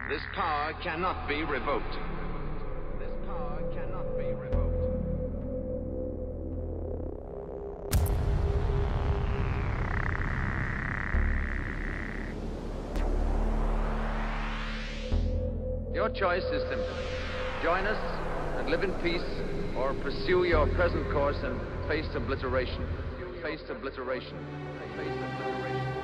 This power cannot be revoked. This power cannot be revoked. Your choice is simple. Join us and live in peace, or pursue your present course and face obliteration. Face obliteration. Face obliteration.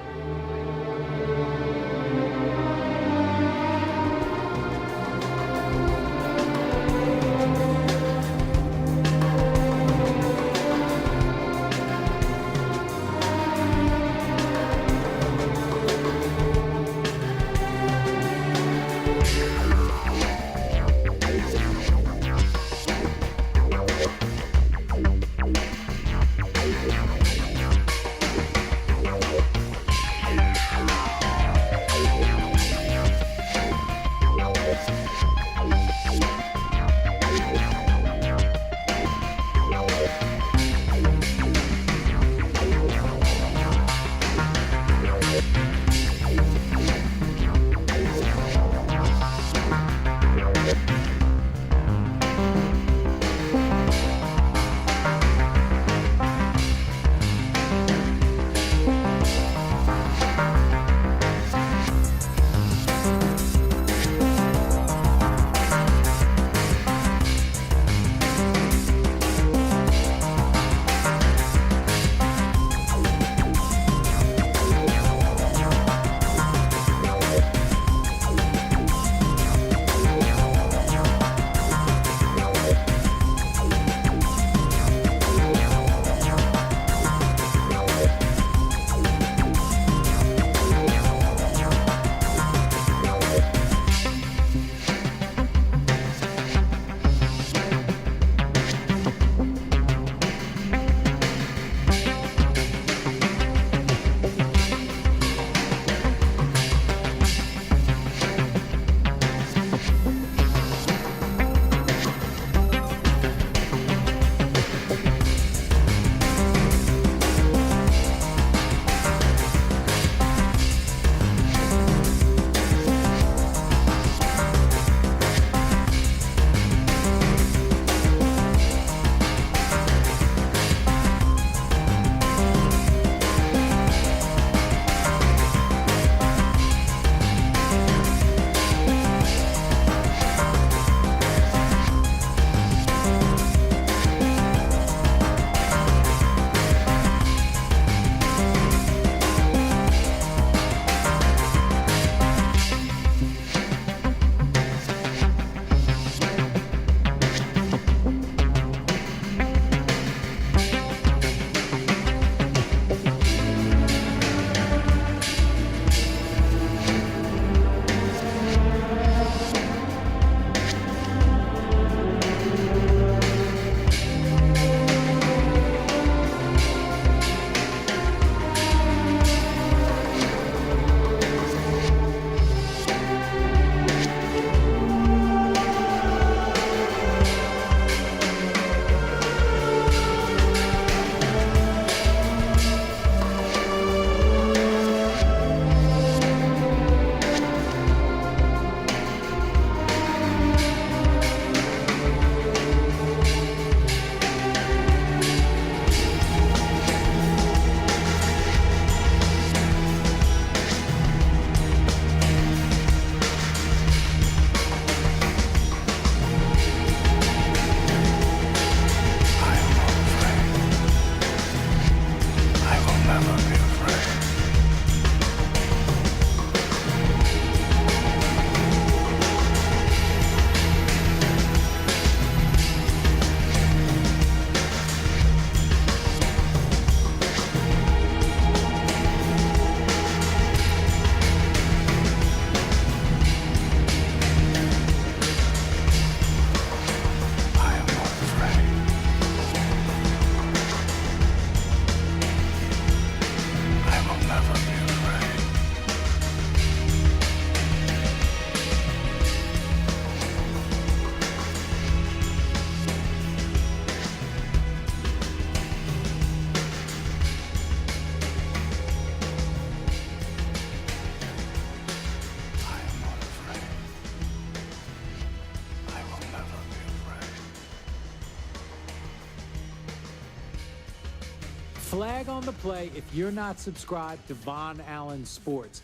flag on the play if you're not subscribed to VonAllen Sports.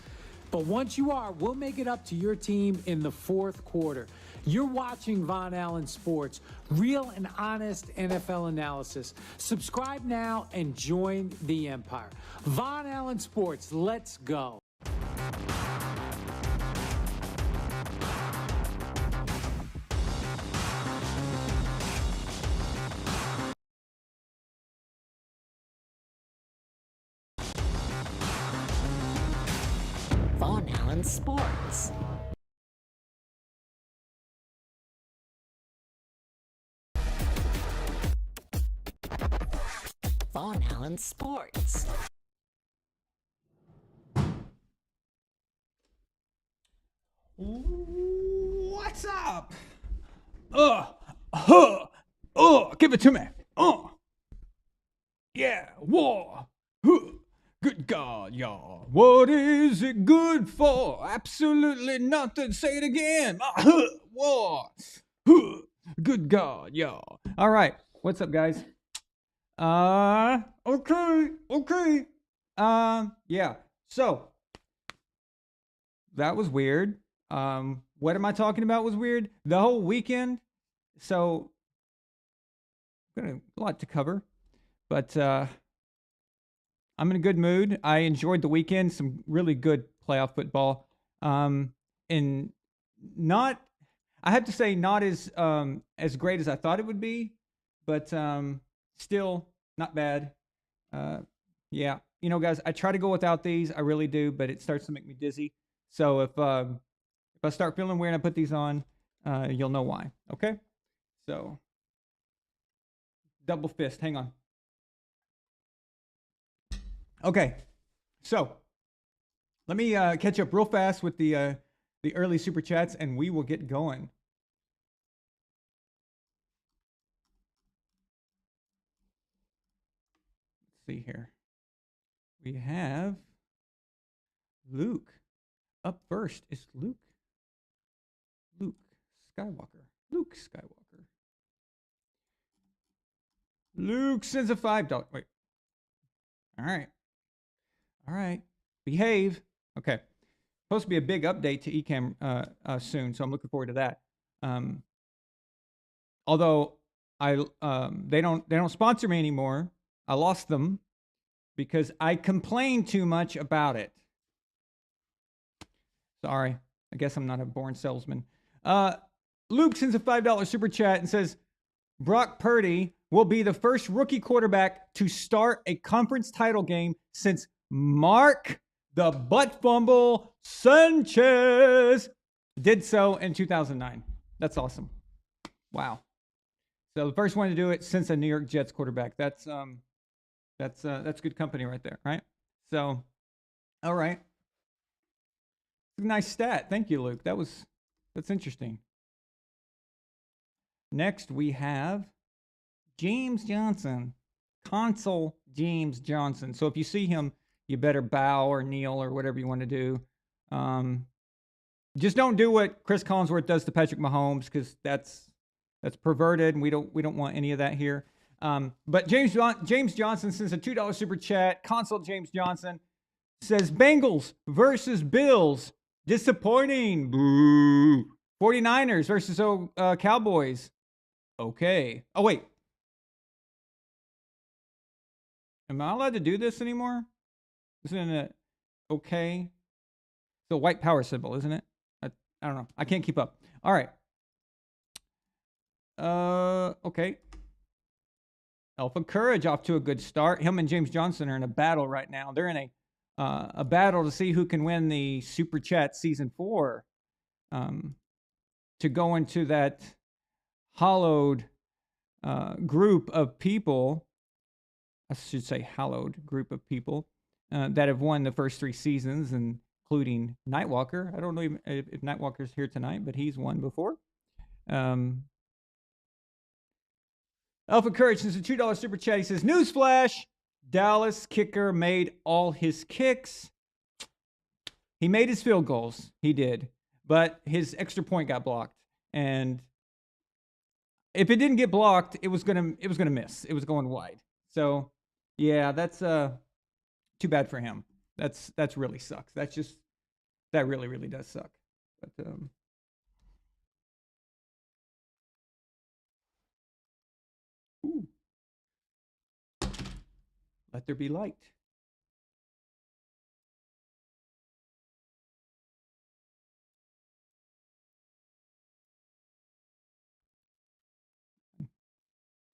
But once you are, we'll make it up to your team in the fourth quarter. You're watching VonAllen Sports, real and honest NFL analysis. Subscribe now and join the empire. VonAllen Sports, let's go. VonAllen Sports. VonAllen Sports. What's up? Give it to me. Yeah, war. Good God, y'all. What is it good for? Absolutely nothing. Say it again. War. Good God, y'all. All right. What's up, guys? Okay. Yeah. So, that was weird. What am I talking about was weird? The whole weekend. So, got a lot to cover, but I'm in a good mood. I enjoyed the weekend. Some really good playoff football. And not, I have to say, not as great as I thought it would be, but still not bad. Yeah, you know, guys, I try to go without these. I really do, but it starts to make me dizzy. So if I start feeling weird and I put these on, you'll know why. Okay? So double fist. Hang on. Okay. So let me catch up real fast with the early super chats, and we will get going. Let's see here. We have Luke. Up first is Luke. Luke Skywalker. Luke sends a $5. Wait. All right. Behave. Okay. Supposed to be a big update to Ecamm soon, so I'm looking forward to that. Although they don't sponsor me anymore. I lost them because I complained too much about it. Sorry. I guess I'm not a born salesman. Luke sends a $5 super chat and says, Brock Purdy will be the first rookie quarterback to start a conference title game since Mark the Butt Fumble Sanchez did so in 2009. That's awesome. Wow. So the first one to do it since a New York Jets quarterback. That's good company right there, right? So, all right. Nice stat. Thank you, Luke. That's interesting. Next, we have James Johnson. Consul James Johnson. So if you see him, you better bow or kneel or whatever you want to do. Just don't do what Chris Collinsworth does to Patrick Mahomes, because that's perverted, and we don't want any of that here. But James Johnson sends a $2 super chat. Consul James Johnson says Bengals versus Bills. Disappointing. Boo. 49ers versus Cowboys. Okay. Oh, wait. Am I allowed to do this anymore? Isn't it okay? It's a white power symbol, isn't it? I don't know. I can't keep up. All right. Okay. Alpha Courage off to a good start. Him and James Johnson are in a battle right now. They're in a battle to see who can win the Super Chat Season 4 to go into that hallowed group of people. I should say hallowed group of people that have won the first 3 seasons, including Nightwalker. I don't know if Nightwalker's here tonight, but he's won before. Alpha Courage is a $2 super chat. He says, Newsflash, Dallas kicker made all his kicks. He made his field goals. He did. But his extra point got blocked. And if it didn't get blocked, it was gonna miss. It was going wide. So, Yeah, that's too bad for him. That's really sucks. That really, really does suck. But ooh. Let there be light.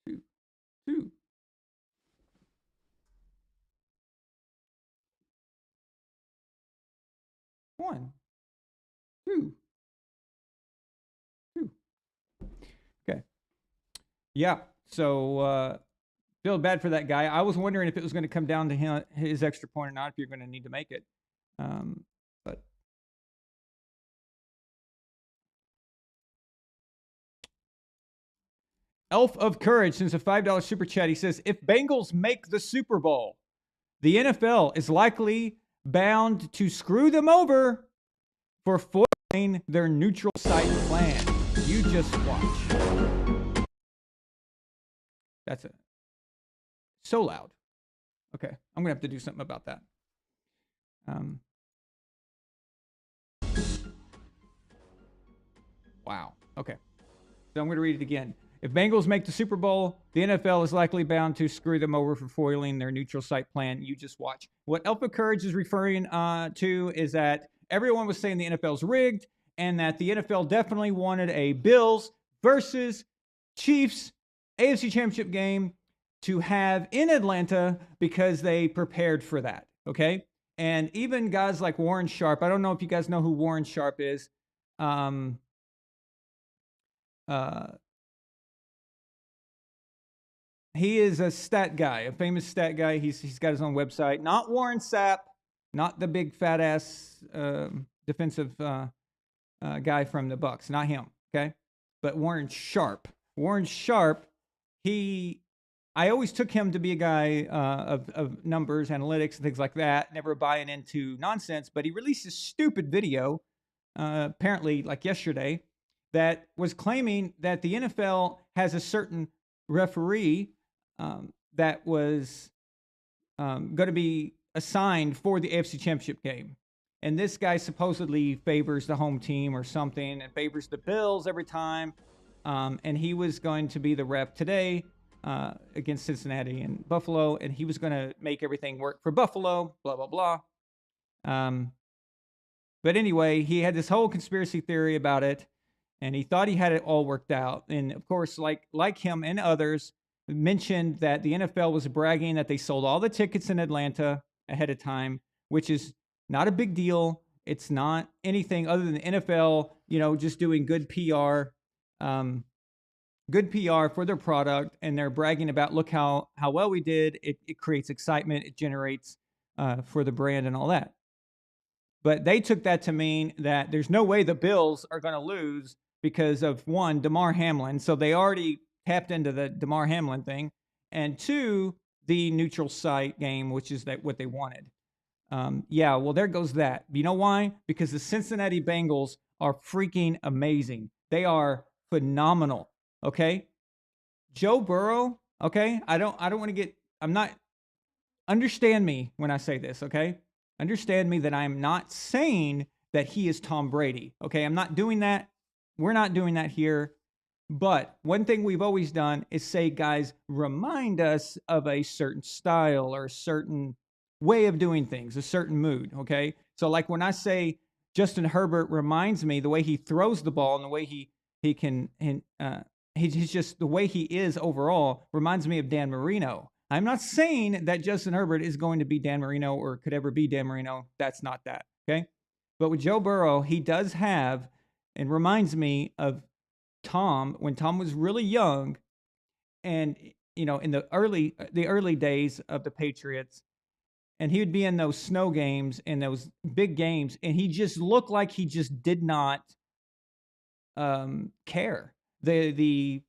Two, two. One, two, two. Okay. Yeah. So feel bad for that guy. I was wondering if it was going to come down to his extra point or not, if you're going to need to make it. But Elf of Courage sends a $5 super chat. He says, if Bengals make the Super Bowl, the NFL is likely bound to screw them over for foiling their neutral site plan. You just watch. That's it. So loud. Okay, I'm going to have to do something about that. Wow. Okay. So I'm going to read it again. If Bengals make the Super Bowl, the NFL is likely bound to screw them over for foiling their neutral site plan. You just watch. What Elf of Courage is referring to is that everyone was saying the NFL's rigged and that the NFL definitely wanted a Bills versus Chiefs AFC Championship game to have in Atlanta because they prepared for that, okay? And even guys like Warren Sharp, I don't know if you guys know who Warren Sharp is. He is a stat guy, a famous stat guy. He's got his own website. Not Warren Sapp, not the big fat ass defensive guy from the Bucks. Not him, okay? But Warren Sharp. Warren Sharp, I always took him to be a guy of numbers, analytics, and things like that, never buying into nonsense. But he released a stupid video, apparently like yesterday, that was claiming that the NFL has a certain referee that was going to be assigned for the AFC Championship game. And this guy supposedly favors the home team or something and favors the Bills every time. And he was going to be the ref today against Cincinnati and Buffalo. And he was going to make everything work for Buffalo, blah, blah, blah. But anyway, he had this whole conspiracy theory about it. And he thought he had it all worked out. And of course, like him and others, mentioned that the NFL was bragging that they sold all the tickets in Atlanta ahead of time, which is not a big deal. It's not anything other than the NFL, just doing good PR for their product. And they're bragging about, look how well we did. It creates excitement. It generates for the brand and all that. But they took that to mean that there's no way the Bills are going to lose because of, one, Damar Hamlin. So they already tapped into the Damar Hamlin thing. And two, the neutral site game, which is what they wanted. Yeah, well, there goes that. You know why? Because the Cincinnati Bengals are freaking amazing. They are phenomenal, okay? Joe Burrow, okay? Understand me when I say this, okay? Understand me that I'm not saying that he is Tom Brady, okay? I'm not doing that. We're not doing that here. But one thing we've always done is say, guys, remind us of a certain style or a certain way of doing things, a certain mood, okay? So like when I say Justin Herbert reminds me, the way he throws the ball and the way he can, he's just, the way he is overall reminds me of Dan Marino. I'm not saying that Justin Herbert is going to be Dan Marino or could ever be Dan Marino. That's not that, okay? But with Joe Burrow, he does have, and reminds me of Tom, when Tom was really young and, in the early days of the Patriots, and he would be in those snow games and those big games, and he just looked like he just did not care. The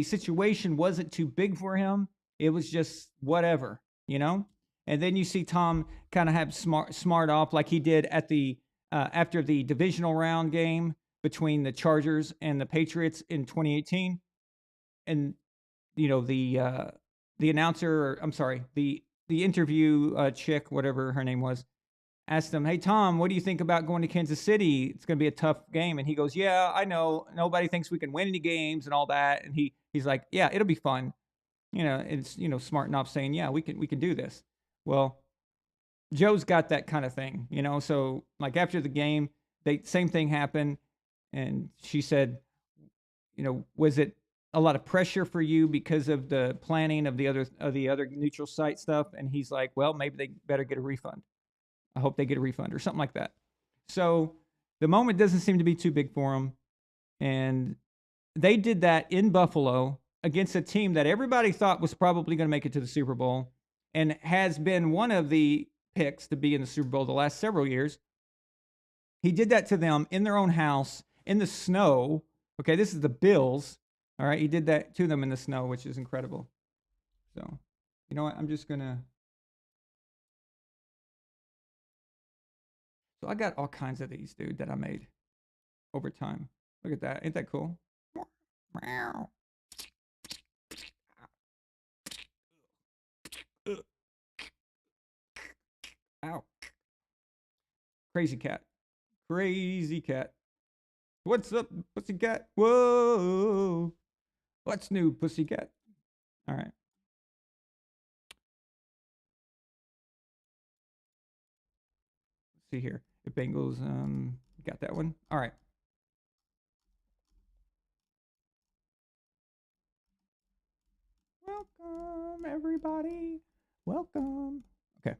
situation wasn't too big for him. It was just whatever, And then you see Tom kind of have smart off like he did at the after the divisional round game between the Chargers and the Patriots in 2018. And, the the announcer, I'm sorry, the interview chick, whatever her name was, asked him, "Hey Tom, what do you think about going to Kansas City? It's going to be a tough game." And he goes, "Yeah, I know. Nobody thinks we can win any games and all that." And he's like, "Yeah, it'll be fun." It's smart enough saying, "Yeah, we can do this." Well, Joe's got that kind of thing, So like after the game, same thing happened, and she said, was it a lot of pressure for you because of the planning of the other neutral site stuff? And he's like, "Well, maybe they better get a refund. I hope they get a refund," or something like that. So the moment doesn't seem to be too big for them, and they did that in Buffalo against a team that everybody thought was probably going to make it to the Super Bowl and has been one of the picks to be in the Super Bowl the last several years. He did that to them in their own house in the snow. Okay, this is the Bills. All right, he did that to them in the snow, which is incredible. So, you know what? I'm just going to... So I got all kinds of these, dude, that I made over time. Look at that. Ain't that cool? Ow. Crazy cat. Crazy cat. What's up, pussycat? Whoa. What's new, pussycat? All right. Let's see here. The Bengals, got that one. All right. Welcome, everybody. Welcome. Okay.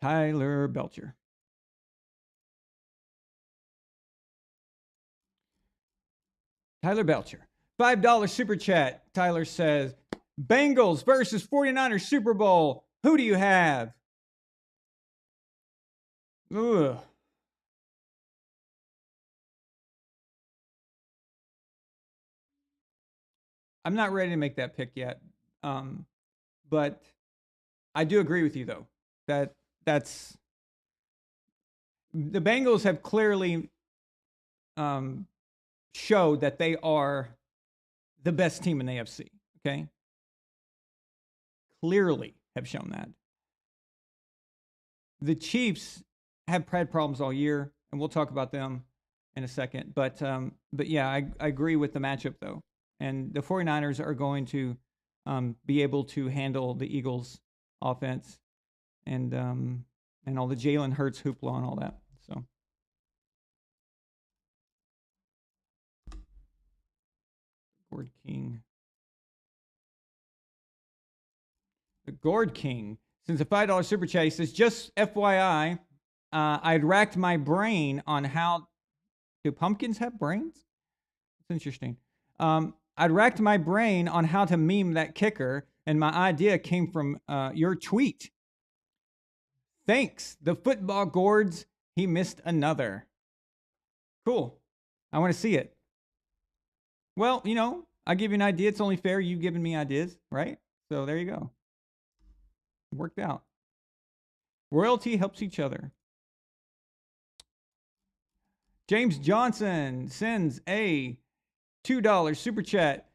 Tyler Belcher. Tyler Belcher. $5 super chat. Tyler says, Bengals versus 49ers Super Bowl. Who do you have? Ugh. I'm not ready to make that pick yet. But I do agree with you, though, that's the Bengals have clearly showed that they are the best team in the AFC. Okay. Clearly have shown that. The Chiefs have had problems all year, and we'll talk about them in a second. But yeah, I agree with the matchup, though. And the 49ers are going to be able to handle the Eagles' offense and all the Jalen Hurts hoopla and all that. So. Gord King. The Gord King. Since a $5 super chat, he says, just FYI, I'd racked my brain on how... Do pumpkins have brains? It's interesting. I'd racked my brain on how to meme that kicker, and my idea came from your tweet. Thanks. The football gourds, he missed another. Cool. I want to see it. Well, I give you an idea. It's only fair you giving me ideas, right? So there you go. It worked out. Royalty helps each other. James Johnson sends a $2 super chat.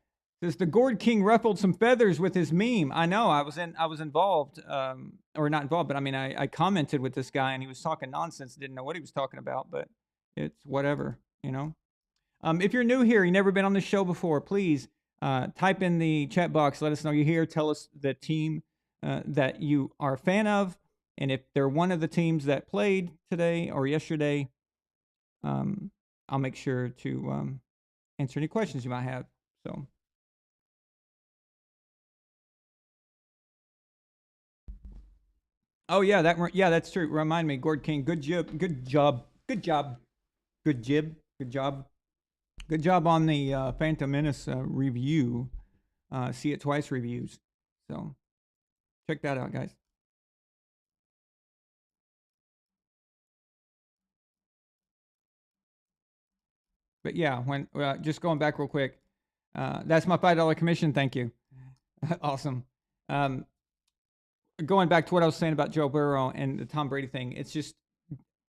Says the Gord King ruffled some feathers with his meme. I know. I was involved, or not involved, but I mean, I commented with this guy, and he was talking nonsense. Didn't know what he was talking about, but it's whatever, If you're new here, you've never been on the show before, please type in the chat box. Let us know you're here. Tell us the team that you are a fan of. And if they're one of the teams that played today or yesterday, I'll make sure to answer any questions you might have. So. Oh, yeah, that's true. Remind me, Gord King, good job on the Phantom Menace review. See it twice reviews. So check that out, guys. But yeah, when just going back real quick, that's my $5 commission. Thank you. Awesome. Going back to what I was saying about Joe Burrow and the Tom Brady thing, it's just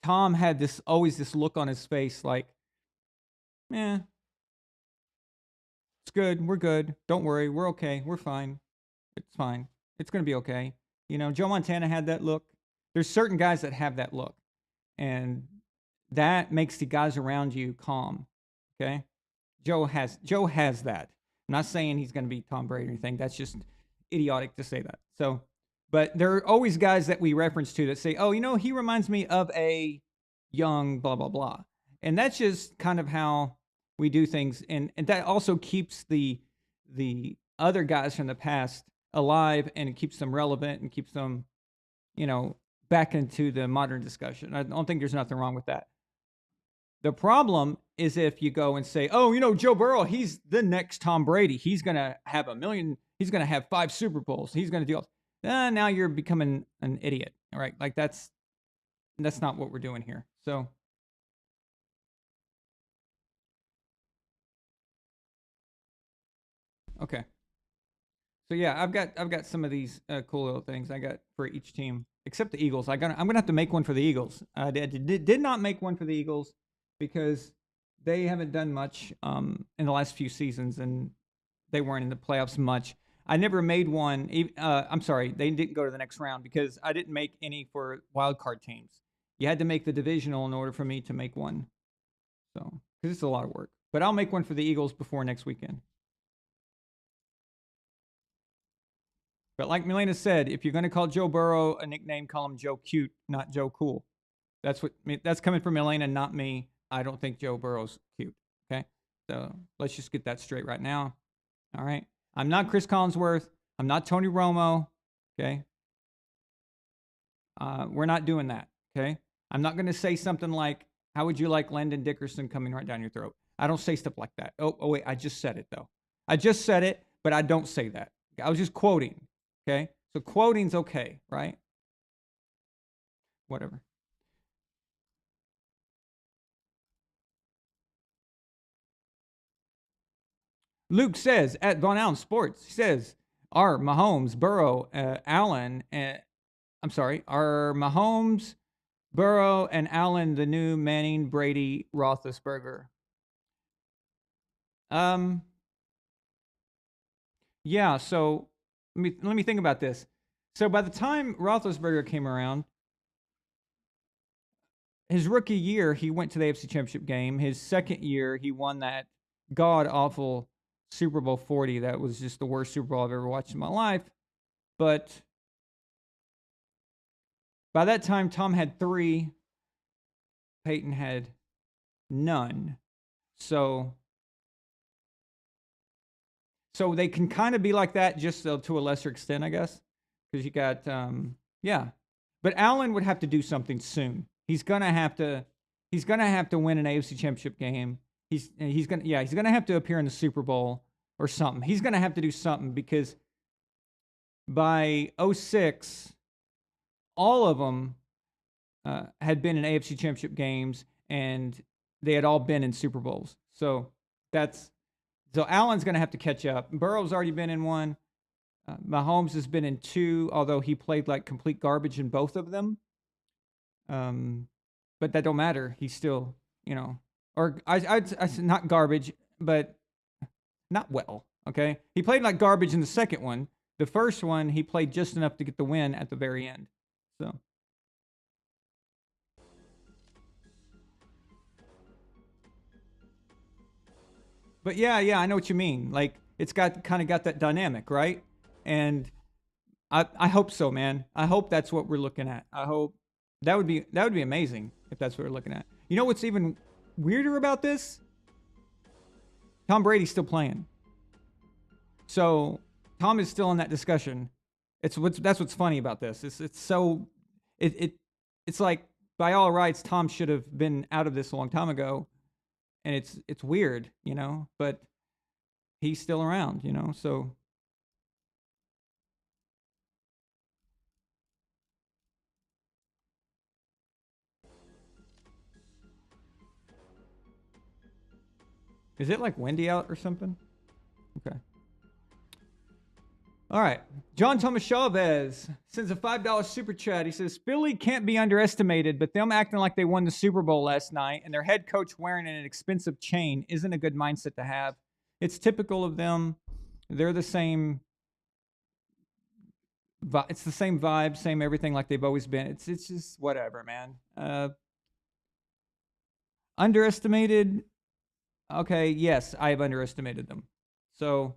Tom had always this look on his face like, it's good. We're good. Don't worry. We're okay. We're fine. It's fine. It's going to be okay. You know, Joe Montana had that look. There's certain guys that have that look, and that makes the guys around you calm. Okay, Joe has that. I'm not saying he's going to be Tom Brady or anything. That's just idiotic to say that. So, but there are always guys that we reference to that say, "Oh, you know, he reminds me of a young blah blah blah," and that's just kind of how we do things, and that also keeps the other guys from the past alive, and it keeps them relevant and keeps them, you know, back into the modern discussion. I don't think there's nothing wrong with that. The problem is if you go and say, oh, you know, Joe Burrow, he's the next Tom Brady. He's going to have he's going to have 5 Super Bowls. He's going to do all. Now you're becoming an idiot. All right. Like that's not what we're doing here. So. Okay. So yeah, I've got some of these cool little things I got for each team, except the Eagles. I'm gonna have to make one for the Eagles. I did not make one for the Eagles because they haven't done much in the last few seasons, and they weren't in the playoffs much. I never made one. I'm sorry, they didn't go to the next round because I didn't make any for wild card teams. You had to make the divisional in order for me to make one. So because it's a lot of work, but I'll make one for the Eagles before next weekend. But like Milena said, if you're going to call Joe Burrow a nickname, call him Joe Cute, not Joe Cool. That's coming from Milena, not me. I don't think Joe Burrow's cute. Okay, so let's just get that straight right now. All right, I'm not Chris Collinsworth. I'm not Tony Romo. Okay, we're not doing that. Okay, I'm not going to say something like, "How would you like Landon Dickerson coming right down your throat?" I don't say stuff like that. Oh wait, I just said it though. I just said it, but I don't say that. I was just quoting. Okay, so quoting's okay, right? Whatever. Luke says at VonAllen Sports, he says, are Mahomes, Burrow, Allen, are Mahomes, Burrow, and Allen the new Manning, Brady, Roethlisberger? Yeah, so let me think about this. So by the time Roethlisberger came around, his rookie year, he went to the AFC Championship game. His second year, he won that god-awful Super Bowl 40. That was just the worst Super Bowl I've ever watched in my life. But by that time, Tom had 3. Peyton had none. So they can kind of be like that, just to a lesser extent, I guess. Because you got, yeah. But Allen would have to do something soon. He's gonna have to win an AFC Championship game. He's gonna have to appear in the Super Bowl or something. He's gonna have to do something because by 2006, all of them had been in AFC Championship games and they had all been in Super Bowls. So Allen's gonna have to catch up. Burrow's already been in one. Mahomes has been in 2, although he played like complete garbage in both of them. But that don't matter. He's still, or I not garbage, but not well. Okay, he played like garbage in the second one. The first one, he played just enough to get the win at the very end. So. But yeah, I know what you mean. Like it's got that dynamic, right? And I hope so, man. I hope that's what we're looking at. I hope that would be amazing if that's what we're looking at. You know what's even weirder about this? Tom Brady's still playing. So Tom is still in that discussion. That's what's funny about this. It's like by all rights, Tom should have been out of this a long time ago. And it's weird, but he's still around, so. Is it like windy out or something? Okay. All right. John Thomas Chavez sends a $5 super chat. He says, Philly can't be underestimated, but them acting like they won the Super Bowl last night and their head coach wearing an expensive chain isn't a good mindset to have. It's typical of them. They're the same It's the same vibe, same everything like they've always been. It's just whatever, man. Underestimated. Okay, yes, I have underestimated them. So,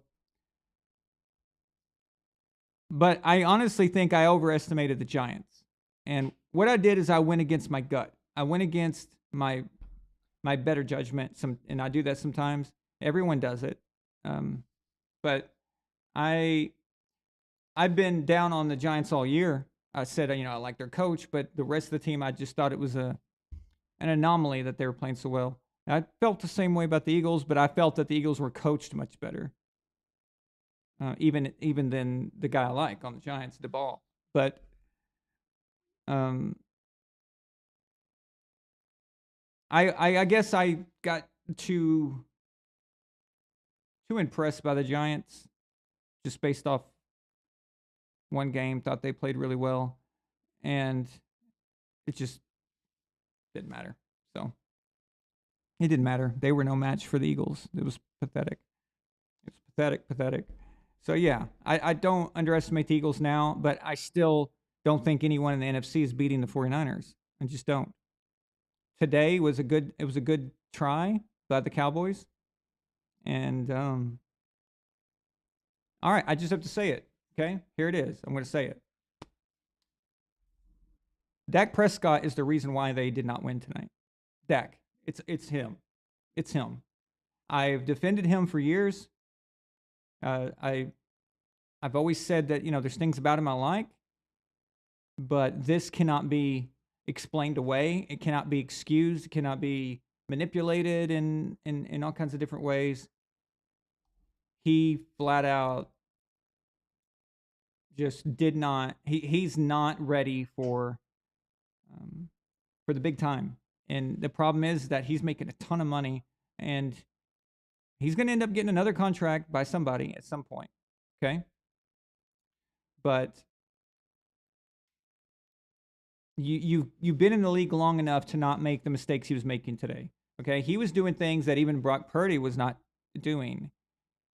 but I honestly think I overestimated the Giants. And what I did is I went against my gut. I went against my better judgment. And I do that sometimes. Everyone does it. But I've been down on the Giants all year. I said, I like their coach, but the rest of the team, I just thought it was an anomaly that they were playing so well. I felt the same way about the Eagles, but I felt that the Eagles were coached much better, even than the guy I like on the Giants, the ball. But I guess I got too impressed by the Giants just based off one game. Thought they played really well, and it just didn't matter. So it didn't matter. They were no match for the Eagles. It was pathetic. It was pathetic. So yeah, I don't underestimate the Eagles now, but I still don't think anyone in the NFC is beating the 49ers. I just don't. Today was a good try by the Cowboys. And all right, I just have to say it. Okay? Here it is. I'm going to say it. Dak Prescott is the reason why they did not win tonight. Dak. It's him. It's him. I've defended him for years. I've always said that, there's things about him I like, but this cannot be explained away. It cannot be excused. It cannot be manipulated in all kinds of different ways. He flat out just did not. He's not ready for the big time. And the problem is that he's making a ton of money, and he's going to end up getting another contract by somebody at some point. Okay? But you've been in the league long enough to not make the mistakes he was making today. Okay? He was doing things that even Brock Purdy was not doing.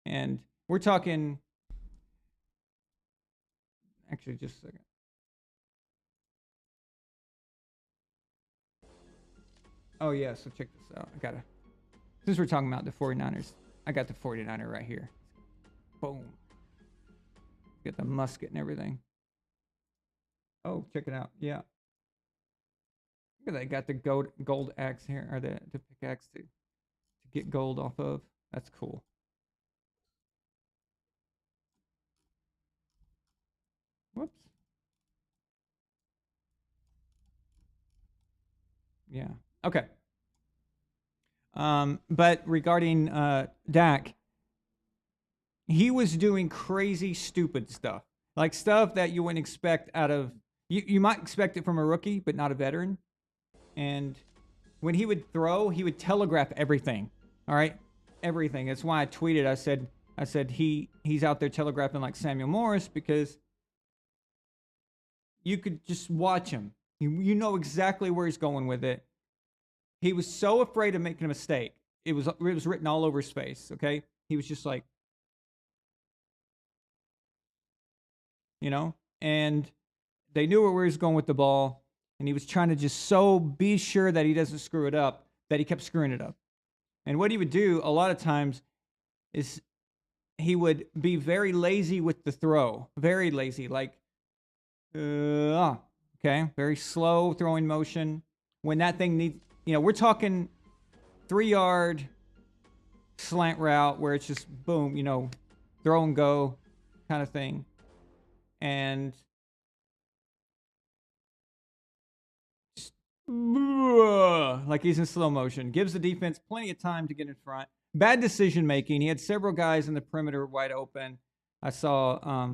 And we're talking, actually, just a second. Oh, yeah, so check this out. Since we're talking about the 49ers, I got the 49er right here. Boom. Get the musket and everything. Oh, check it out. Yeah. Look at that. Got the gold axe here, or the pickaxe to get gold off of. That's cool. Whoops. Yeah. Okay. But regarding Dak, he was doing crazy, stupid stuff. Like stuff that you wouldn't expect out of... You might expect it from a rookie, but not a veteran. And when he would throw, he would telegraph everything. All right? Everything. That's why I tweeted. I said he's out there telegraphing like Samuel Morris, because you could just watch him. You know exactly where he's going with it. He was so afraid of making a mistake. It was written all over his face, okay? He was just like, and they knew where he was going with the ball, and he was trying to just so be sure that he doesn't screw it up, that he kept screwing it up. And what he would do a lot of times is he would be very lazy with the throw. Very lazy, like, okay? Very slow throwing motion. When that thing needs... we're talking 3-yard slant route where it's just boom, throw and go kind of thing. And just, like he's in slow motion. Gives the defense plenty of time to get in front. Bad decision making. He had several guys in the perimeter wide open. I saw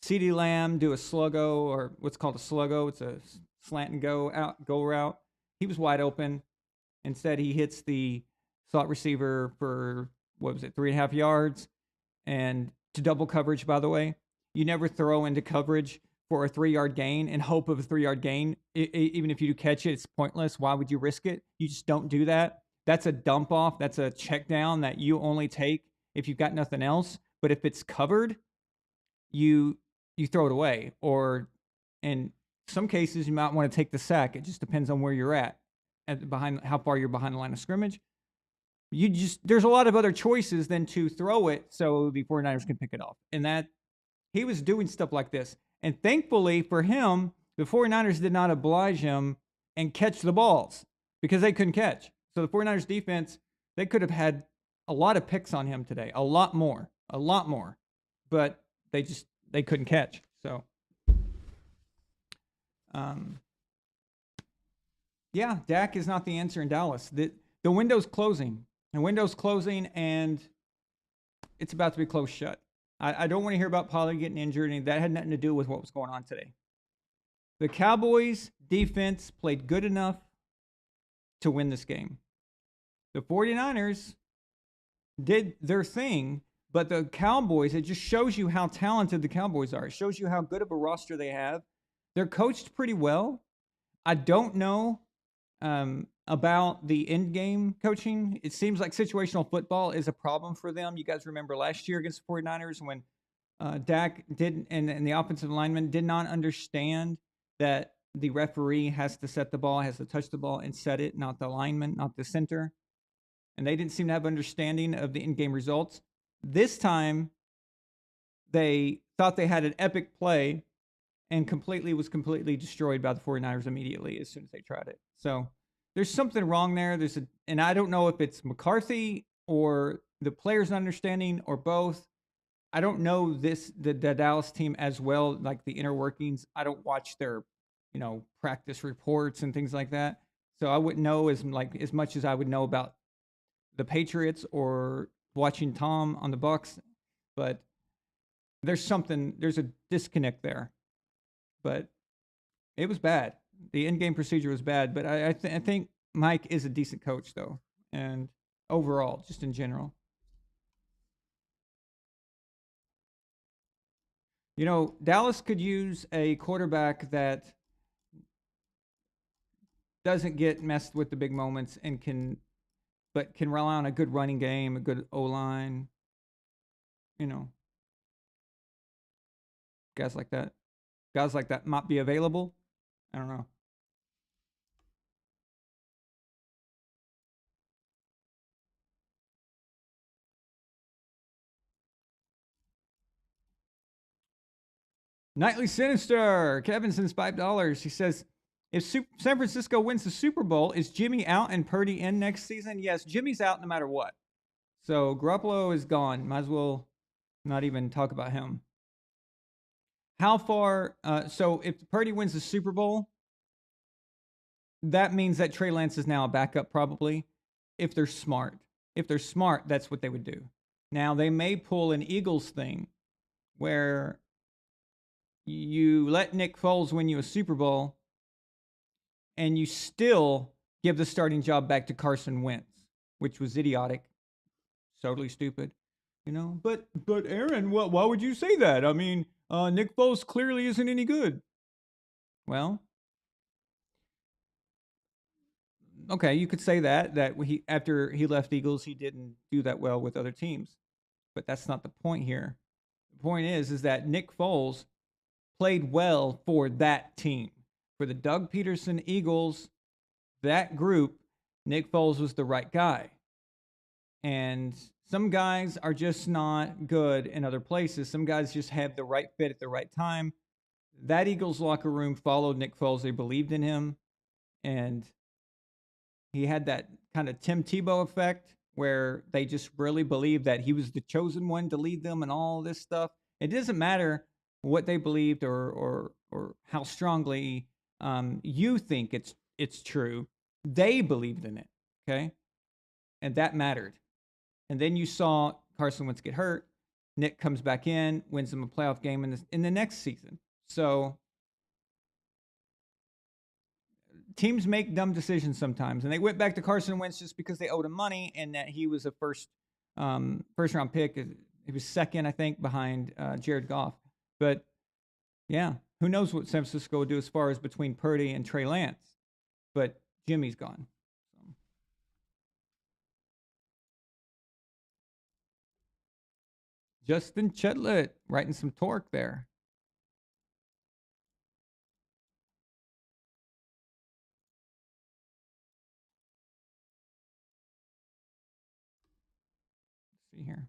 CeeDee Lamb do a sluggo, or what's called a sluggo. It's a slant and go route. He was wide open. Instead, he hits the slot receiver for, 3.5 yards, and to double coverage, by the way. You never throw into coverage for a 3-yard gain and hope of a 3-yard gain. Even if you do catch it, it's pointless. Why would you risk it? You just don't do that. That's a dump off. That's a check down that you only take if you've got nothing else. But if it's covered, you throw it away, or in some cases you might want to take the sack. It just depends on where you're at behind, how far you're behind the line of scrimmage. There's a lot of other choices than to throw it so the 49ers can pick it off. And that he was doing stuff like this. And thankfully for him, the 49ers did not oblige him and catch the balls because they couldn't catch. So the 49ers defense, they could have had a lot of picks on him today, a lot more, but they couldn't catch. So, yeah, Dak is not the answer in Dallas. The window's closing. The window's closing, and it's about to be closed shut. I don't want to hear about Pollard getting injured, and that had nothing to do with what was going on today. The Cowboys' defense played good enough to win this game. The 49ers did their thing, but the Cowboys, it just shows you how talented the Cowboys are. It shows you how good of a roster they have. They're coached pretty well. I don't know about the end-game coaching. It seems like situational football is a problem for them. You guys remember last year against the 49ers when Dak didn't, and the offensive lineman did not understand that the referee has to set the ball, has to touch the ball and set it, not the lineman, not the center. And they didn't seem to have understanding of the in-game results. This time, they thought they had an epic play and was completely destroyed by the 49ers immediately as soon as they tried it. So there's something wrong there. And I don't know if it's McCarthy or the players' understanding or both. I don't know the Dallas team as well, like the inner workings. I don't watch their, practice reports and things like that. So I wouldn't know as much as I would know about the Patriots or watching Tom on the Bucs. But there's a disconnect there. But it was bad. The in-game procedure was bad. But I think Mike is a decent coach, though. And overall, just in general. Dallas could use a quarterback that doesn't get messed with the big moments and can rely on a good running game, a good O-line. Guys like that might be available. I don't know. Nightly Sinister. Kevin sends $5. He says, if San Francisco wins the Super Bowl, is Jimmy out and Purdy in next season? Yes, Jimmy's out no matter what. So Garoppolo is gone. Might as well not even talk about him. How far? So if Purdy wins the Super Bowl, that means that Trey Lance is now a backup probably, if they're smart. If they're smart, that's what they would do. Now, they may pull an Eagles thing where you let Nick Foles win you a Super Bowl and you still give the starting job back to Carson Wentz, which was idiotic, totally stupid, But Aaron, why would you say that? I mean, Nick Foles clearly isn't any good. Well, okay, you could say that after he left Eagles, he didn't do that well with other teams, but that's not the point here. The point is that Nick Foles played well for that team. For the Doug Peterson Eagles, that group, Nick Foles was the right guy. And some guys are just not good in other places. Some guys just have the right fit at the right time. That Eagles locker room followed Nick Foles. They believed in him. And he had that kind of Tim Tebow effect where they just really believed that he was the chosen one to lead them and all this stuff. It doesn't matter what they believed or how strongly you think it's true. They believed in it, okay? And that mattered. And then you saw Carson Wentz get hurt. Nick comes back in, wins them a playoff game in the next season. So teams make dumb decisions sometimes, and they went back to Carson Wentz just because they owed him money and that he was a first round pick. He was second, I think, behind Jared Goff. But yeah, who knows what San Francisco will do as far as between Purdy and Trey Lance. But Jimmy's gone. Justin Chetlet writing some torque there. Let's see here.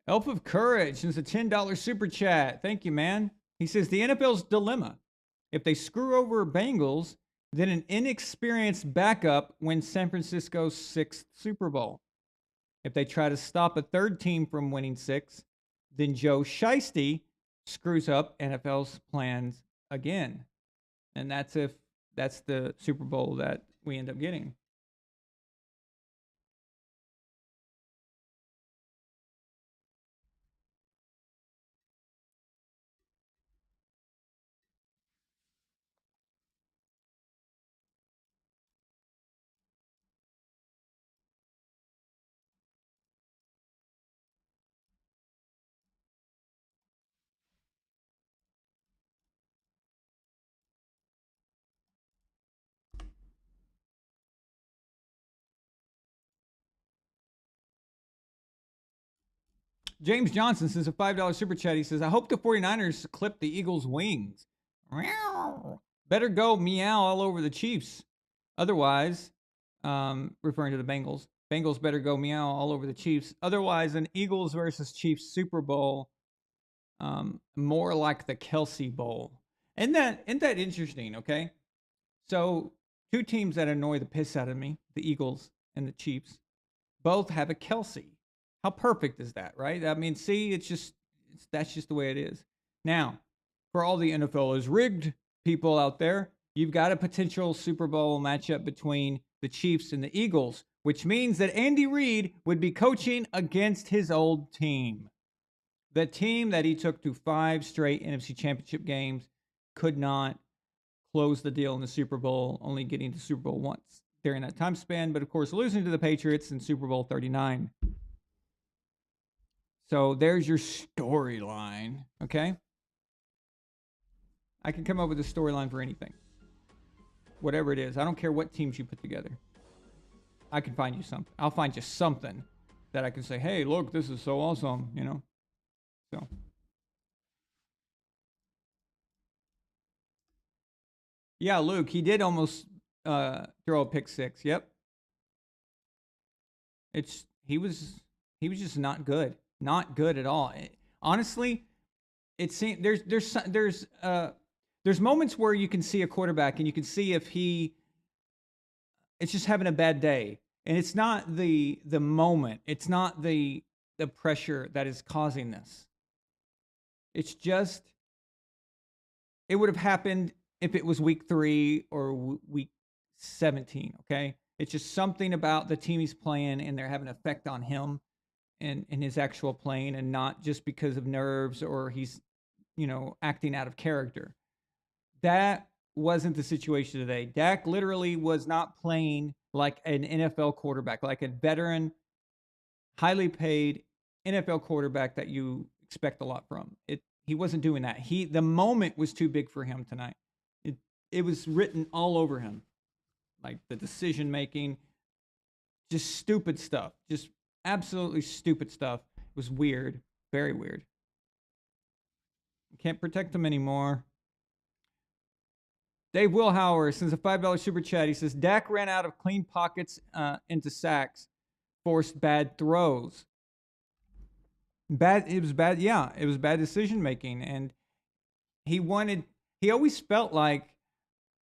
Elf of Courage sends a $10 super chat. Thank you, man. He says the NFL's dilemma. If they screw over Bengals, then an inexperienced backup wins San Francisco's 6th Super Bowl. If they try to stop a third team from winning 6, then Joe Shiesty screws up NFL's plans again. And that's the Super Bowl that we end up getting. James Johnson says a $5 super chat. He says, I hope the 49ers clip the Eagles' wings. Better go meow all over the Chiefs. Otherwise, referring to the Bengals, Bengals better go meow all over the Chiefs. Otherwise, an Eagles versus Chiefs Super Bowl, more like the Kelsey Bowl. Isn't that interesting, okay? So, two teams that annoy the piss out of me, the Eagles and the Chiefs, both have a Kelsey. How perfect is that, right? I mean, see, that's just the way it is. Now, for all the NFL is rigged people out there, you've got a potential Super Bowl matchup between the Chiefs and the Eagles, which means that Andy Reid would be coaching against his old team. The team that he took to 5 straight NFC Championship games could not close the deal in the Super Bowl, only getting to Super Bowl once during that time span, but of course losing to the Patriots in Super Bowl 39. So there's your storyline, okay? I can come up with a storyline for anything. Whatever it is. I don't care what teams you put together. I can find you something. I'll find you something that I can say, hey, look, this is so awesome, you know? So. Yeah, Luke, he did almost throw a pick 6. Yep. He was just not good. Not good at all. Honestly, it seems there's moments where you can see a quarterback and you can see if it's just having a bad day, and it's not the moment, it's not the pressure that is causing this. It's just it would have happened if it was week 3 or week 17. Okay, it's just something about the team he's playing, and they're having an effect on him. In his actual playing, and not just because of nerves or he's, acting out of character. That wasn't the situation today. Dak literally was not playing like an NFL quarterback, like a veteran, highly paid NFL quarterback that you expect a lot from. He wasn't doing that. The moment was too big for him tonight. It was written all over him, like the decision making, just stupid stuff, just absolutely stupid stuff. It was weird. Very weird. Can't protect him anymore. Dave Wilhauer sends a $5 super chat. He says, Dak ran out of clean pockets into sacks, forced bad throws. It was bad. Yeah, it was bad decision making. And he always felt like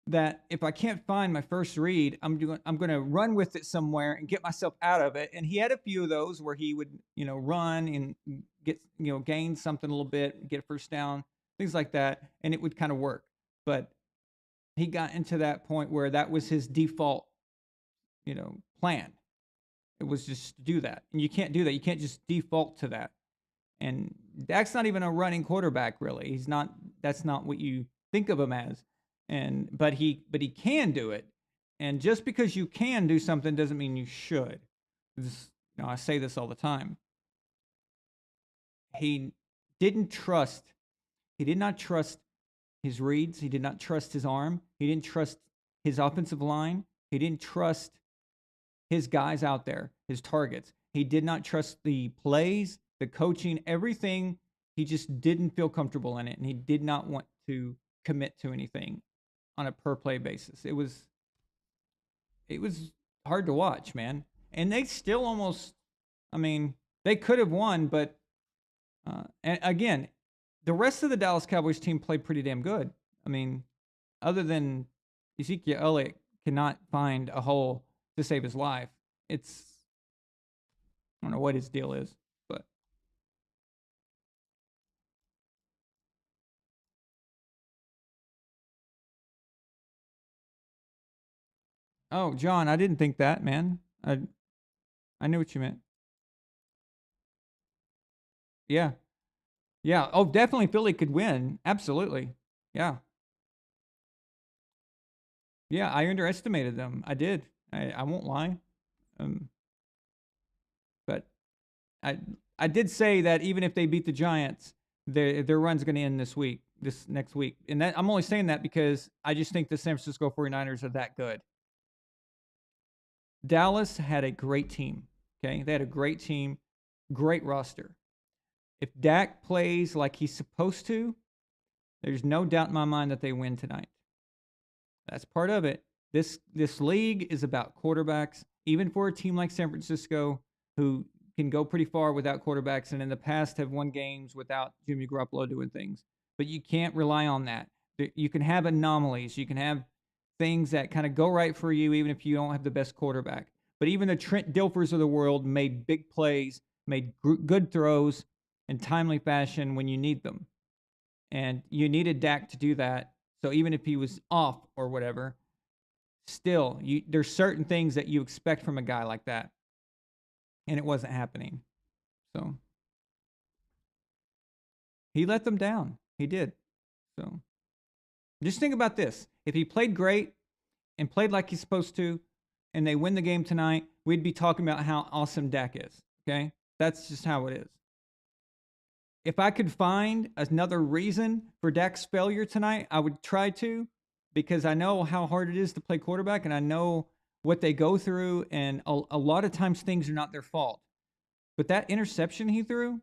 that if I can't find my first read, I'm going to run with it somewhere and get myself out of it. And he had a few of those where he would, run and get, gain something a little bit, get a first down, things like that, and it would kind of work. But he got into that point where that was his default, plan. It was just to do that. And you can't do that. You can't just default to that. And Dak's not even a running quarterback, really. He's not. That's not what you think of him as. But he can do it, and just because you can do something doesn't mean you should. I say this all the time. He did not trust his reads. He did not trust his arm. He didn't trust his offensive line. He didn't trust his guys out there, his targets. He did not trust the plays, the coaching, everything. He just didn't feel comfortable in it, and he did not want to commit to anything on a per play basis. It was hard to watch, man. And they still almost, I mean, they could have won, but and again, the rest of the Dallas Cowboys team played pretty damn good. I mean, other than Ezekiel Elliott cannot find a hole to save his life. I don't know what his deal is, but oh, John, I didn't think that, man. I knew what you meant. Yeah. Yeah. Oh, definitely Philly could win. Absolutely. Yeah. Yeah, I underestimated them. I did. I won't lie. But I did say that even if they beat the Giants, their run's going to end this next week. And that I'm only saying that because I just think the San Francisco 49ers are that good. Dallas had a great team, okay? They had a great team, great roster. If Dak plays like he's supposed to, there's no doubt in my mind that they win tonight. That's part of it. This league is about quarterbacks, even for a team like San Francisco, who can go pretty far without quarterbacks and in the past have won games without Jimmy Garoppolo doing things. But you can't rely on that. You can have anomalies. You can have things that kind of go right for you even if you don't have the best quarterback. But even the Trent Dilfers of the world made big plays, made good throws in timely fashion when you need them. And you needed Dak to do that. So even if he was off or whatever, still, there's certain things that you expect from a guy like that. And it wasn't happening. So he let them down. He did. So just think about this. If he played great and played like he's supposed to, and they win the game tonight, we'd be talking about how awesome Dak is. Okay? That's just how it is. If I could find another reason for Dak's failure tonight, I would try to, because I know how hard it is to play quarterback, and I know what they go through, and a lot of times things are not their fault. But that interception he threw,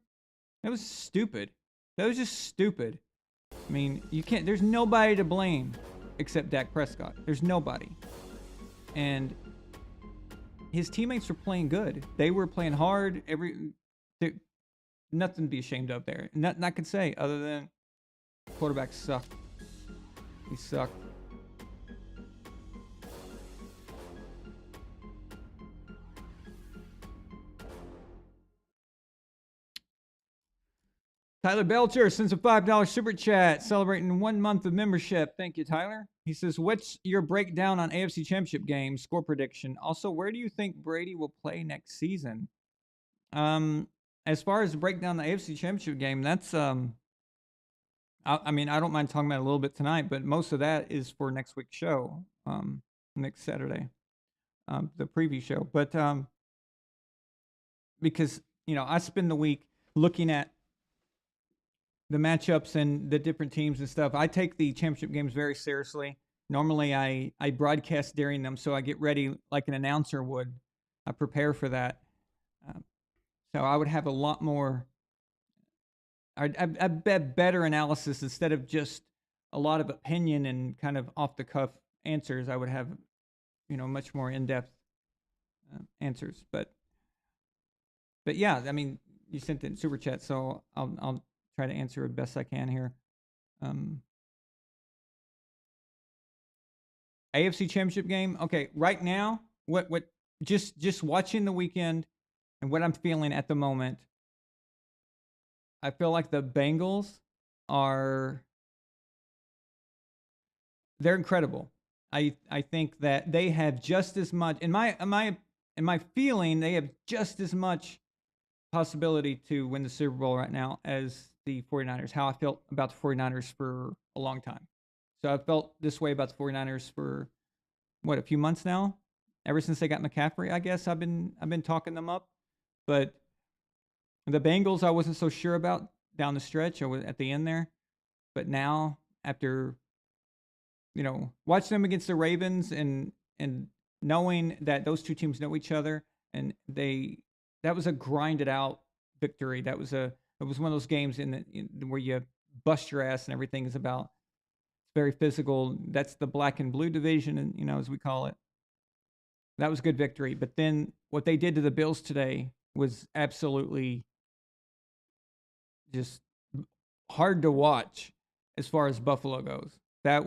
that was stupid. That was just stupid. I mean, there's nobody to blame except Dak Prescott. There's nobody. And his teammates were playing good. They were playing hard. Nothing to be ashamed of there. Nothing I could say other than quarterbacks suck. He sucked. Tyler Belcher sends a $5 super chat celebrating 1 month of membership. Thank you, Tyler. He says, what's your breakdown on AFC Championship game score prediction? Also, where do you think Brady will play next season? As far as the breakdown the AFC Championship game, that's I mean, I don't mind talking about it a little bit tonight, but most of that is for next week's show, next Saturday, the preview show. But because I spend the week looking at the matchups and the different teams and stuff. I take the championship games very seriously. Normally, I broadcast during them, so I get ready like an announcer would. I prepare for that. So I would have a lot more, I bet better analysis instead of just a lot of opinion and kind of off the cuff answers. I would have, much more in depth answers. But yeah, I mean, you sent it in super chat, so I'll try to answer it best I can here. AFC Championship game. Okay, right now, what just watching the weekend. And what I'm feeling at the moment, I feel like the Bengals they're incredible. I think that they have just as much in my feeling, they have just as much possibility to win the Super Bowl right now as the 49ers. How I felt about the 49ers for a long time. So I've felt this way about the 49ers for a few months now. Ever since they got McCaffrey, I guess I've been talking them up. But the Bengals, I wasn't so sure about down the stretch. I was at the end there. But now, after, watching them against the Ravens and knowing that those two teams know each other, and that was a grinded out victory. It was one of those games where you bust your ass and everything is about very physical. That's the black and blue division, and as we call it. That was a good victory. But then what they did to the Bills today was absolutely just hard to watch as far as Buffalo goes. It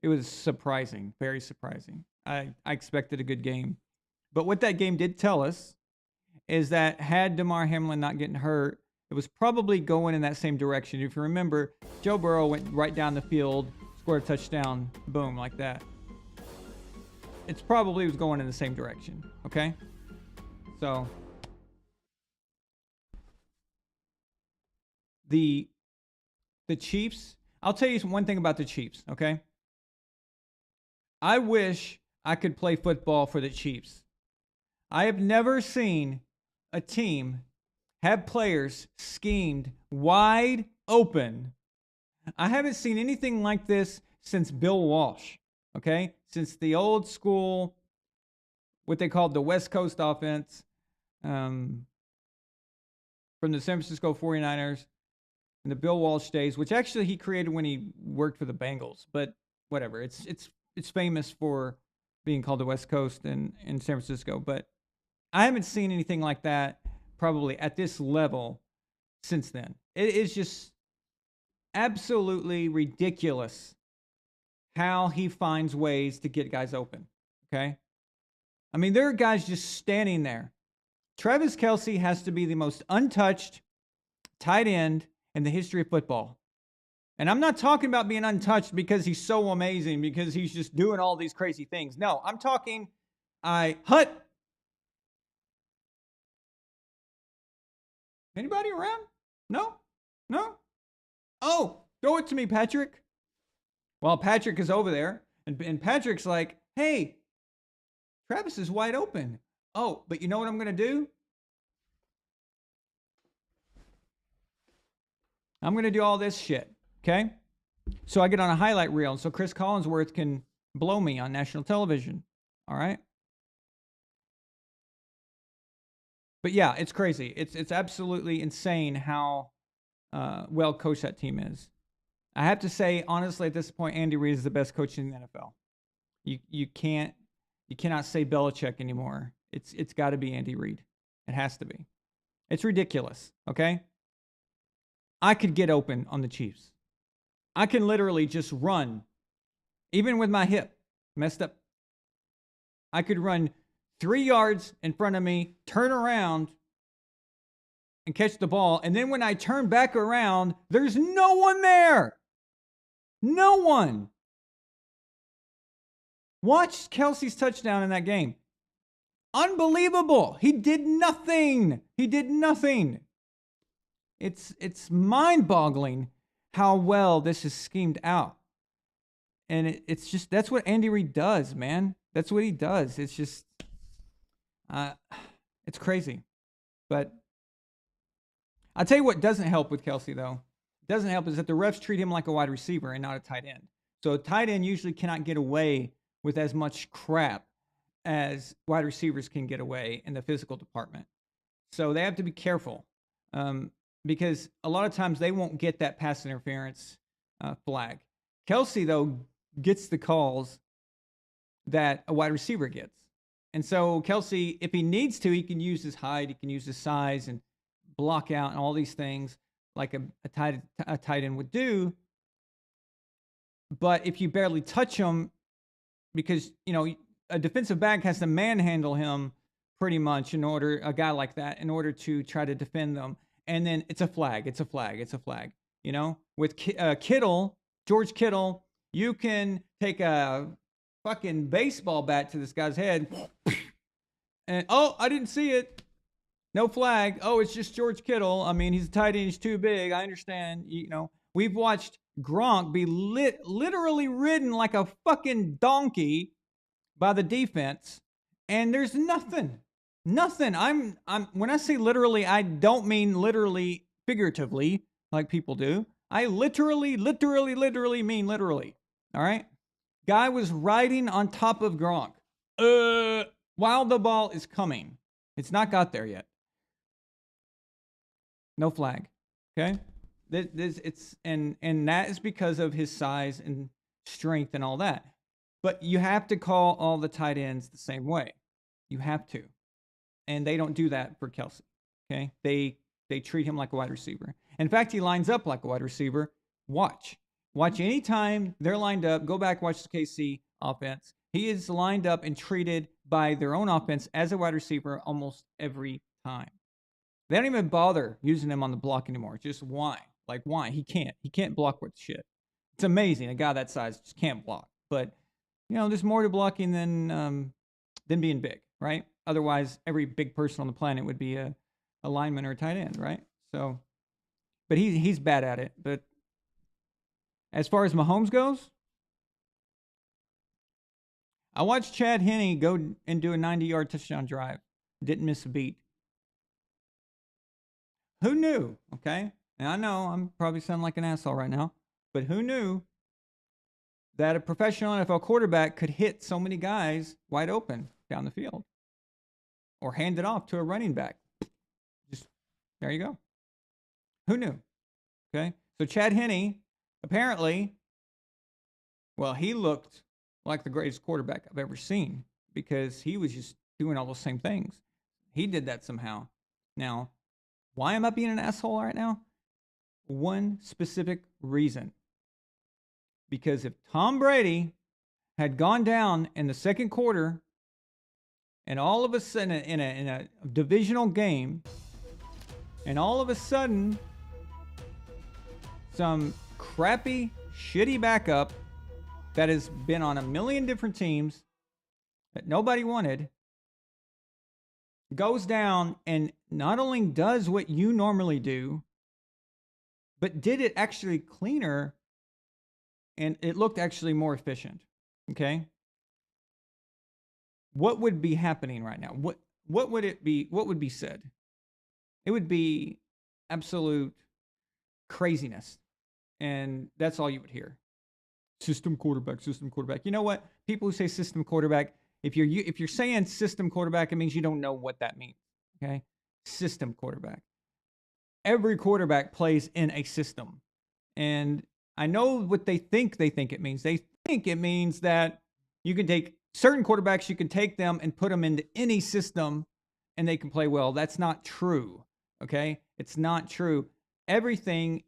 was surprising, very surprising. I expected a good game. But what that game did tell us is that had Damar Hamlin not getting hurt, it was probably going in that same direction. If you remember, Joe Burrow went right down the field, scored a touchdown, boom, like that. It's probably was going in the same direction, okay? So the Chiefs, I'll tell you one thing about the Chiefs, okay? I wish I could play football for the Chiefs. I have never seen a team have players schemed wide open. I haven't seen anything like this since Bill Walsh, okay? Since the old school, what they called the West Coast offense, from the San Francisco 49ers in the Bill Walsh days, which actually he created when he worked for the Bengals, but whatever. It's famous for being called the West Coast in San Francisco, but I haven't seen anything like that probably at this level since then. It is just absolutely ridiculous how he finds ways to get guys open, okay? I mean, there are guys just standing there. Travis Kelce has to be the most untouched tight end in the history of football. And I'm not talking about being untouched because he's so amazing, because he's just doing all these crazy things. No, I'm talking, Hut. Anybody around? No? Oh, throw it to me, Patrick. Well, Patrick is over there, and Patrick's like, hey, Travis is wide open. Oh, but you know what I'm going to do? I'm going to do all this shit, okay? So I get on a highlight reel, so Chris Collinsworth can blow me on national television, all right? But yeah, it's crazy. It's absolutely insane how well coached that team is. I have to say, honestly, at this point, Andy Reid is the best coach in the NFL. You cannot say Belichick anymore. It's got to be Andy Reid. It has to be. It's ridiculous. Okay. I could get open on the Chiefs. I can literally just run, even with my hip messed up. I could run 3 yards in front of me, turn around, and catch the ball. And then when I turn back around, there's no one there. No one. Watch Kelce's touchdown in that game. Unbelievable. He did nothing. It's mind-boggling how well this is schemed out. And it's just, that's what Andy Reid does, man. That's what he does. It's just, it's crazy. But I'll tell you what doesn't help with Kelce, though. Doesn't help is that the refs treat him like a wide receiver and not a tight end. So a tight end usually cannot get away with as much crap as wide receivers can get away in the physical department. So they have to be careful because a lot of times they won't get that pass interference flag. Kelce, though, gets the calls that a wide receiver gets. And so Kelce, if he needs to, he can use his height, he can use his size and block out and all these things like a tight end would do. But if you barely touch him, because, you know, a defensive back has to manhandle him pretty much a guy like that, in order to try to defend them. And then it's a flag. You know, with Kittle, George Kittle, you can take a fucking baseball bat to this guy's head and, oh, I didn't see it. No flag. Oh, it's just George Kittle. I mean, he's a tight end. He's too big. I understand. You know, we've watched Gronk be literally ridden like a fucking donkey by the defense, and there's nothing. I'm when I say literally, I don't mean literally figuratively like people do. I literally mean literally. All right? Guy was riding on top of Gronk. while the ball is coming. It's not got there yet. No flag. Okay? And that is because of his size and strength and all that. But you have to call all the tight ends the same way. You have to. And they don't do that for Kelsey. Okay? They treat him like a wide receiver. In fact, he lines up like a wide receiver. Watch anytime they're lined up. Go back, watch the KC offense. He is lined up and treated by their own offense as a wide receiver almost every time. They don't even bother using him on the block anymore. Just why? Like, why? He can't block worth shit. It's amazing. A guy that size just can't block. But, there's more to blocking than being big, right? Otherwise, every big person on the planet would be a lineman or a tight end, right? So, but he's bad at it. But as far as Mahomes goes, I watched Chad Henne go and do a 90-yard touchdown drive. Didn't miss a beat. Who knew? Okay. And I know I'm probably sounding like an asshole right now, but who knew that a professional NFL quarterback could hit so many guys wide open down the field or hand it off to a running back? Just there you go. Who knew? Okay. So Chad Henne, apparently, well, he looked like the greatest quarterback I've ever seen because he was just doing all those same things. He did that somehow. Now, why am I being an asshole right now? One specific reason. Because if Tom Brady had gone down in the second quarter and all of a sudden in a divisional game, and all of a sudden some crappy, shitty backup that has been on a million different teams that nobody wanted goes down and not only does what you normally do, but did it actually cleaner, and it looked actually more efficient. Okay? What would be happening right now? What would it be? What would be said? It would be absolute craziness. And that's all you would hear. System quarterback, system quarterback. You know what? People who say system quarterback, if you're saying system quarterback, it means you don't know what that means. Okay? System quarterback. Every quarterback plays in a system. And I know what they think it means. They think it means that you can take certain quarterbacks, you can take them and put them into any system and they can play well. That's not true. Okay? It's not true. Everything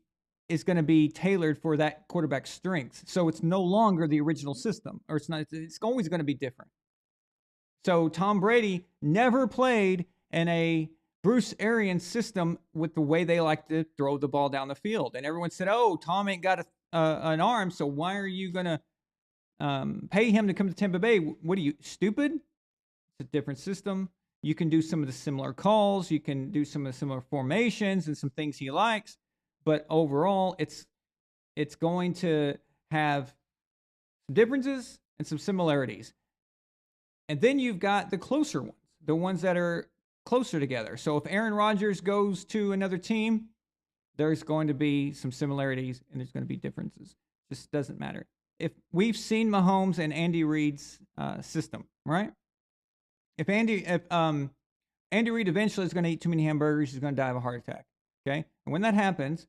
is going to be tailored for that quarterback's strengths. So it's no longer the original system, or it's always going to be different. So Tom Brady never played in a Bruce Arians system with the way they like to throw the ball down the field. And everyone said, oh, Tom ain't got an arm, so why are you going to pay him to come to Tampa Bay? What are you, stupid? It's a different system. You can do some of the similar calls. You can do some of the similar formations and some things he likes. But overall, it's going to have some differences and some similarities. And then you've got the closer ones, the ones that are closer together. So if Aaron Rodgers goes to another team, there's going to be some similarities and there's going to be differences. Just doesn't matter. If we've seen Mahomes and Andy Reid's system, right? If Andy Reid eventually is going to eat too many hamburgers, he's going to die of a heart attack. Okay, and when that happens,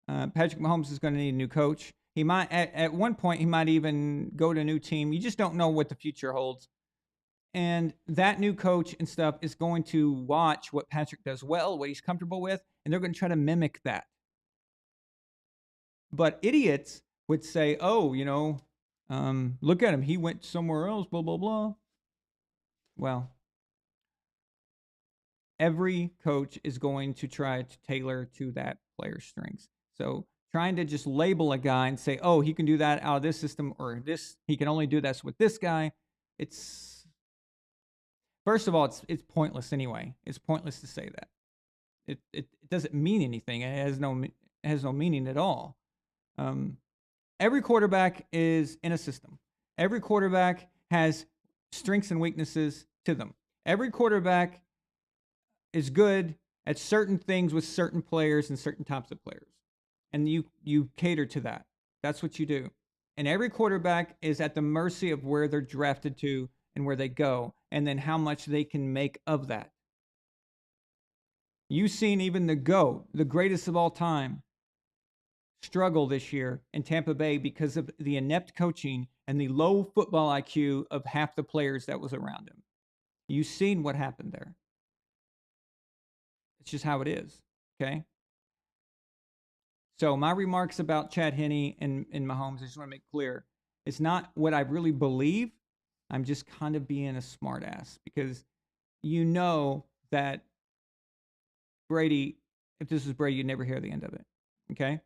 Patrick Mahomes is going to need a new coach. He might, at one point, he might even go to a new team. You just don't know what the future holds. And that new coach and stuff is going to watch what Patrick does well, what he's comfortable with, and they're going to try to mimic that. But idiots would say, oh, look at him. He went somewhere else, blah, blah, blah. Well, every coach is going to try to tailor to that player's strengths. So trying to just label a guy and say, oh, he can do that out of this system, or this, he can only do this with this guy. First of all, it's pointless anyway. It's pointless to say that. It doesn't mean anything. It has no meaning at all. Every quarterback is in a system. Every quarterback has strengths and weaknesses to them. Every quarterback is good at certain things with certain players and certain types of players. And you cater to that. That's what you do. And every quarterback is at the mercy of where they're drafted to and where they go, and then how much they can make of that. You've seen even the GOAT, the greatest of all time, struggle this year in Tampa Bay because of the inept coaching and the low football IQ of half the players that was around him. You've seen what happened there. It's just how it is, okay? So my remarks about Chad Henne and Mahomes, I just want to make clear, it's not what I really believe. I'm just kind of being a smartass because you know that Brady, if this was Brady, you'd never hear the end of it, okay?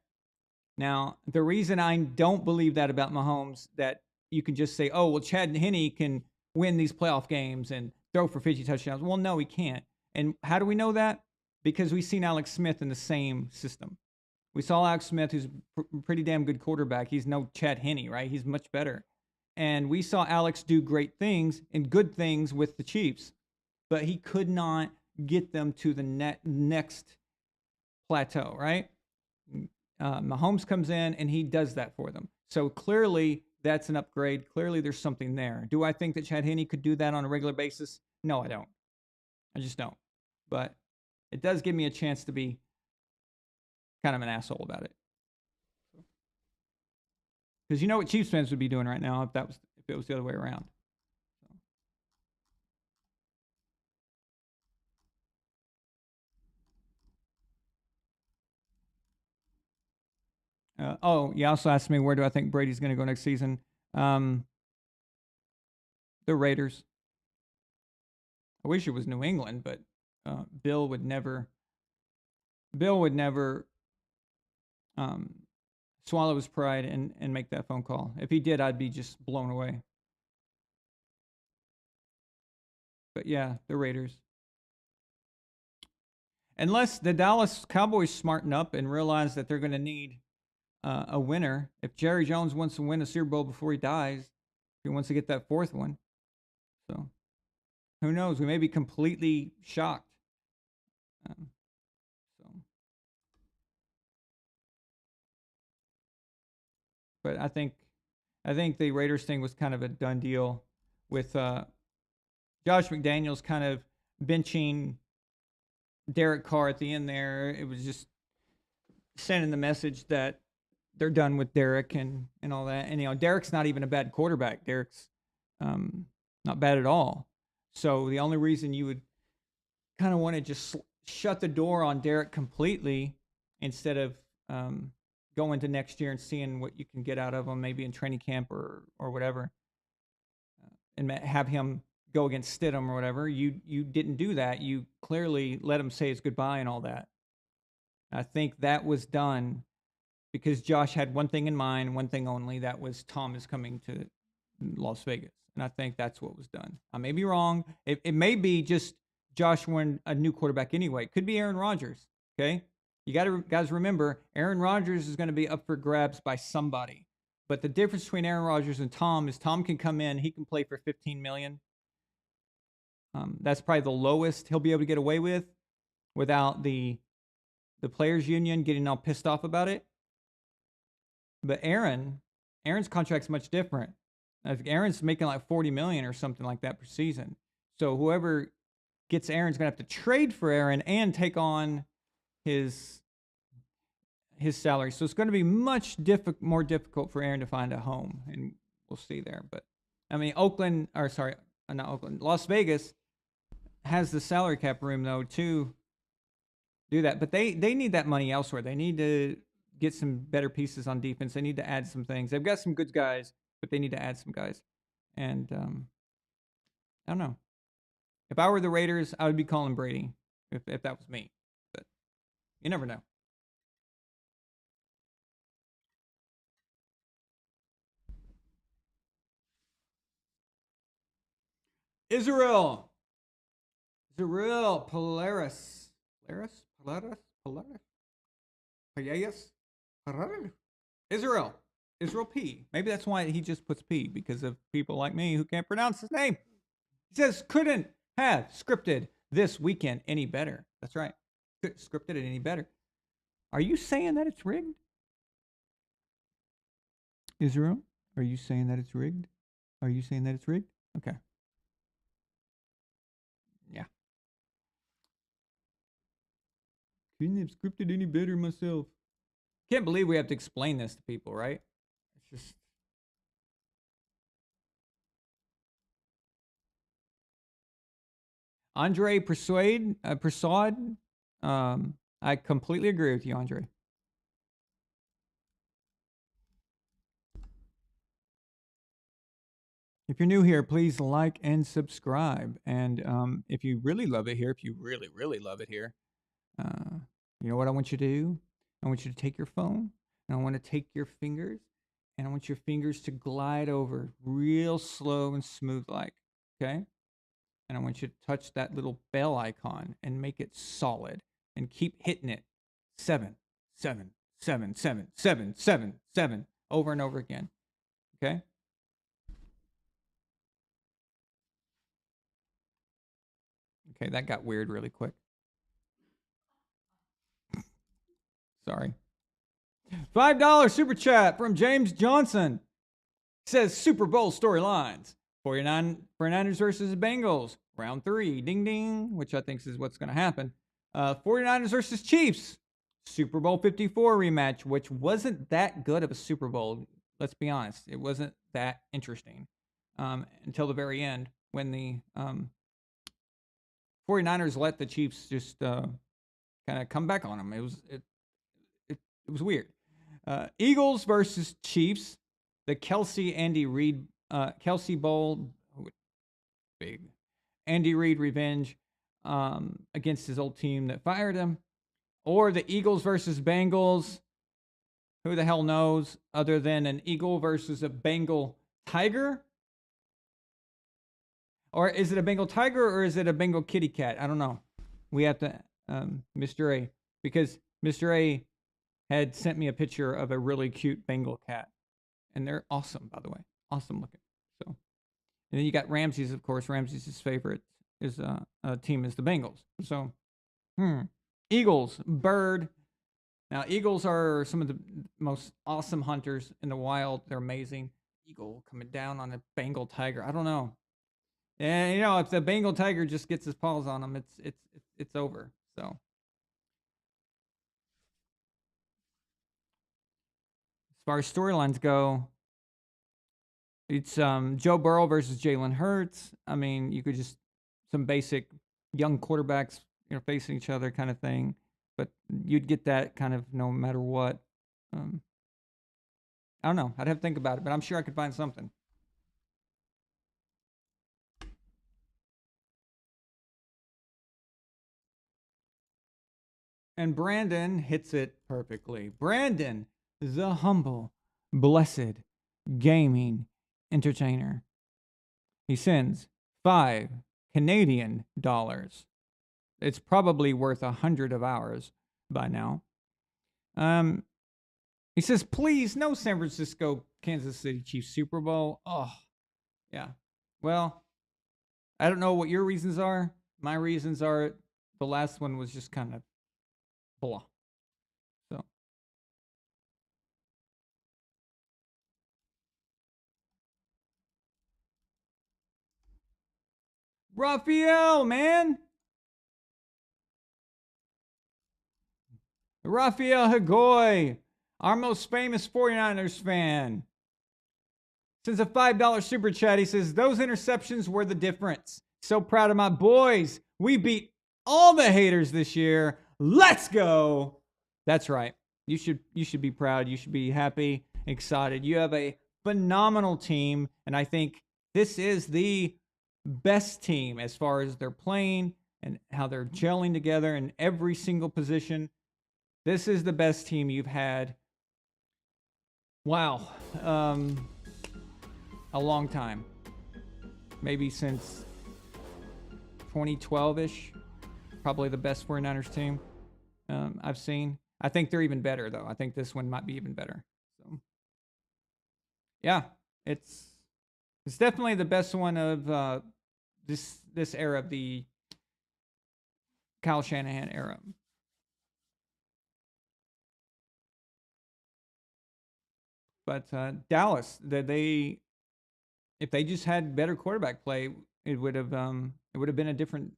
Now, the reason I don't believe that about Mahomes, that you can just say, oh, well, Chad Henne can win these playoff games and throw for 50 touchdowns. Well, no, he can't. And how do we know that? Because we've seen Alex Smith in the same system. We saw Alex Smith, who's a pretty damn good quarterback. He's no Chad Henne, right? He's much better. And we saw Alex do great things and good things with the Chiefs, but he could not get them to the next plateau, right? Mahomes comes in and he does that for them. So clearly that's an upgrade. Clearly there's something there. Do I think that Chad Henne could do that on a regular basis? No, I don't. I just don't. But it does give me a chance to be kind of an asshole about it. Because you know what Chiefs fans would be doing right now if it was the other way around. You also asked me where do I think Brady's going to go next season. The Raiders. I wish it was New England, but Bill would never swallow his pride and make that phone call. If he did, I'd be just blown away. But yeah, the Raiders. Unless the Dallas Cowboys smarten up and realize that they're going to need a winner. If Jerry Jones wants to win a Super Bowl before he dies, he wants to get that fourth one. So who knows? We may be completely shocked. But I think the Raiders thing was kind of a done deal with Josh McDaniels kind of benching Derek Carr at the end there. It was just sending the message that they're done with Derek and all that. And, Derek's not even a bad quarterback. Derek's not bad at all. So the only reason you would kind of want to just shut the door on Derek completely instead of going to next year and seeing what you can get out of him, maybe in training camp or whatever, and have him go against Stidham or whatever. You didn't do that. You clearly let him say his goodbye and all that. I think that was done because Josh had one thing in mind, one thing only. That was Tom is coming to Las Vegas. And I think that's what was done. I may be wrong. It may be just Josh wanted a new quarterback anyway. It could be Aaron Rodgers, okay? You got to, guys, remember, Aaron Rodgers is going to be up for grabs by somebody. But the difference between Aaron Rodgers and Tom is Tom can come in. He can play for $15 million. That's probably the lowest he'll be able to get away with without the players union getting all pissed off about it. But Aaron's contract's much different. Aaron's making like $40 million or something like that per season. So whoever gets Aaron's going to have to trade for Aaron and take on his salary. So it's going to be much more difficult for Aaron to find a home, and we'll see there. But I mean, Las Vegas has the salary cap room though to do that. But they need that money elsewhere. They need to get some better pieces on defense. They need to add some things. They've got some good guys, but they need to add some guys. And I don't know. If I were the Raiders, I would be calling Brady if that was me. But you never know. Israel Polaris. Israel P. Maybe that's why he just puts P, because of people like me who can't pronounce his name. He says, couldn't have scripted this weekend any better. That's right. Couldn't scripted it any better. Are you saying that it's rigged? Israel, are you saying that it's rigged? Are you saying that it's rigged? Okay. couldn't have scripted any better myself. Can't believe we have to explain this to people, right? It's just. Andre Prasad. I completely agree with you, Andre. If you're new here, please like and subscribe. And if you really love it here, if you really, really love it here, you know what I want you to do? I want you to take your phone, and I want to take your fingers, and I want your fingers to glide over real slow and smooth like, okay? And I want you to touch that little bell icon and make it solid and keep hitting it. 7, 7, 7, 7, 7, 7, 7, over and over again, okay? Okay, that got weird really quick. Sorry. $5 super chat from James Johnson. Says Super Bowl storylines. 49ers versus the Bengals. Round 3. Ding ding. Which I think is what's going to happen. 49ers versus Chiefs. Super Bowl 54 rematch, which wasn't that good of a Super Bowl. Let's be honest. It wasn't that interesting. Until the very end when the 49ers let the Chiefs just kind of come back on them. It was weird. Eagles versus Chiefs. The Andy Reid Kelsey Bowl. Big. Andy Reid revenge against his old team that fired him. Or the Eagles versus Bengals. Who the hell knows? Other than an Eagle versus a Bengal Tiger? Or is it a Bengal Tiger or is it a Bengal kitty cat? I don't know. We have to, Mr. A. Because Mr. A had sent me a picture of a really cute Bengal cat. And they're awesome, by the way. Awesome looking. So, and then you got Ramsey's, of course. Ramsey's favorite is team is the Bengals. So, Eagles, bird. Now, eagles are some of the most awesome hunters in the wild. They're amazing. Eagle coming down on a Bengal tiger. I don't know. And you know, if the Bengal tiger just gets his paws on them, it's over. So, as far as storylines go, it's Joe Burrow versus Jalen Hurts. I mean, you could just some basic young quarterbacks, facing each other kind of thing. But you'd get that kind of no matter what. I don't know. I'd have to think about it, but I'm sure I could find something. And Brandon hits it perfectly. Brandon, the humble, blessed, gaming entertainer. He sends 5 Canadian dollars. It's probably worth 100 of ours by now. He says, please, no San Francisco, Kansas City Chiefs Super Bowl. Oh, yeah. Well, I don't know what your reasons are. My reasons are the last one was just kind of blah. So. Raphael, man. Raphael Hagoy, our most famous 49ers fan. Sends a $5 super chat. He says, those interceptions were the difference. So proud of my boys. We beat all the haters this year. Let's go. That's right. You should be proud. You should be happy, excited. You have a phenomenal team. And I think this is the best team as far as they're playing and how they're gelling together in every single position. This is the best team you've had. Wow. A long time. Maybe since 2012-ish. Probably the best 49ers team I've seen. I think they're even better, though. I think this one might be even better. So, yeah, it's definitely the best one of this era of the Kyle Shanahan era. But Dallas, if they just had better quarterback play, it would have been a different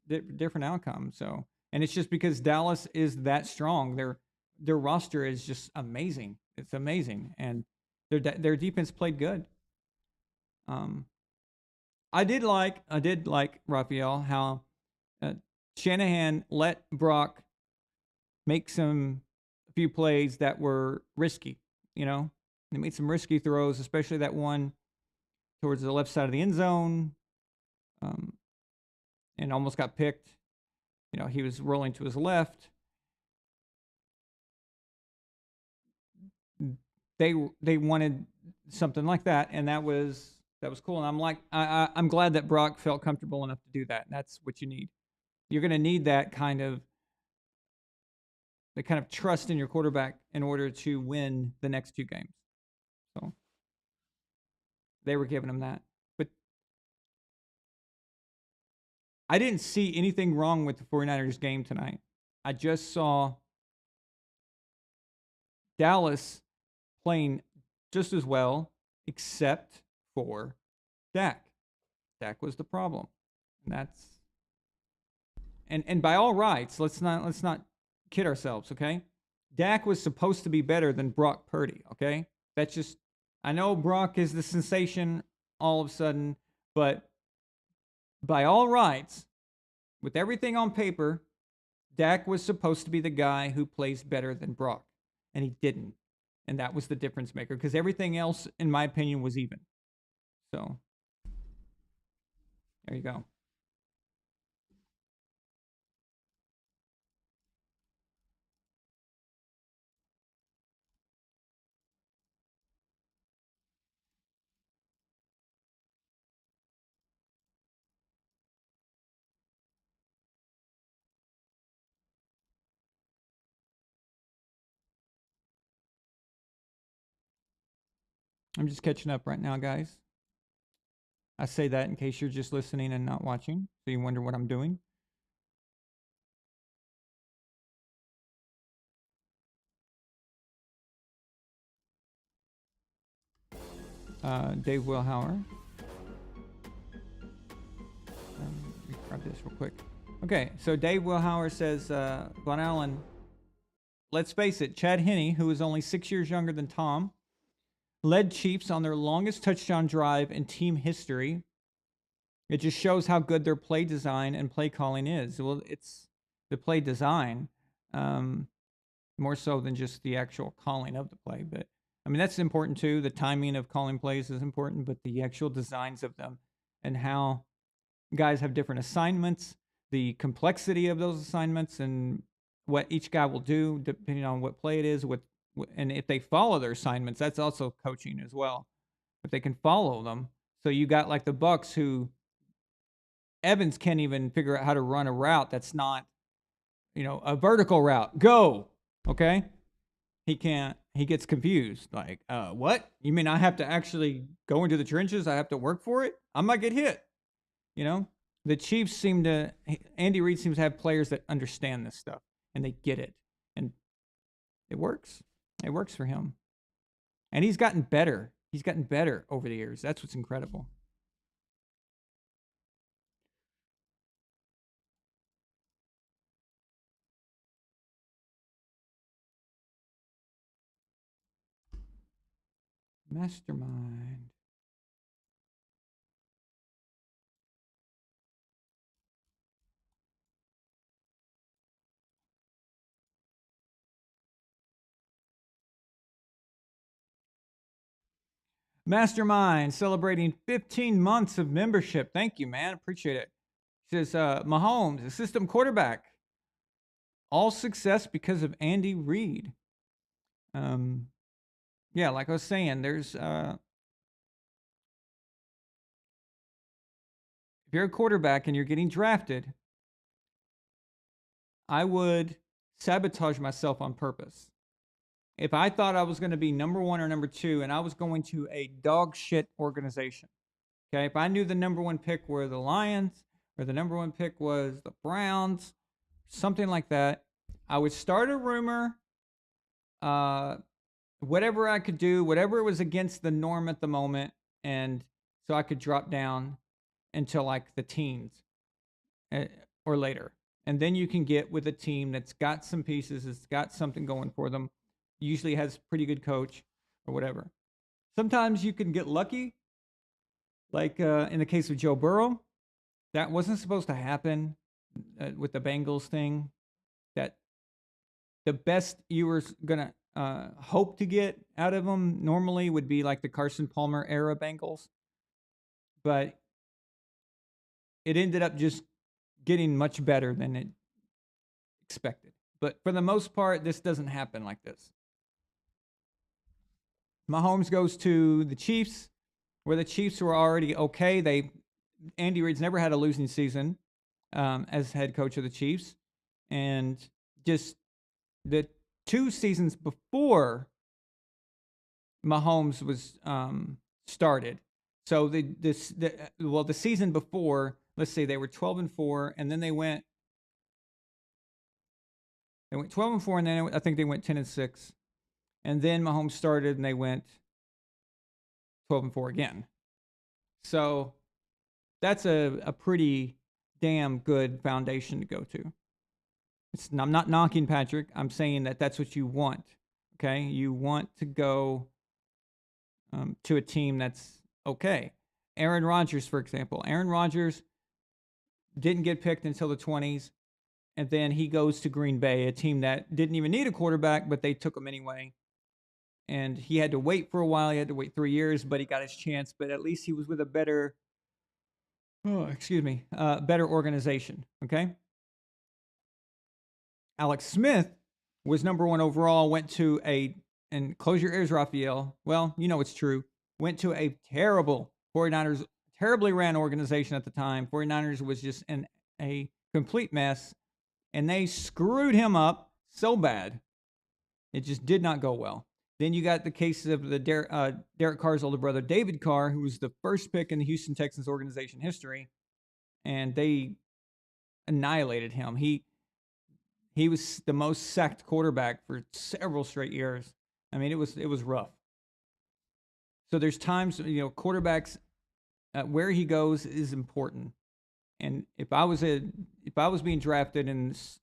outcome. So And it's just because Dallas is that strong. Their roster is just amazing. It's amazing, and their defense played good. I did like Raphael how Shanahan let Brock make a few plays that were risky. You know, they made some risky throws, especially that one towards the left side of the end zone, and almost got picked. You know, he was rolling to his left. They wanted something like that, and that was cool. And I'm glad that Brock felt comfortable enough to do that. And that's what you need. You're going to need that kind of trust in your quarterback in order to win the next 2 games. So they were giving him that. But I didn't see anything wrong with the 49ers game tonight. I just saw Dallas playing just as well, except for Dak. Dak was the problem. And by all rights, let's not kid ourselves, okay? Dak was supposed to be better than Brock Purdy, okay? That's just, I know Brock is the sensation all of a sudden, but by all rights, with everything on paper, Dak was supposed to be the guy who plays better than Brock, and he didn't. And that was the difference maker, because everything else, in my opinion, was even. So, there you go. I'm just catching up right now, guys. I say that in case you're just listening and not watching, so you wonder what I'm doing. Dave Wilhauer. Let me grab this real quick. Okay, so Dave Wilhauer says, VonAllen, let's face it, Chad Henne, who is only 6 years younger than Tom, led Chiefs on their longest touchdown drive in team history. It just shows how good their play design and play calling is. Well, it's the play design, more so than just the actual calling of the play. But, I mean, that's important too. The timing of calling plays is important, but the actual designs of them and how guys have different assignments, the complexity of those assignments, and what each guy will do depending on what play it is, and if they follow their assignments, that's also coaching as well. If they can follow them. So you got like the Bucks who Evans can't even figure out how to run a route that's not, a vertical route. Go. Okay? He can't. He gets confused. Like, what? You mean I have to actually go into the trenches? I have to work for it? I might get hit. The Chiefs Andy Reid seems to have players that understand this stuff and they get it. And it works. It works for him. And he's gotten better. He's gotten better over the years. That's what's incredible. Mastermind. Mastermind celebrating 15 months of membership. Thank you, man. Appreciate it. Says Mahomes, a system quarterback. All success because of Andy Reid. Yeah, like I was saying, there's if you're a quarterback and you're getting drafted, I would sabotage myself on purpose. If I thought I was going to be number 1 or number 2 and I was going to a dog shit organization, okay, if I knew the number 1 pick were the Lions or the number 1 pick was the Browns, something like that, I would start a rumor, whatever I could do, whatever was against the norm at the moment, and so I could drop down until like the teens or later. And then you can get with a team that's got some pieces, it's got something going for them, usually has a pretty good coach or whatever. Sometimes you can get lucky, like in the case of Joe Burrow. That wasn't supposed to happen with the Bengals thing. That the best you were going to hope to get out of them normally would be like the Carson Palmer era Bengals. But it ended up just getting much better than it expected. But for the most part, this doesn't happen like this. Mahomes goes to the Chiefs, where the Chiefs were already okay. Andy Reid's never had a losing season as head coach of the Chiefs. And just the 2 seasons before Mahomes was started. So the season before, let's say they were 12-4, and then they went 12-4, and then I think they went 10-6. And then Mahomes started, and they went 12-4 again. So that's a pretty damn good foundation to go to. I'm not knocking Patrick. I'm saying that that's what you want. Okay, you want to go to a team that's okay. Aaron Rodgers, for example. Aaron Rodgers didn't get picked until the 20s, and then he goes to Green Bay, a team that didn't even need a quarterback, but they took him anyway. And he had to wait for a while. He had to wait 3 years, but he got his chance. But at least he was with a better organization. Okay. Alex Smith was number 1 overall, went to and close your ears, Raphael. Well, you know it's true. Went to a terrible 49ers, terribly ran organization at the time. 49ers was just a complete mess, and they screwed him up so bad. It just did not go well. Then you got the case of the Derek Carr's older brother, David Carr, who was the first pick in the Houston Texans organization history, and they annihilated him. He was the most sacked quarterback for several straight years. I mean, it was rough. So there's times, quarterbacks, where he goes is important. And if I was being drafted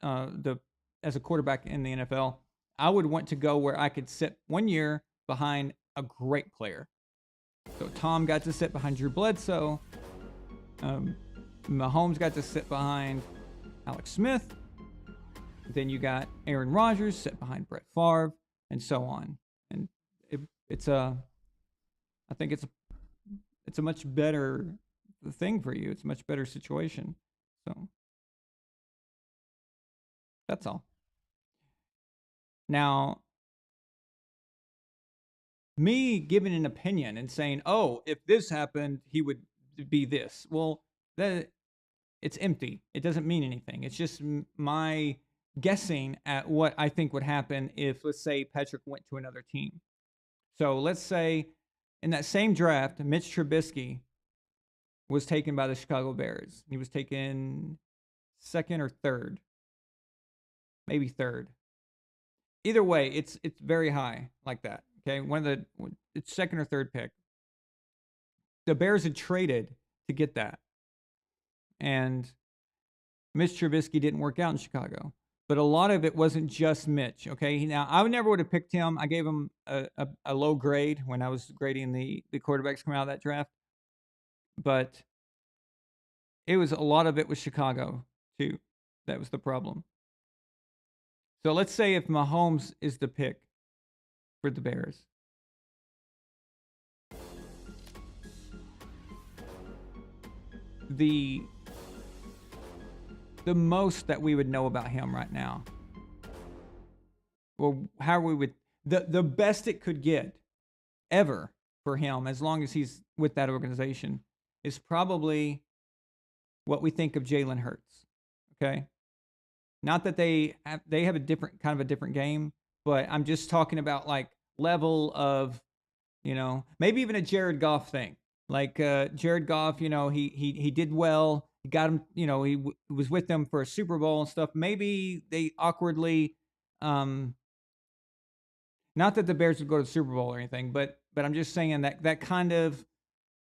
as a quarterback in the NFL, I would want to go where I could sit 1 year behind a great player. So Tom got to sit behind Drew Bledsoe. Mahomes got to sit behind Alex Smith. Then you got Aaron Rodgers sit behind Brett Favre, and so on. And I think it's a much better thing for you. It's a much better situation. So that's all. Now, me giving an opinion and saying, "Oh, if this happened, he would be this." Well, it's empty. It doesn't mean anything. It's just my guessing at what I think would happen if, let's say, Patrick went to another team. So let's say in that same draft, Mitch Trubisky was taken by the Chicago Bears. He was taken 2nd or 3rd, maybe 3rd. Either way, it's very high like that. Okay, it's 2nd or 3rd pick. The Bears had traded to get that, and Mitch Trubisky didn't work out in Chicago. But a lot of it wasn't just Mitch. Okay, now I never would have picked him. I gave him a low grade when I was grading the quarterbacks coming out of that draft. But a lot of it was Chicago too. That was the problem. So let's say if Mahomes is the pick for the Bears, the most that we would know about him right now, or how we would, the best it could get ever for him, as long as he's with that organization, is probably what we think of Jalen Hurts. Okay. Not that they have a different game, but I'm just talking about like level of, maybe even a Jared Goff thing. Like Jared Goff, he did well. He got him, he was with them for a Super Bowl and stuff. Maybe they awkwardly, not that the Bears would go to the Super Bowl or anything, but I'm just saying that kind of,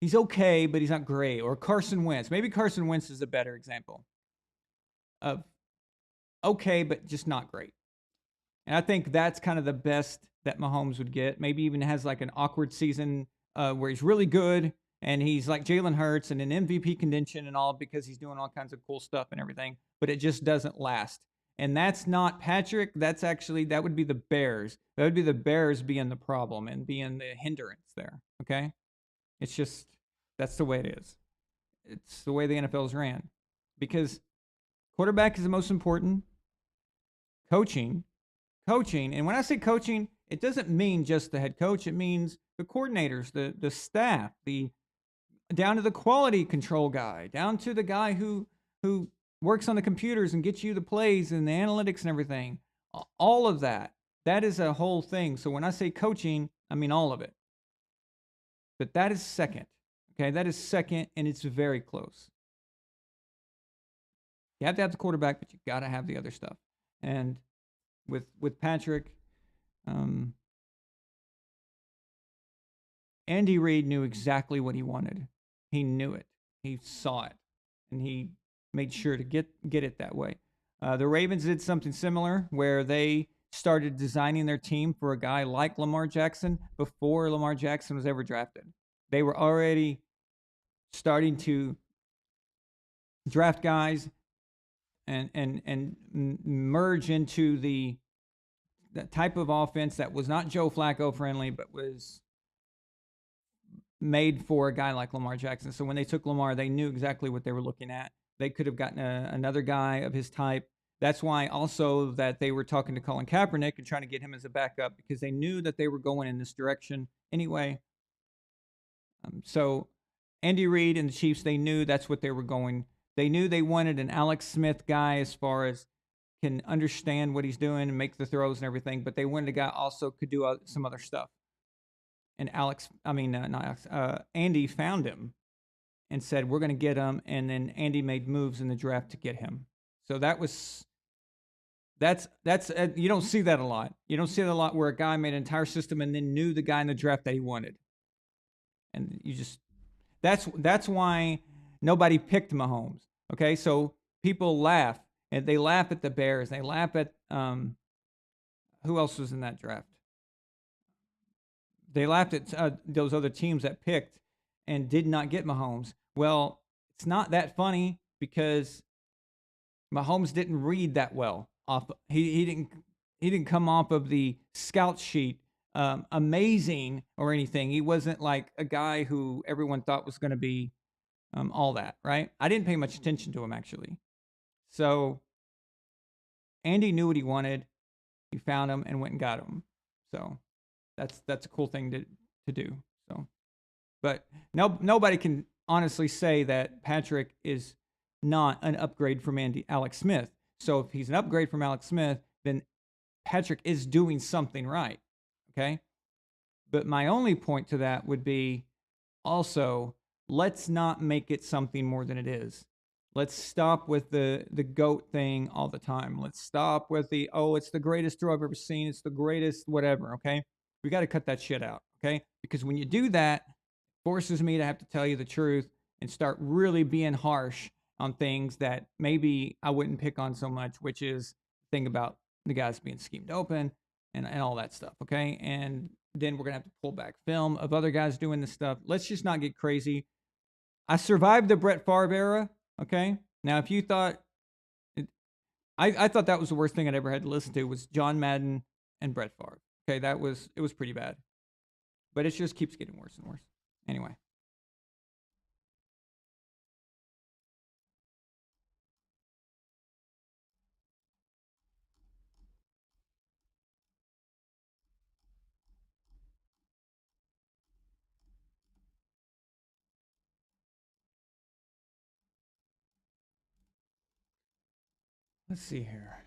he's okay, but he's not great. Or Carson Wentz. Maybe Carson Wentz is a better example of okay, but just not great. And I think that's kind of the best that Mahomes would get. Maybe even has like an awkward season where he's really good and he's like Jalen Hurts and an MVP contention and all because he's doing all kinds of cool stuff and everything, but it just doesn't last. And that's not Patrick. That would be the Bears. That would be the Bears being the problem and being the hindrance there. Okay. It's just, that's the way it is. It's the way the NFL's ran because quarterback is the most important. Coaching. And when I say coaching, it doesn't mean just the head coach. It means the coordinators, the staff, down to the quality control guy, down to the guy who works on the computers and gets you the plays and the analytics and everything. All of that. That is a whole thing. So when I say coaching, I mean all of it. But that is second. Okay, that is second, and it's very close. You have to have the quarterback, but you got to have the other stuff. And with Patrick, Andy Reid knew exactly what he wanted. He knew it. He saw it, and he made sure to get it that way. The Ravens did something similar where they started designing their team for a guy like Lamar Jackson before Lamar Jackson was ever drafted. They were already starting to draft guys and merge into the type of offense that was not Joe Flacco friendly, but was made for a guy like Lamar Jackson. So when they took Lamar, they knew exactly what they were looking at. They could have gotten another guy of his type. That's why also that they were talking to Colin Kaepernick and trying to get him as a backup because they knew that they were going in this direction anyway. So Andy Reid and the Chiefs, they knew that's what they were going. They knew they wanted an Alex Smith guy as far as can understand what he's doing and make the throws and everything, but they wanted a guy also could do some other stuff. And Andy found him and said, we're going to get him. And then Andy made moves in the draft to get him. So that's you don't see that a lot. You don't see that a lot where a guy made an entire system and then knew the guy in the draft that he wanted. And that's why nobody picked Mahomes. Okay. So people laugh and they laugh at the Bears. They laugh at, who else was in that draft? They laughed at those other teams that picked and did not get Mahomes. Well, it's not that funny because Mahomes didn't read that well. He didn't come off of the scout sheet amazing or anything. He wasn't like a guy who everyone thought was going to be all that, right? I didn't pay much attention to him actually. So Andy knew what he wanted. He found him and went and got him. So that's a cool thing to do. So, but nobody can honestly say that Patrick is not an upgrade from Alex Smith. So if he's an upgrade from Alex Smith, then Patrick is doing something right. Okay. But my only point to that would be also, let's not make it something more than it is. Let's stop with the GOAT thing all the time. Let's stop with it's the greatest throw I've ever seen. It's the greatest whatever. Okay. We got to cut that shit out. Okay. Because when you do that, it forces me to have to tell you the truth and start really being harsh on things that maybe I wouldn't pick on so much, which is the thing about the guys being schemed open and all that stuff. Okay. And then we're going to have to pull back film of other guys doing this stuff. Let's just not get crazy. I survived the Brett Favre era. Okay. Now, if you thought, I thought that was the worst thing I'd ever had to listen to was John Madden and Brett Favre. Okay. It was pretty bad, but it just keeps getting worse and worse. Anyway. Let's see here.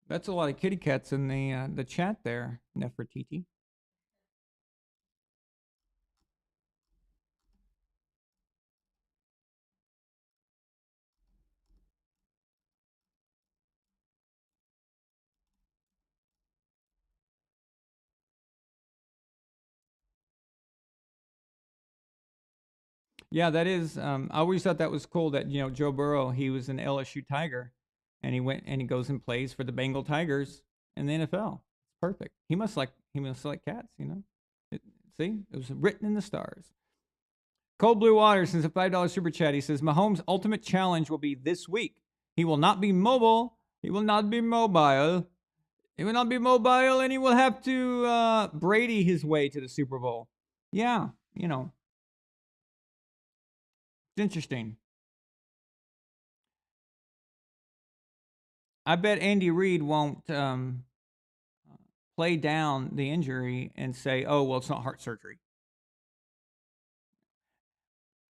That's a lot of kitty cats in the chat there, Nefertiti. Yeah, that is. I always thought that was cool that, Joe Burrow, he was an LSU Tiger, and he went and he goes and plays for the Bengal Tigers in the NFL. Perfect. He must like cats, See, it was written in the stars. Cold Blue Water sends a $5 super chat. He says, Mahomes' ultimate challenge will be this week. He will not be mobile. He will not be mobile. He will not be mobile, and he will have to Brady his way to the Super Bowl. Yeah, it's interesting. I bet Andy Reid won't play down the injury and say, oh, well, it's not heart surgery.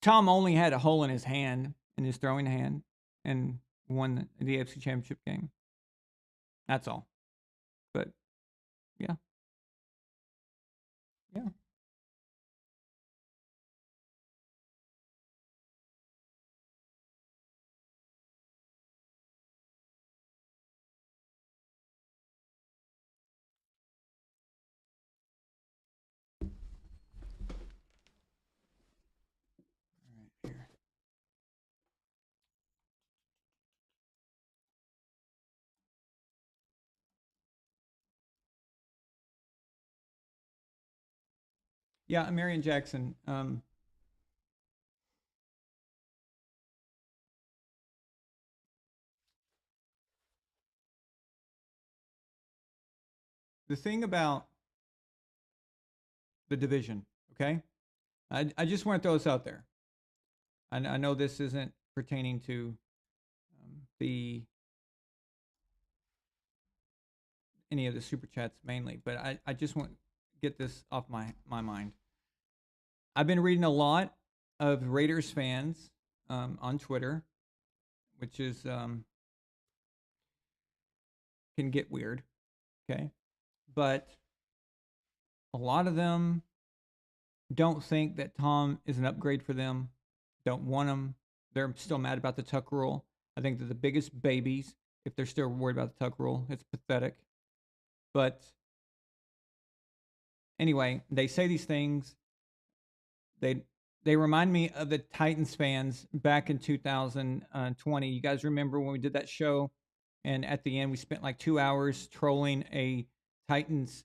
Tom only had a hole in his hand, in his throwing hand, and won the AFC Championship game. That's all. But, yeah. Yeah. Yeah, Marion Jackson. The thing about the division, okay? I just want to throw this out there. I know this isn't pertaining to any of the super chats mainly, but I just want to get this off my mind. I've been reading a lot of Raiders fans on Twitter, which is can get weird, okay? But a lot of them don't think that Tom is an upgrade for them, don't want him. They're still mad about the Tuck rule. I think they're the biggest babies if they're still worried about the Tuck rule. It's pathetic. But anyway, they say these things. They remind me of the Titans fans back in 2020. You guys remember when we did that show, and at the end we spent like 2 hours trolling a Titans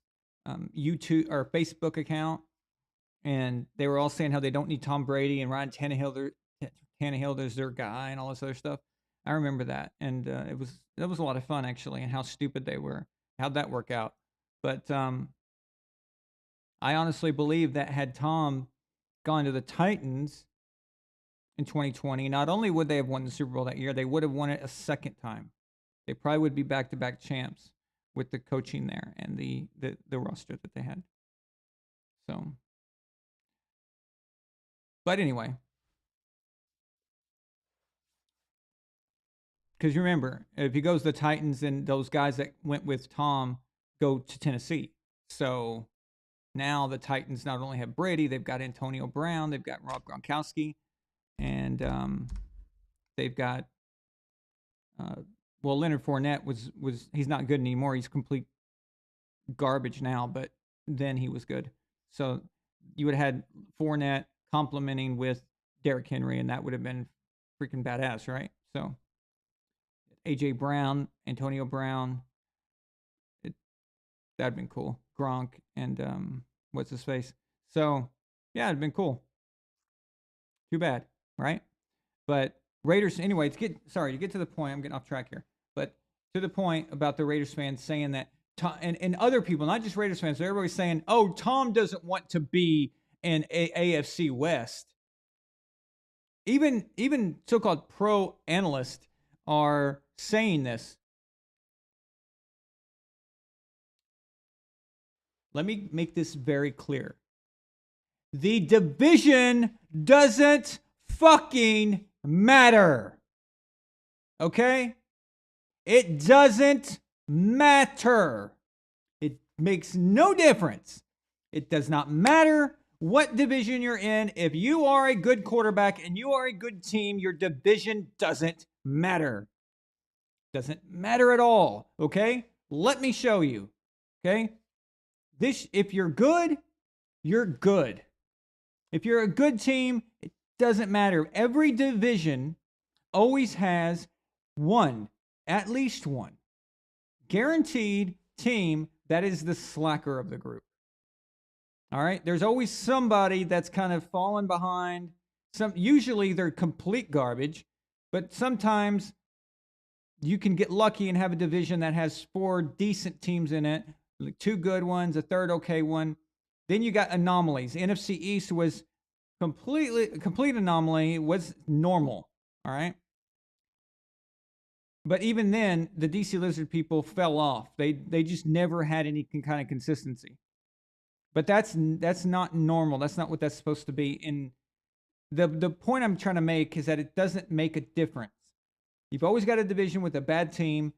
YouTube or Facebook account, and they were all saying how they don't need Tom Brady and Ryan Tannehill is their guy and all this other stuff. I remember that, and that was a lot of fun actually, and how stupid they were. How'd that work out? But I honestly believe that had Tom gone to the Titans in 2020, not only would they have won the Super Bowl that year, they would have won it a second time. They probably would be back-to-back champs with the coaching there and the roster that they had. So, but anyway, because you remember, if he goes to the Titans, then those guys that went with Tom go to Tennessee. So now the Titans not only have Brady, they've got Antonio Brown, they've got Rob Gronkowski, and they've got Leonard Fournette was he's not good anymore. He's complete garbage now, but then he was good. So you would have had Fournette complementing with Derrick Henry, and that would have been freaking badass, right? So AJ Brown, Antonio Brown, that'd been cool. Gronk and what's his face? So yeah, it'd been cool. Too bad, right? But Raiders, anyway, to get to the point, I'm getting off track here, but to the point about the Raiders fans saying that, and other people, not just Raiders fans, but everybody's saying, oh, Tom doesn't want to be in AFC West. Even so-called pro analysts are saying this. Let me make this very clear. The division doesn't fucking matter. Okay? It doesn't matter. It makes no difference. It does not matter what division you're in. If you are a good quarterback and you are a good team, your division doesn't matter. Doesn't matter at all. Okay? Let me show you. Okay? If you're good, you're good. If you're a good team, it doesn't matter. Every division always has one, at least one, guaranteed team that is the slacker of the group. All right? There's always somebody that's kind of fallen behind. Usually they're complete garbage, but sometimes you can get lucky and have a division that has 4 decent teams in it, 2 good ones, a third okay one. Then you got anomalies. NFC East was complete anomaly. It was normal. All right. But even then, the DC Lizard people fell off. They just never had any kind of consistency. But that's not normal. That's not what that's supposed to be. And the point I'm trying to make is that it doesn't make a difference. You've always got a division with a bad team.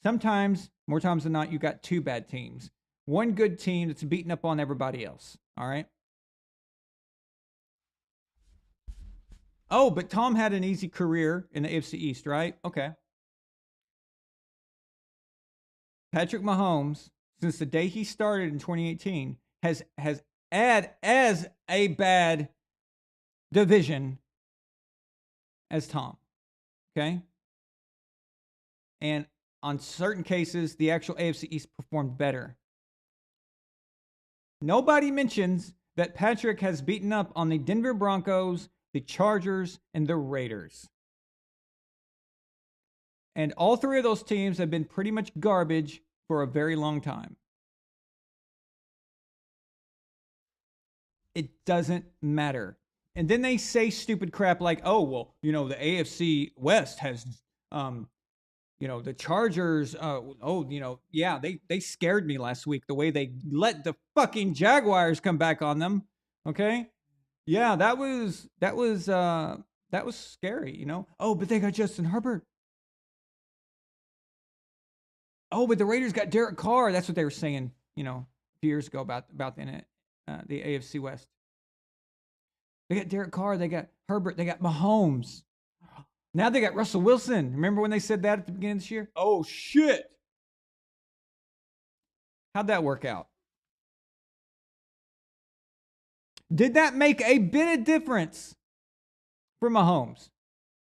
Sometimes, more times than not, you got 2 bad teams. One good team that's beating up on everybody else. All right. Oh, but Tom had an easy career in the AFC East, right? Okay. Patrick Mahomes, since the day he started in 2018, has had as a bad division as Tom. Okay? And on certain cases, the actual AFC East performed better. Nobody mentions that Patrick has beaten up on the Denver Broncos, the Chargers, and the Raiders. And all 3 of those teams have been pretty much garbage for a very long time. It doesn't matter. And then they say stupid crap like, oh, well, the AFC West has, the Chargers, yeah, they scared me last week the way they let the fucking Jaguars come back on them. Okay? Yeah, that was scary, Oh, but they got Justin Herbert. Oh, but the Raiders got Derek Carr. That's what they were saying, a few years ago about the AFC West. They got Derek Carr. They got Herbert. They got Mahomes. Now they got Russell Wilson. Remember when they said that at the beginning of this year? Oh, shit. How'd that work out? Did that make a bit of difference for Mahomes?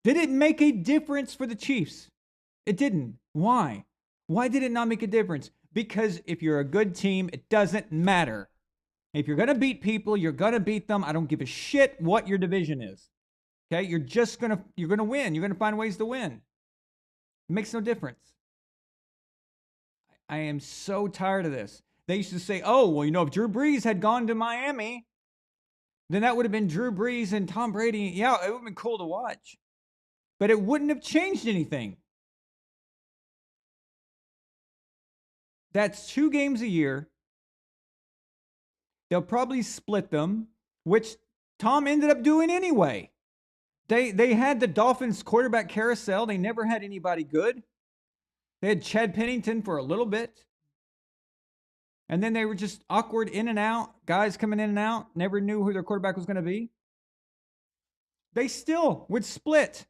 Did it make a difference for the Chiefs? It didn't. Why? Why did it not make a difference? Because if you're a good team, it doesn't matter. If you're going to beat people, you're going to beat them. I don't give a shit what your division is. Okay? You're going to win. You're going to find ways to win. It makes no difference. I am so tired of this. They used to say, oh, well, if Drew Brees had gone to Miami, then that would have been Drew Brees and Tom Brady. Yeah, it would have been cool to watch. But it wouldn't have changed anything. That's 2 games a year. They'll probably split them, which Tom ended up doing anyway. They had the Dolphins quarterback carousel. They never had anybody good. They had Chad Pennington for a little bit. And then they were just awkward in and out. Guys coming in and out. Never knew who their quarterback was going to be. They still would split.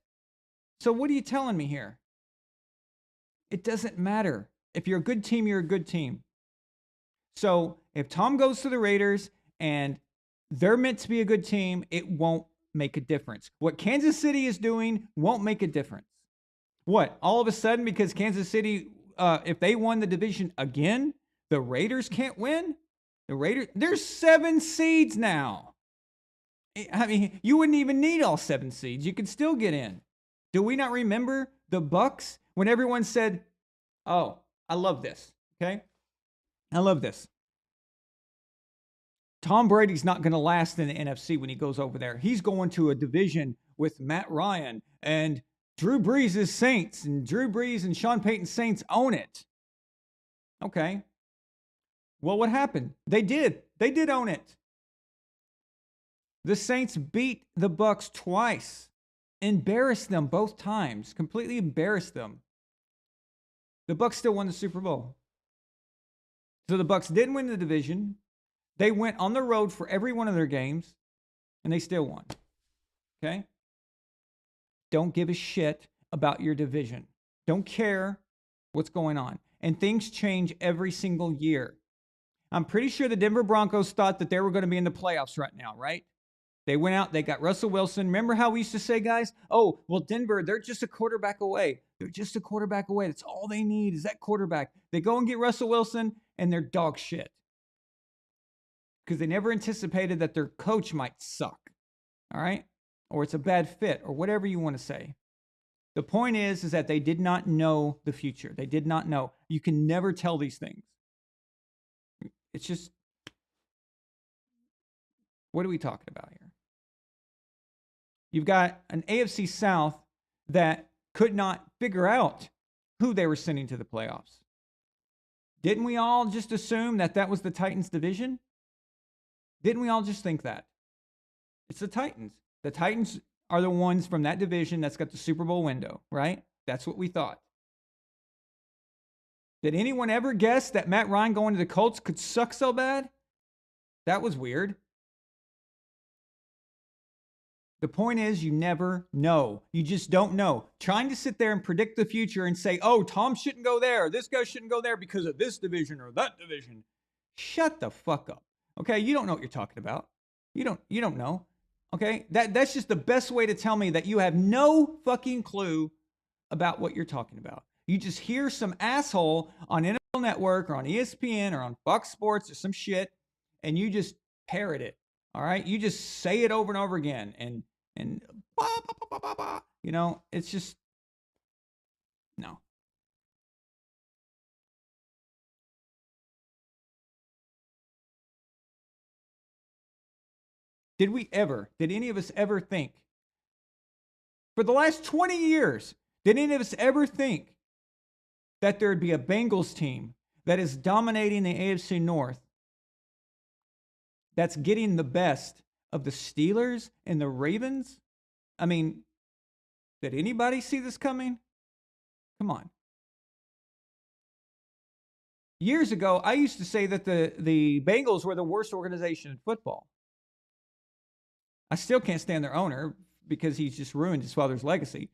So what are you telling me here? It doesn't matter. If you're a good team, you're a good team. So if Tom goes to the Raiders and they're meant to be a good team, it won't make a difference. What Kansas City is doing won't make a difference. What? All of a sudden, because Kansas City, if they won the division again, the Raiders can't win? The Raiders, there's 7 seeds now. I mean, you wouldn't even need all 7 seeds. You could still get in. Do we not remember the Bucks when everyone said, oh, I love this, okay? I love this. Tom Brady's not going to last in the NFC when he goes over there. He's going to a division with Matt Ryan and Drew Brees' Saints, and Drew Brees and Sean Payton's Saints own it. Okay. Well, what happened? They did own it. The Saints beat the Bucks twice. Embarrassed them both times. Completely embarrassed them. The Bucks still won the Super Bowl. So the Bucks didn't win the division. They went on the road for every one of their games, and they still won. Okay? Don't give a shit about your division. Don't care what's going on. And things change every single year. I'm pretty sure the Denver Broncos thought that they were going to be in the playoffs right now, right? They went out, they got Russell Wilson. Remember how we used to say, guys, oh, well, Denver, they're just a quarterback away. They're just a quarterback away. That's all they need is that quarterback. They go and get Russell Wilson, and they're dog shit. Because they never anticipated that their coach might suck. All right? Or it's a bad fit, or whatever you want to say. The point is that they did not know the future. They did not know. You can never tell these things. It's just, what are we talking about here? You've got an AFC South that could not figure out who they were sending to the playoffs. Didn't we all just assume that that was the Titans division? Didn't we all just think that? It's the Titans. The Titans are the ones from that division that's got the Super Bowl window, right? That's what we thought. Did anyone ever guess that Matt Ryan going to the Colts could suck so bad? That was weird. The point is, you never know. You just don't know. Trying to sit there and predict the future and say, oh, Tom shouldn't go there, or this guy shouldn't go there because of this division or that division. Shut the fuck up. Okay, you don't know what you're talking about. You don't know. Okay, that's just the best way to tell me that you have no fucking clue about what you're talking about. You just hear some asshole on NFL Network or on ESPN or on Fox Sports or some shit, and you just parrot it. All right, you just say it over and over again, and bah, bah, bah, bah, bah, bah. You know, it's just no. Did any of us ever think, for the last 20 years, did any of us ever think that there'd be a Bengals team that is dominating the AFC North, that's getting the best of the Steelers and the Ravens? I mean, did anybody see this coming? Come on. Years ago, I used to say that the Bengals were the worst organization in football. I still can't stand their owner because he's just ruined his father's legacy.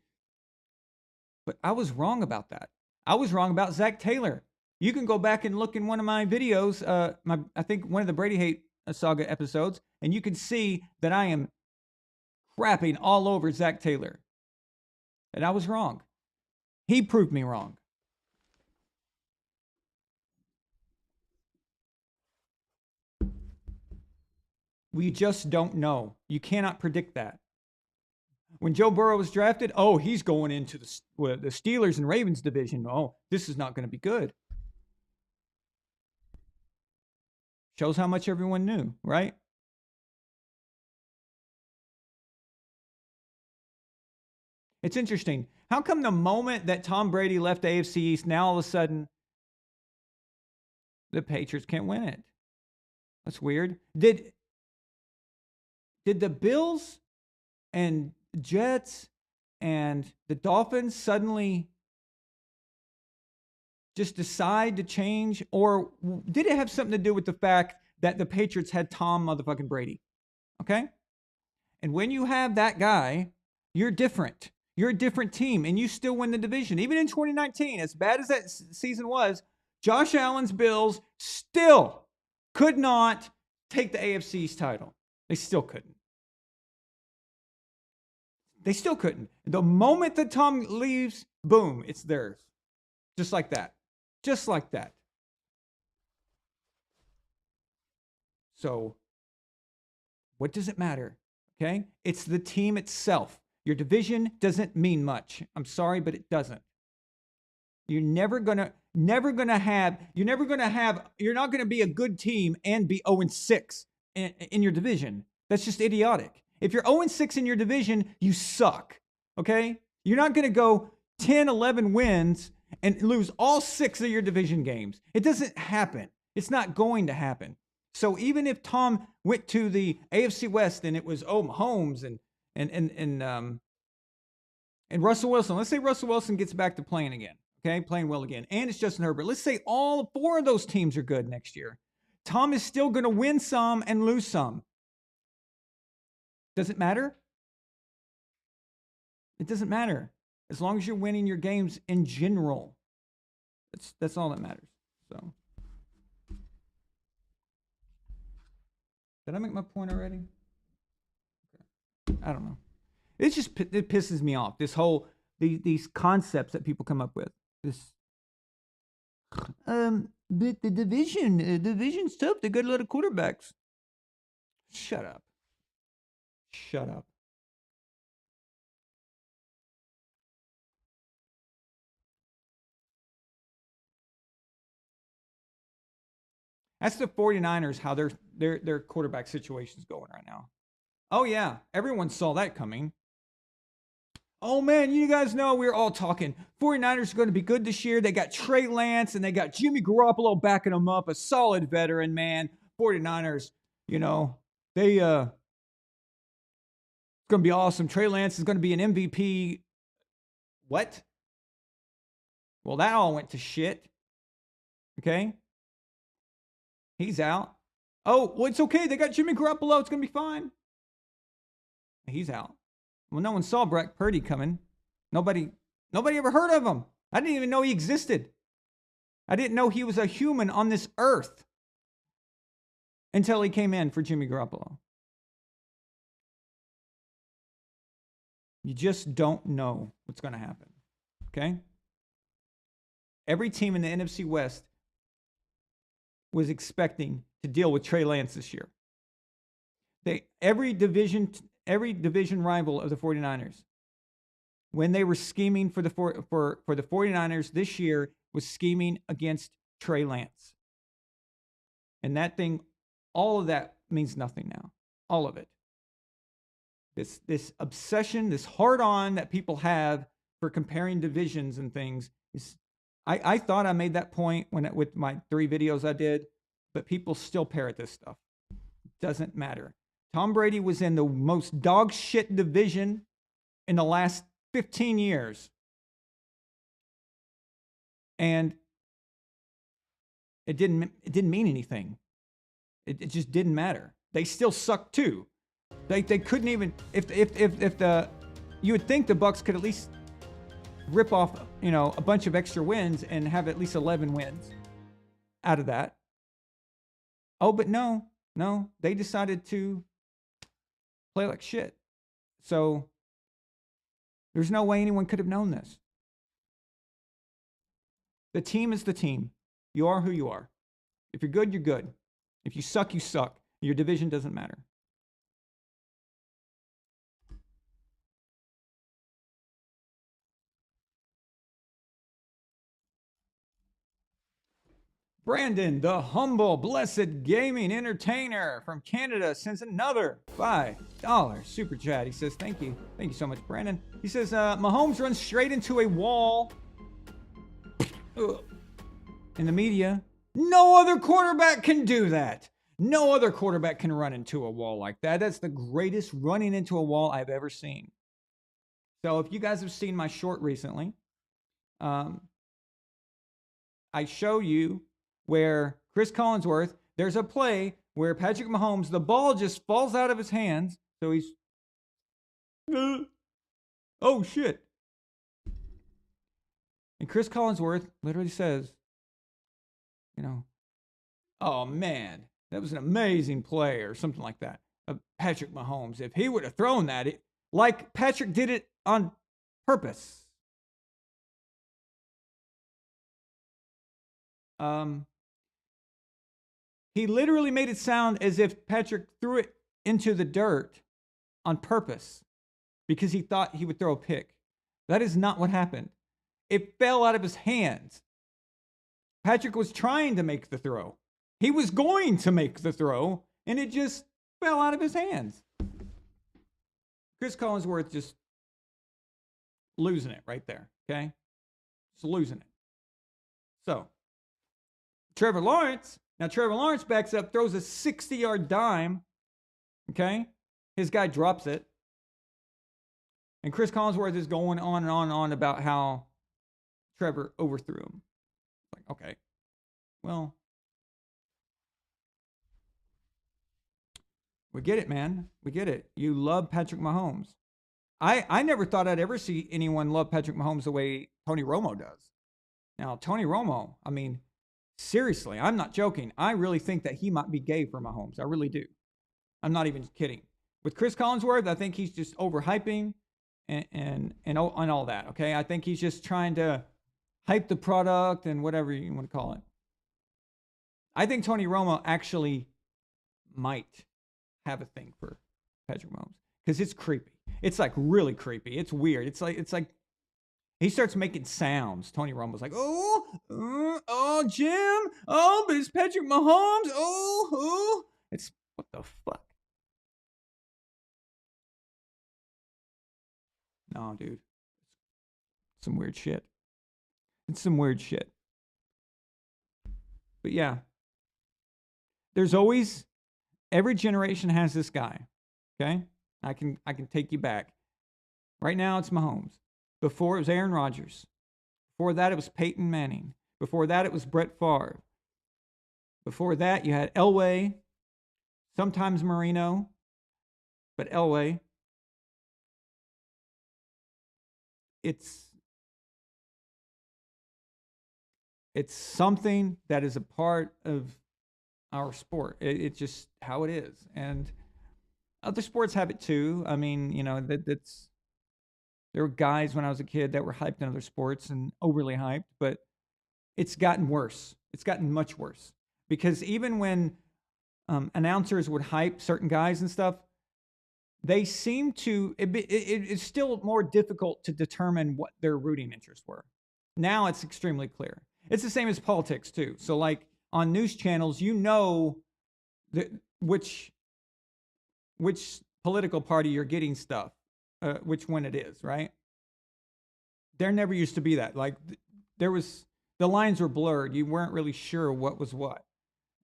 But I was wrong about that. I was wrong about Zach Taylor. You can go back and look in one of my videos, I think one of the Brady Hate Saga episodes, and you can see that I am crapping all over Zach Taylor. And I was wrong. He proved me wrong. We just don't know. You cannot predict that. When Joe Burrow was drafted, oh, he's going into the Steelers and Ravens division. Oh, this is not going to be good. Shows how much everyone knew, right? It's interesting. How come the moment that Tom Brady left the AFC East, now all of a sudden the Patriots can't win it? That's weird. Did the Bills and Jets and the Dolphins suddenly just decide to change? Or did it have something to do with the fact that the Patriots had Tom motherfucking Brady? Okay? And when you have that guy, you're different. You're a different team, and you still win the division. Even in 2019, as bad as that season was, Josh Allen's Bills still could not take the AFC's title. They still couldn't. They still couldn't. The moment that Tom leaves, boom, it's theirs. Just like that. Just like that. So, what does it matter? Okay? It's the team itself. Your division doesn't mean much. I'm sorry, but it doesn't. You're not going to be a good team and be 0-6 in your division. That's just idiotic. If you're 0-6 in your division, you suck. Okay? You're not going to go 10, 11 wins and lose all 6 of your division games. It doesn't happen. It's not going to happen. So even if Tom went to the AFC West and it was Mahomes and Russell Wilson, let's say Russell Wilson gets back to playing again, okay, playing well again, and it's Justin Herbert. Let's say all 4 of those teams are good next year. Tom is still going to win some and lose some. Does it matter? It doesn't matter. As long as you're winning your games in general. That's all that matters. So, did I make my point already? I don't know. It pisses me off. This whole these concepts that people come up with. This but the division's tough. They got a lot of quarterbacks. Shut up. Shut up. That's the 49ers, how their quarterback situation's going right now. Oh, yeah. Everyone saw that coming. Oh, man, you guys know we were all talking. 49ers are going to be good this year. They got Trey Lance and they got Jimmy Garoppolo backing them up, a solid veteran, man. 49ers, you know, it's going to be awesome. Trey Lance is going to be an MVP. What? Well, that all went to shit. Okay? He's out. Oh, well, it's okay. They got Jimmy Garoppolo. It's going to be fine. He's out. Well, no one saw Brock Purdy coming. Nobody ever heard of him. I didn't even know he existed. I didn't know he was a human on this earth until he came in for Jimmy Garoppolo. You just don't know what's going to happen. Okay? Every team in the NFC West was expecting to deal with Trey Lance this year. Every division rival of the 49ers, when they were scheming for the 49ers this year, was scheming against Trey Lance. And that thing, all of that means nothing now. All of it. This obsession, this hard-on that people have for comparing divisions and things is. I thought I made that point with my 3 videos I did, but people still parrot this stuff. Doesn't matter. Tom Brady was in the most dog shit division in the last 15 years. And it didn't mean anything. It just didn't matter. They still sucked too. They couldn't even you would think the Bucs could at least rip off, a bunch of extra wins and have at least 11 wins out of that. Oh, but no, they decided to play like shit. So there's no way anyone could have known this. The team is the team. You are who you are. If you're good, you're good. If you suck, you suck. Your division doesn't matter. Brandon, the humble, blessed gaming entertainer from Canada, sends another $5 super chat. He says, thank you. Thank you so much, Brandon. He says, Mahomes runs straight into a wall. In the media, no other quarterback can do that. No other quarterback can run into a wall like that. That's the greatest running into a wall I've ever seen. So if you guys have seen my short recently, I show you where Chris Collinsworth, there's a play where Patrick Mahomes, the ball just falls out of his hands. So he's, oh shit. And Chris Collinsworth literally says, oh man, that was an amazing play or something like that. Patrick Mahomes, if he would have thrown that, like Patrick did it on purpose. He literally made it sound as if Patrick threw it into the dirt on purpose because he thought he would throw a pick. That is not what happened. It fell out of his hands. Patrick was trying to make the throw. He was going to make the throw, and it just fell out of his hands. Chris Collinsworth just losing it right there, okay? Just losing it. So, Trevor Lawrence backs up, throws a 60-yard dime, okay? His guy drops it. And Chris Collinsworth is going on and on and on about how Trevor overthrew him. Like, okay, well, we get it, man. We get it. You love Patrick Mahomes. I never thought I'd ever see anyone love Patrick Mahomes the way Tony Romo does. Now, Tony Romo, I mean, seriously, I'm not joking. I really think that he might be gay for Mahomes. I really do. I'm not even kidding. With Chris Collinsworth, I think he's just overhyping and all that. Okay, I think he's just trying to hype the product and whatever you want to call it. I think Tony Romo actually might have a thing for Patrick Mahomes because it's creepy. It's like really creepy. It's weird. It's like he starts making sounds. Tony Romo's like, oh, Jim, oh, but it's Patrick Mahomes. Oh, it's what the fuck. No, dude, some weird shit. It's some weird shit. But yeah, there's always, every generation has this guy. Okay, I can take you back. Right now it's Mahomes. Before it was Aaron Rodgers. Before that it was Peyton Manning. Before that it was Brett Favre. Before that you had Elway, sometimes Marino, but Elway. It's something that is a part of our sport. It's just how it is. And other sports have it too. I mean, you know, that's, there were guys when I was a kid that were hyped in other sports and overly hyped, but it's gotten worse. It's gotten much worse because even when announcers would hype certain guys and stuff, they seem to, it's still more difficult to determine what their rooting interests were. Now it's extremely clear. It's the same as politics too. So like on news channels, you know which political party you're getting stuff, which one it is, right? There never used to be that. Like there was, the lines were blurred. You weren't really sure what was what.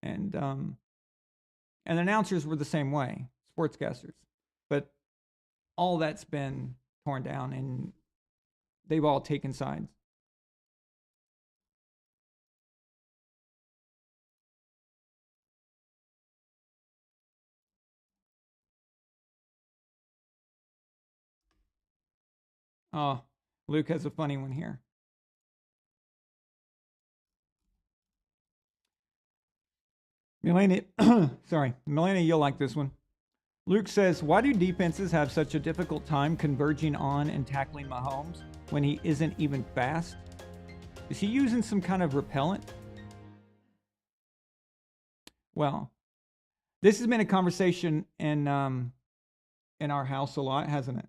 And announcers were the same way, sportscasters. But all that's been torn down and they've all taken sides. Oh, Luke has a funny one here. Milena, Milena, you'll like this one. Luke says, why do defenses have such a difficult time converging on and tackling Mahomes when he isn't even fast? Is he using some kind of repellent? Well, this has been a conversation in our house a lot, hasn't it?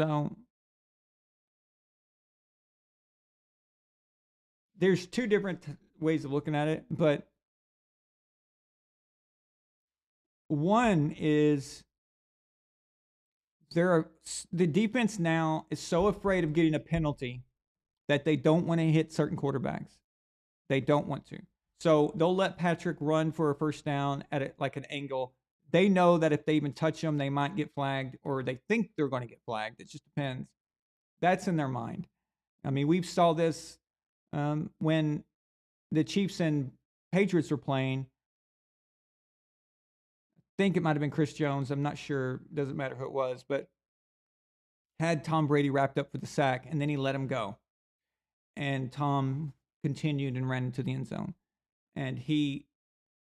So there's two different ways of looking at it, but one is the defense now is so afraid of getting a penalty that they don't want to hit certain quarterbacks. They don't want to. So they'll let Patrick run for a first down at like an angle. They know that if they even touch him, they might get flagged, or they think they're going to get flagged. It just depends. That's in their mind. I mean, we saw this when the Chiefs and Patriots were playing. I think it might have been Chris Jones. I'm not sure. Doesn't matter who it was, but had Tom Brady wrapped up for the sack, and then he let him go. And Tom continued and ran into the end zone. And he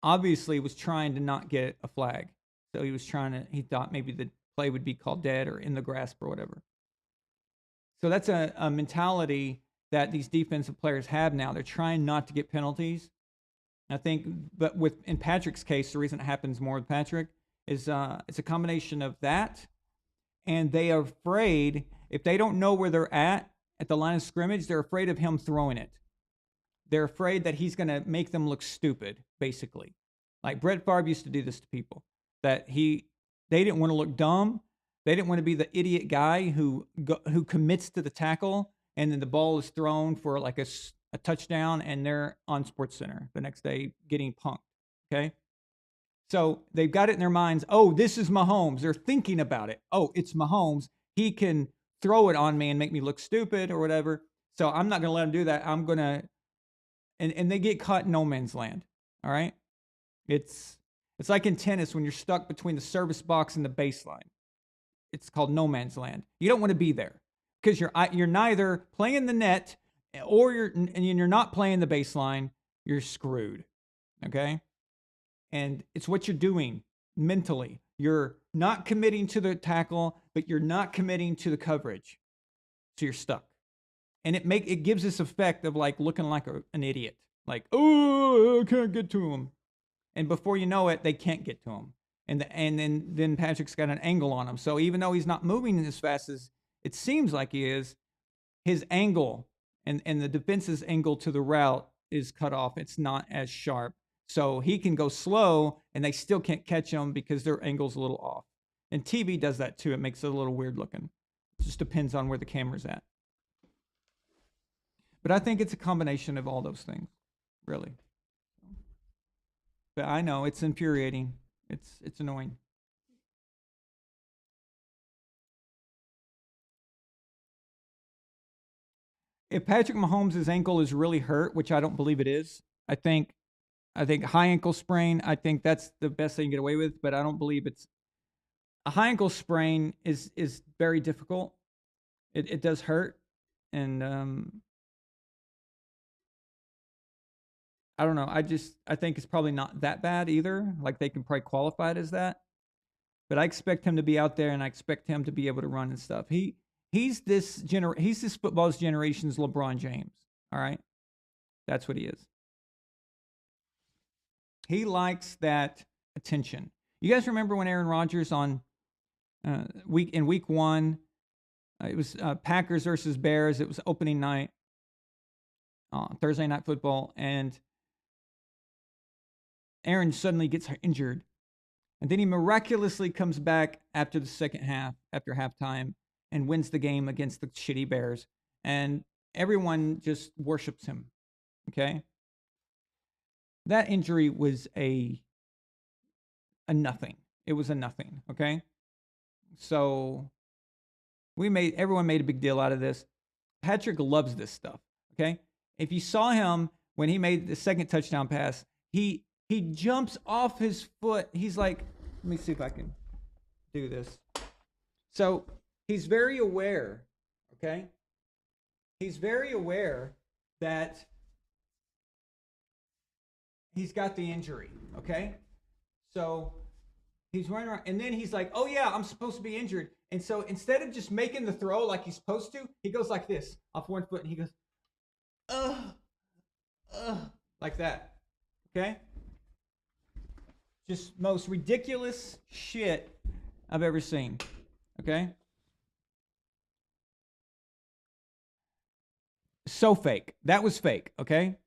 obviously was trying to not get a flag. So he thought maybe the play would be called dead or in the grasp or whatever. So that's a mentality that these defensive players have now. They're trying not to get penalties. I think, but in Patrick's case, the reason it happens more with Patrick is it's a combination of that, and they are afraid if they don't know where they're at the line of scrimmage, they're afraid of him throwing it. They're afraid that he's going to make them look stupid, basically. Like Brett Favre used to do this to people, that they didn't want to look dumb. They didn't want to be the idiot guy who commits to the tackle, and then the ball is thrown for like a touchdown, and they're on SportsCenter the next day getting punked, okay? So they've got it in their minds, oh, this is Mahomes. They're thinking about it. Oh, it's Mahomes. He can throw it on me and make me look stupid or whatever. So I'm not going to let him do that. I'm going to, and they get caught in no man's land, all right? It's like in tennis when you're stuck between the service box and the baseline. It's called no man's land. You don't want to be there because you're neither playing the net or you're not playing the baseline. You're screwed, okay? And it's what you're doing mentally. You're not committing to the tackle, but you're not committing to the coverage. So you're stuck. And it gives this effect of like looking like an idiot. Like, oh, I can't get to him. And before you know it, they can't get to him. And then Patrick's got an angle on him. So even though he's not moving as fast as it seems like he is, his angle and the defense's angle to the route is cut off. It's not as sharp. So he can go slow and they still can't catch him because their angle's a little off. And TV does that too. It makes it a little weird looking. It just depends on where the camera's at. But I think it's a combination of all those things, really. But I know it's infuriating. It's annoying. If Patrick Mahomes' ankle is really hurt, which I don't believe it is, I think high ankle sprain, I think that's the best they can get away with, but I don't believe it's a high ankle sprain is very difficult. It does hurt. And I don't know. I think it's probably not that bad either. Like they can probably qualify it as that. But I expect him to be out there and I expect him to be able to run and stuff. He's this football's generation's LeBron James. All right. That's what he is. He likes that attention. You guys remember when Aaron Rodgers on week 1, it was Packers versus Bears. It was opening night, Thursday Night Football, and Aaron suddenly gets injured. And then he miraculously comes back after the second half, after halftime, and wins the game against the shitty Bears. And everyone just worships him. Okay? That injury was a nothing. It was a nothing. Okay? So everyone made a big deal out of this. Patrick loves this stuff. Okay? If you saw him when he made the second touchdown pass, he jumps off his foot. He's like, let me see if I can do this. So he's very aware, okay? He's very aware that he's got the injury, okay? So he's running around, and then he's like, oh yeah, I'm supposed to be injured. And so instead of just making the throw like he's supposed to, he goes like this, off one foot, and he goes, like that, okay? Just most ridiculous shit I've ever seen. Okay? So fake. That was fake. Okay?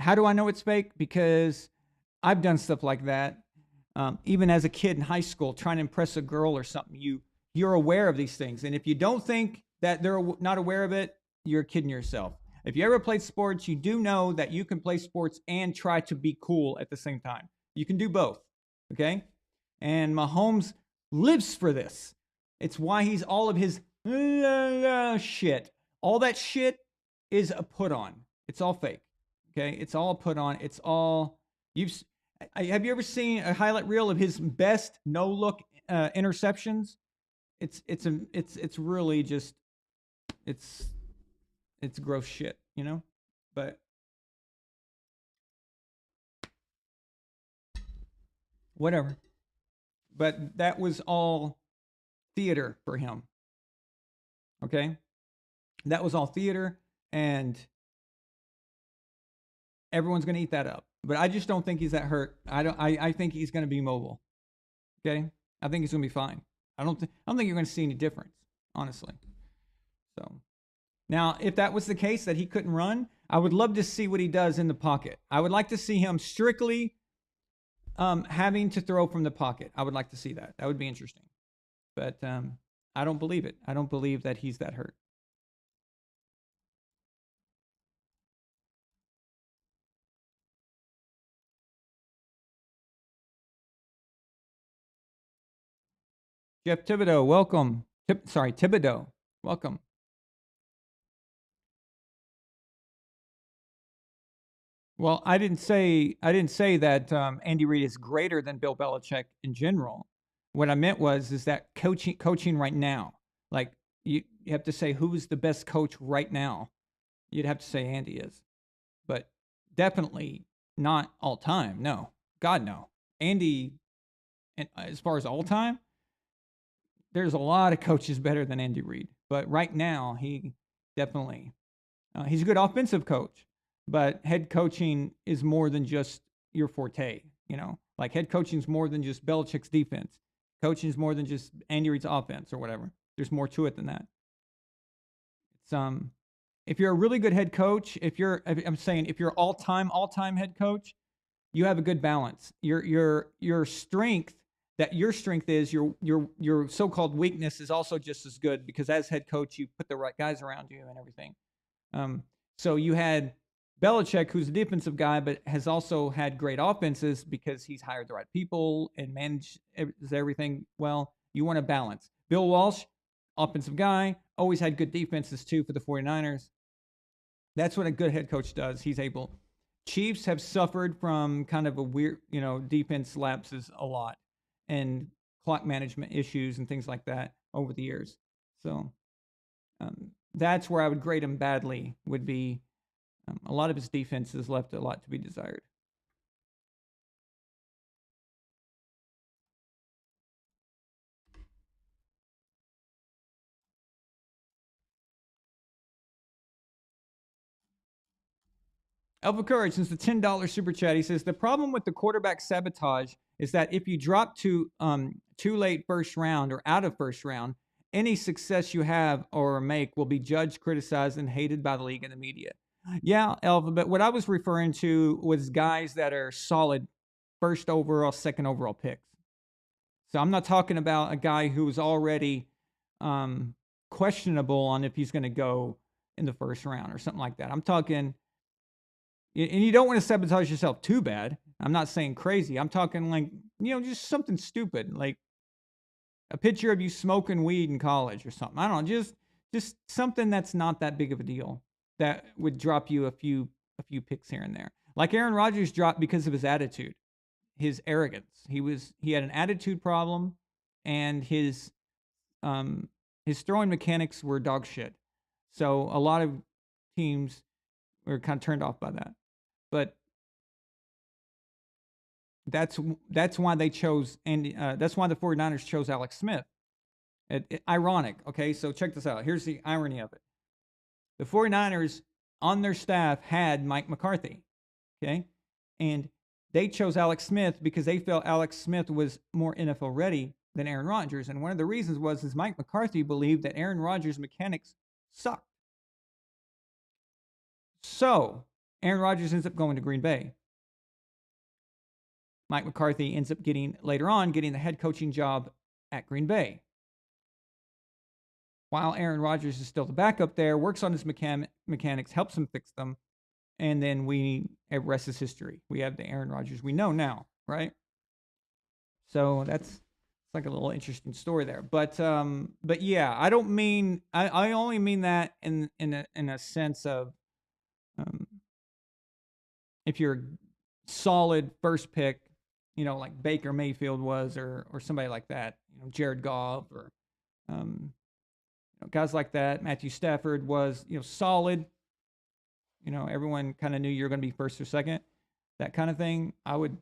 How do I know it's fake? Because I've done stuff like that. Even as a kid in high school, trying to impress a girl or something, you're aware of these things. And if you don't think that they're not aware of it, you're kidding yourself. If you ever played sports, you do know that you can play sports and try to be cool at the same time. You can do both. Okay? And Mahomes lives for this. It's why he's all of his shit. All that shit is a put on. It's all fake. Okay? It's all put on. It's all have you ever seen a highlight reel of his best no look interceptions? It's really just it's gross shit, you know? But whatever. But that was all theater for him. Okay? That was all theater, and everyone's going to eat that up. But I just don't think he's that hurt. I think he's going to be mobile. Okay? I think he's going to be fine. I don't think you're going to see any difference, honestly. So, now, if that was the case, that he couldn't run, I would love to see what he does in the pocket. I would like to see him strictly having to throw from the pocket. I would like to see that. That would be interesting. But I don't believe it. I don't believe that he's that hurt. Jeff Thibodeau, welcome. Thibodeau, welcome. Well, I didn't say that Andy Reid is greater than Bill Belichick in general. What I meant is that coaching right now. Like you have to say who's the best coach right now. You'd have to say Andy is, but definitely not all time. No, God no. Andy and as far as all time, there's a lot of coaches better than Andy Reid. But right now, he definitely, he's a good offensive coach, but head coaching is more than just your forte. Like head coaching is more than just Belichick's defense. Coaching is more than just Andy Reid's offense or whatever. There's more to it than that. It's if you're a really good head coach, if you're all-time head coach, you have a good balance. Your strength is your so-called weakness is also just as good, because as head coach, you put the right guys around you and everything. So you had Belichick, who's a defensive guy, but has also had great offenses because he's hired the right people and managed everything well. You want a balance. Bill Walsh, offensive guy, always had good defenses too for the 49ers. That's what a good head coach does. He's able. Chiefs have suffered from kind of a weird, defense lapses a lot and clock management issues and things like that over the years. So that's where I would grade him badly, would be a lot of his defense has left a lot to be desired. Alpha Courage, since the $10 super chat, he says, the problem with the quarterback sabotage is that if you drop to too late first round or out of first round, any success you have or make will be judged, criticized, and hated by the league and the media. Yeah, Alpha, but what I was referring to was guys that are solid first overall, second overall picks. So I'm not talking about a guy who's already questionable on if he's going to go in the first round or something like that. I'm talking, and you don't want to sabotage yourself too bad. I'm not saying crazy. I'm talking like, just something stupid, like a picture of you smoking weed in college or something. I don't know, just something that's not that big of a deal that would drop you a few picks here and there. Like Aaron Rodgers dropped because of his attitude, his arrogance. He had an attitude problem, and his throwing mechanics were dog shit. So a lot of teams were kind of turned off by that. But that's why they chose, and that's why the 49ers chose Alex Smith. Ironic, okay? So check this out. Here's the irony of it. The 49ers on their staff had Mike McCarthy, okay? And they chose Alex Smith because they felt Alex Smith was more NFL ready than Aaron Rodgers. And one of the reasons is Mike McCarthy believed that Aaron Rodgers' mechanics sucked. So Aaron Rodgers ends up going to Green Bay. Mike McCarthy ends up getting the head coaching job at Green Bay. While Aaron Rodgers is still the backup there, works on his mechanics, helps him fix them, and then the rest is history. We have the Aaron Rodgers we know now, right? So it's like a little interesting story there. But yeah, I don't mean I only mean that in a sense of if you're a solid first pick, like Baker Mayfield was, or somebody like that, Jared Goff, or guys like that. Matthew Stafford was, solid. Everyone kind of knew you were going to be first or second, that kind of thing. I would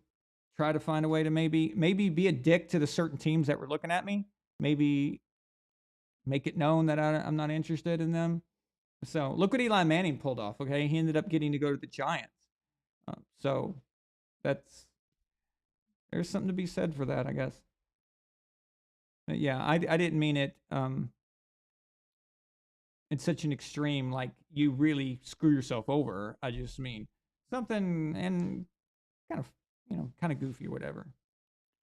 try to find a way to maybe be a dick to the certain teams that were looking at me. Maybe make it known that I'm not interested in them. So look what Eli Manning pulled off. Okay, he ended up getting to go to the Giants. So there's something to be said for that, I guess. But yeah, I didn't mean it in such an extreme, like you really screw yourself over. I just mean something and kind of goofy or whatever.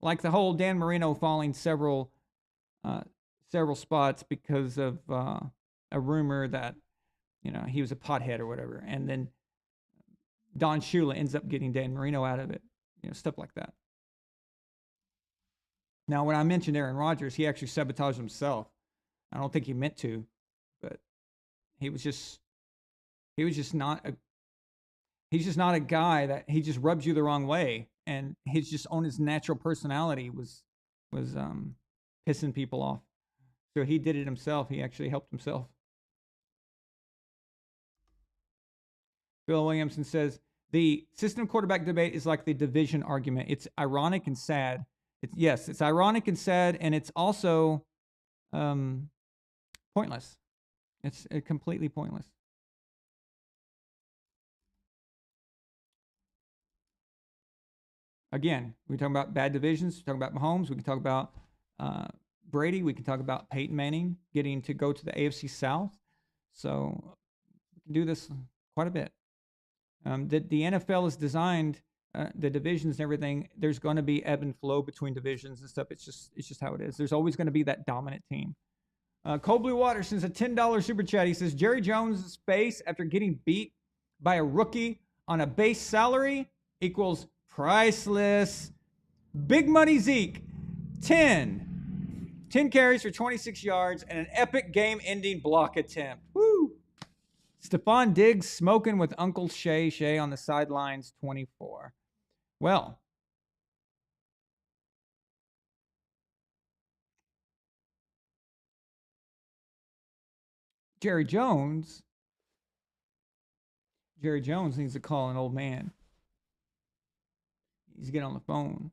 Like the whole Dan Marino falling several spots because of a rumor that he was a pothead or whatever, and then Don Shula ends up getting Dan Marino out of it. Stuff like that. Now, when I mentioned Aaron Rodgers, he actually sabotaged himself. I don't think he meant to, but he's just not a guy that he just rubs you the wrong way, and he's just on his natural personality was pissing people off. So he did it himself. He actually helped himself. Bill Williamson says, the system quarterback debate is like the division argument. It's ironic and sad. Yes, it's ironic and sad, and it's also pointless. It's completely pointless. Again, we talk about bad divisions. We talk about Mahomes. We can talk about Brady. We can talk about Peyton Manning getting to go to the AFC South. So we can do this quite a bit. The NFL is designed, the divisions and everything. There's going to be ebb and flow between divisions and stuff. It's just how it is. There's always going to be that dominant team. Cold Blue Water sends a $10 super chat. He says Jerry Jones' face after getting beat by a rookie on a base salary equals priceless. Big money Zeke, 10 carries for 26 yards and an epic game-ending block attempt. Woo! Stephon Diggs smoking with Uncle Shay on the sidelines, 24. Well, Jerry Jones needs to call an old man. He's getting on the phone.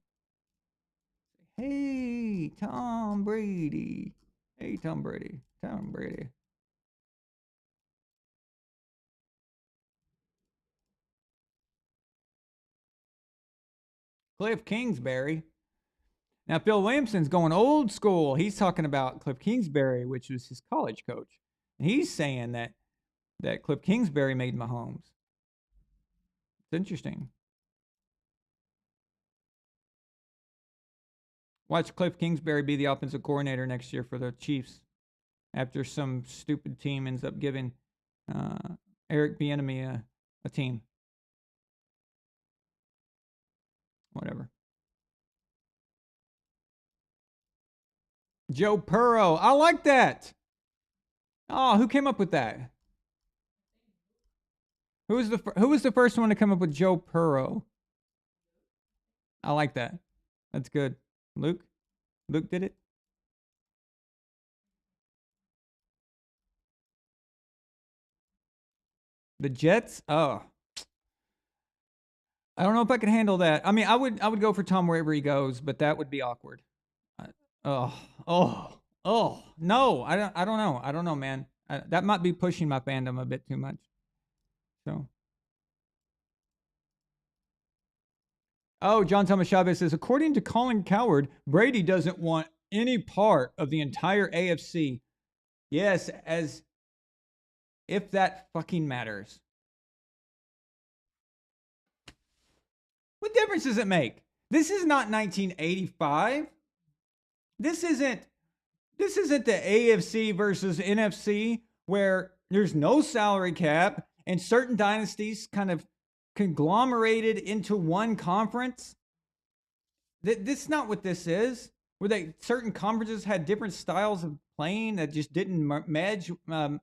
Hey, Tom Brady. Hey, Tom Brady. Tom Brady. Cliff Kingsbury. Now, Phil Williamson's going old school. He's talking about Cliff Kingsbury, which was his college coach. And he's saying that Cliff Kingsbury made Mahomes. It's interesting. Watch Cliff Kingsbury be the offensive coordinator next year for the Chiefs after some stupid team ends up giving Eric Bieniemy a team. Whatever. Joe Burrow. I like that. Oh, who came up with that? Who was the first one to come up with Joe Burrow? I like that. That's good. Luke did it. The Jets? Oh. I don't know if I could handle that. I mean, I would go for Tom wherever he goes, but that would be awkward. No, I don't know, man. That might be pushing my fandom a bit too much. So. Oh, John Thomas Chavez says, according to Colin Cowherd, Brady doesn't want any part of the entire AFC. Yes, as if that fucking matters. What difference does it make? This is not 1985. This isn't the AFC versus NFC where there's no salary cap and certain dynasties kind of conglomerated into one conference. That's not what this is. Where certain conferences had different styles of playing that just didn't merge. When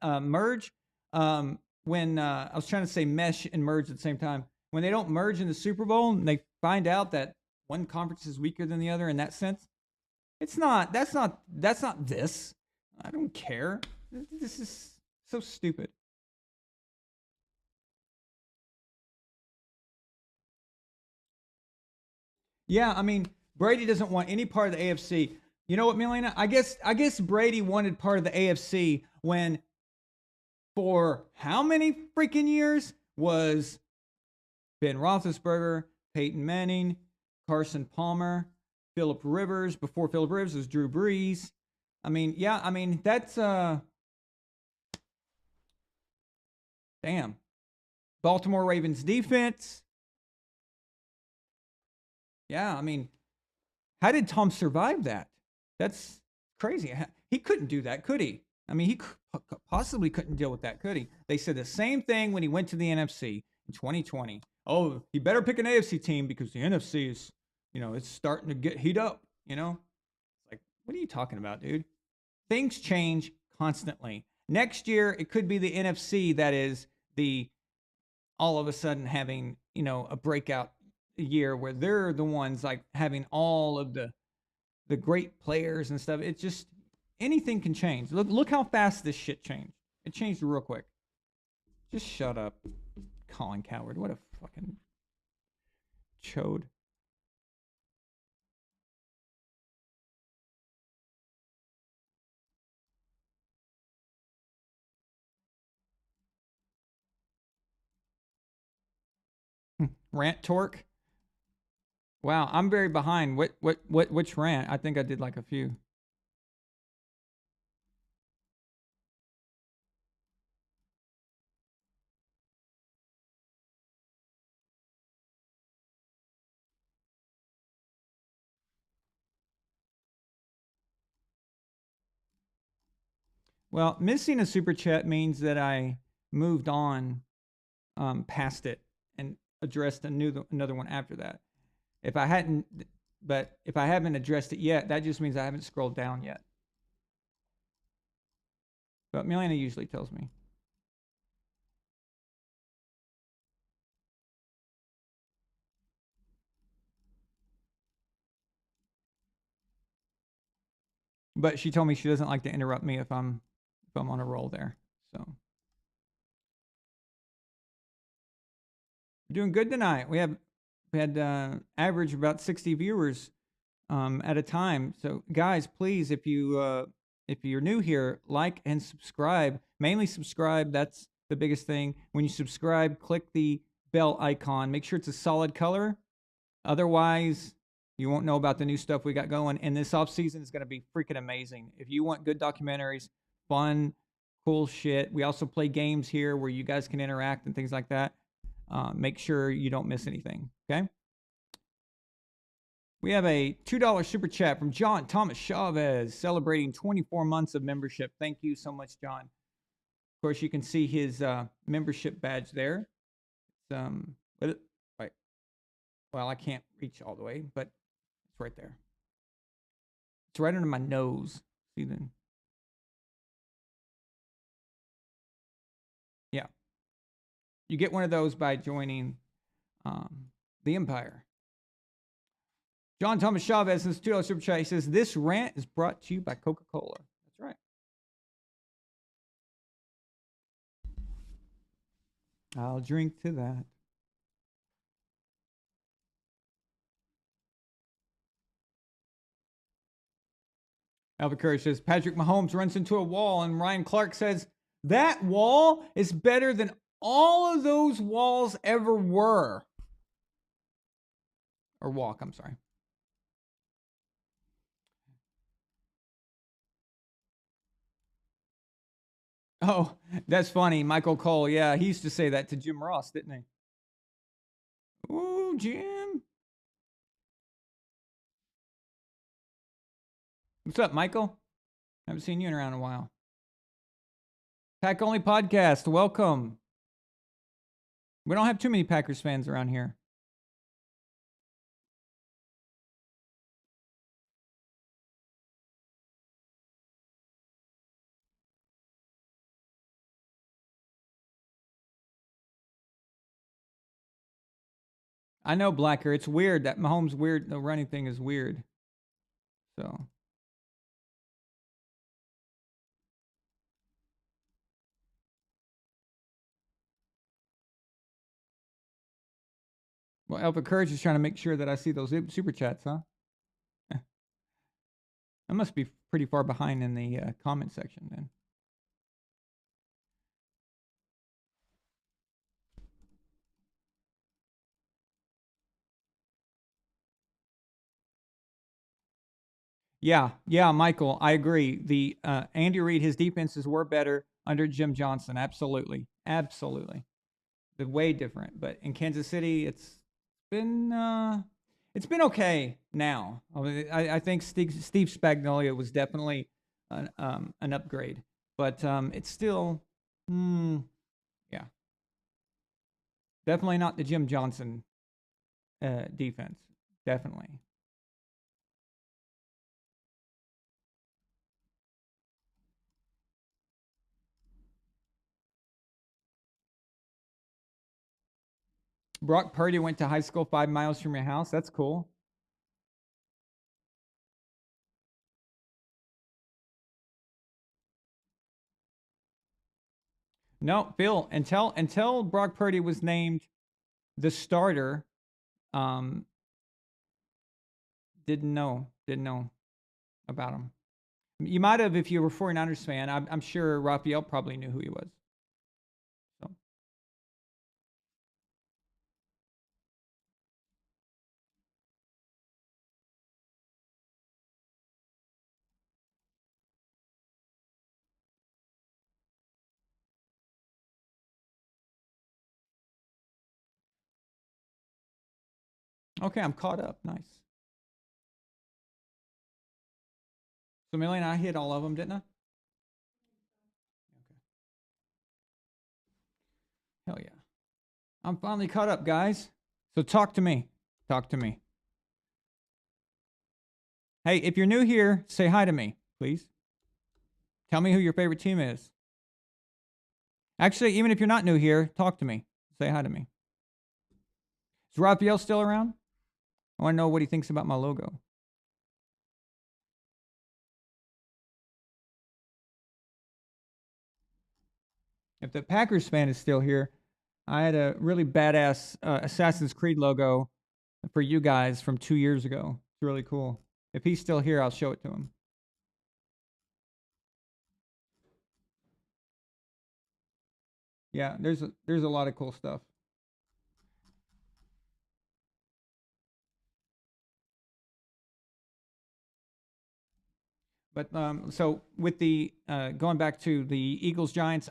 I was trying to say mesh and merge at the same time. When they don't merge in the Super Bowl and they find out that one conference is weaker than the other in that sense, that's not this. I don't care. This is so stupid. Yeah, I mean, Brady doesn't want any part of the AFC. You know what, Milena? I guess Brady wanted part of the AFC when, for how many freaking years, was Ben Roethlisberger, Peyton Manning, Carson Palmer, Phillip Rivers. Before Phillip Rivers was Drew Brees. I mean, yeah, I mean, that's damn. Baltimore Ravens defense. Yeah, I mean, how did Tom survive that? That's crazy. He couldn't do that, could he? I mean, he possibly couldn't deal with that, could he? They said the same thing when he went to the NFC in 2020. Oh, he better pick an AFC team because the NFC is, it's starting to get heat up, It's like, what are you talking about, dude? Things change constantly. Next year, it could be the NFC that is all of a sudden having, a breakout year where they're the ones like having all of the great players and stuff. It's just, anything can change. Look how fast this shit changed. It changed real quick. Just shut up, Colin Cowherd. What a fucking chode. Rant Torque. Wow, I'm very behind. Which rant? I think I did like a few. Well, missing a super chat means that I moved on past it and addressed another one after that. If I hadn't, but if I haven't addressed it yet, that just means I haven't scrolled down yet. But Milena usually tells me. But she told me she doesn't like to interrupt me if I'm on a roll there. So we're doing good tonight. We had average about 60 viewers at a time. So guys, please, if you're new here, like and subscribe. Mainly subscribe. That's the biggest thing. When you subscribe, click the bell icon. Make sure it's a solid color. Otherwise, you won't know about the new stuff we got going. And this off season is going to be freaking amazing. If you want good documentaries, fun, cool shit. We also play games here where you guys can interact and things like that. Make sure you don't miss anything. Okay. We have a $2 super chat from John Thomas Chavez celebrating 24 months of membership. Thank you so much, John. Of course, you can see his membership badge there. Right. Well, I can't reach all the way, but it's right there. It's right under my nose. See then? Yeah. You get one of those by joining the Empire. John Thomas Chavez in this $2 super chat. He says, this rant is brought to you by Coca-Cola. That's right. I'll drink to that. Albert Courage says, Patrick Mahomes runs into a wall, and Ryan Clark says, that wall is better than all of those walls ever were. Or walk, I'm sorry. Oh, that's funny. Michael Cole. Yeah, he used to say that to Jim Ross, didn't he? Ooh, Jim. What's up, Michael? Haven't seen you in around a while. Pack Only Podcast. Welcome. We don't have too many Packers fans around here. I know, Blacker. It's weird that Mahomes weird. The running thing is weird. So. Well, Alpha Courage is trying to make sure that I see those super chats, huh? I must be pretty far behind in the comment section then. Yeah, Michael, I agree. The Andy Reid, his defenses were better under Jim Johnson. Absolutely. They're way different. But in Kansas City, it's been okay now. I think Steve Spagnuolo was definitely an upgrade, but it's still, yeah, definitely not the Jim Johnson defense. Definitely. Brock Purdy went to high school 5 miles from your house. That's cool. No, Phil, until Brock Purdy was named the starter, didn't know about him. You might have if you were a 49ers fan. I'm sure Raphael probably knew who he was. So. Okay, I'm caught up. Nice. So, Milena, I hit all of them, didn't I? Okay. Hell yeah. I'm finally caught up, guys. So talk to me. Talk to me. Hey, if you're new here, say hi to me, please. Tell me who your favorite team is. Actually, even if you're not new here, talk to me. Say hi to me. Is Raphael still around? I want to know what he thinks about my logo. If the Packers fan is still here, I had a really badass Assassin's Creed logo for you guys from 2 years ago. It's really cool. If he's still here, I'll show it to him. Yeah, there's a lot of cool stuff. But so with the going back to the Eagles Giants,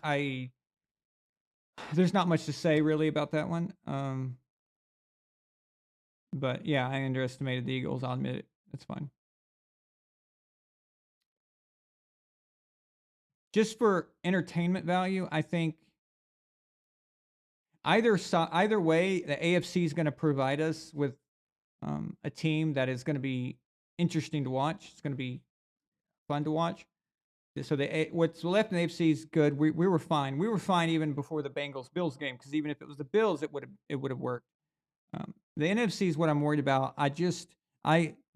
there's not much to say really about that one. But yeah, I underestimated the Eagles. I'll admit it. That's fine. Just for entertainment value, I think either way, the AFC is going to provide us with a team that is going to be interesting to watch. It's going to be fun to watch. So what's left in the AFC is good. We were fine. We were fine even before the Bengals-Bills game, because even if it was the Bills, it would have worked. The NFC is what I'm worried about.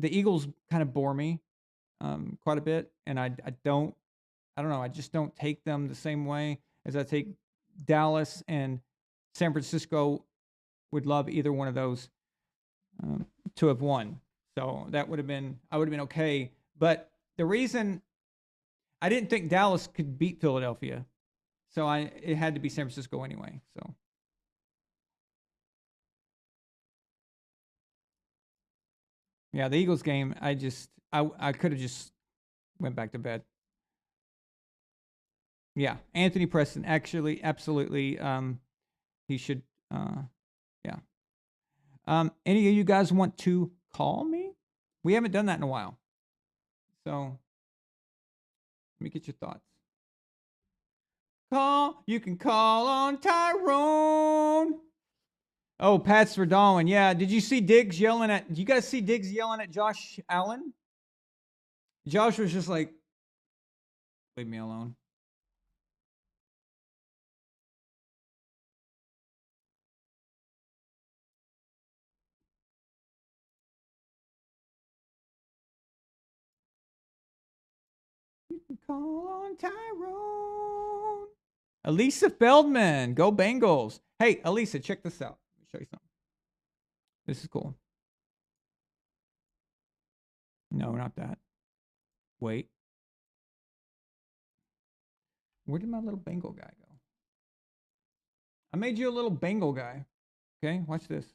The Eagles kind of bore me quite a bit, and I don't know. I just don't take them the same way as I take Dallas and San Francisco. Would love either one of those to have won. So I would have been okay. But the reason I didn't think Dallas could beat Philadelphia, so it had to be San Francisco anyway. So yeah, the Eagles game, I could have just went back to bed. Yeah, Anthony Preston, actually, absolutely. He should. Yeah. Any of you guys want to call me? We haven't done that in a while, so let me get your thoughts. You can call on Tyrone. Oh, Pat's for Darwin. Yeah. Did you see Diggs yelling at? Did you guys see Diggs yelling at Josh Allen? Josh was just like, "Leave me alone." You can call on Tyrone. Elisa Feldman, go Bengals. Hey, Elisa, check this out. Let me show you something. This is cool. No, not that. Wait. Where did my little Bengal guy go? I made you a little Bengal guy. Okay, watch this.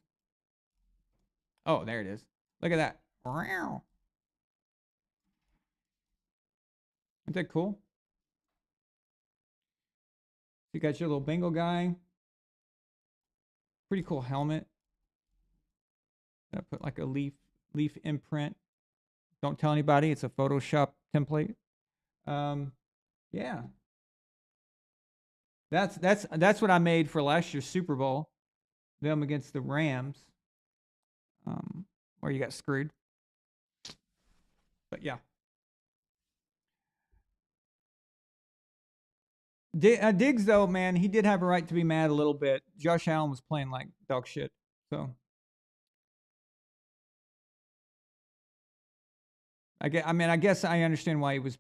Oh, there it is. Look at that. Isn't that cool? You got your little Bengal guy. Pretty cool helmet. I put like a leaf imprint. Don't tell anybody. It's a Photoshop template. Yeah. That's what I made for last year's Super Bowl. Them against the Rams. Where you got screwed. But yeah. Diggs, though, man, he did have a right to be mad a little bit. Josh Allen was playing like dog shit. So I guess I understand why he was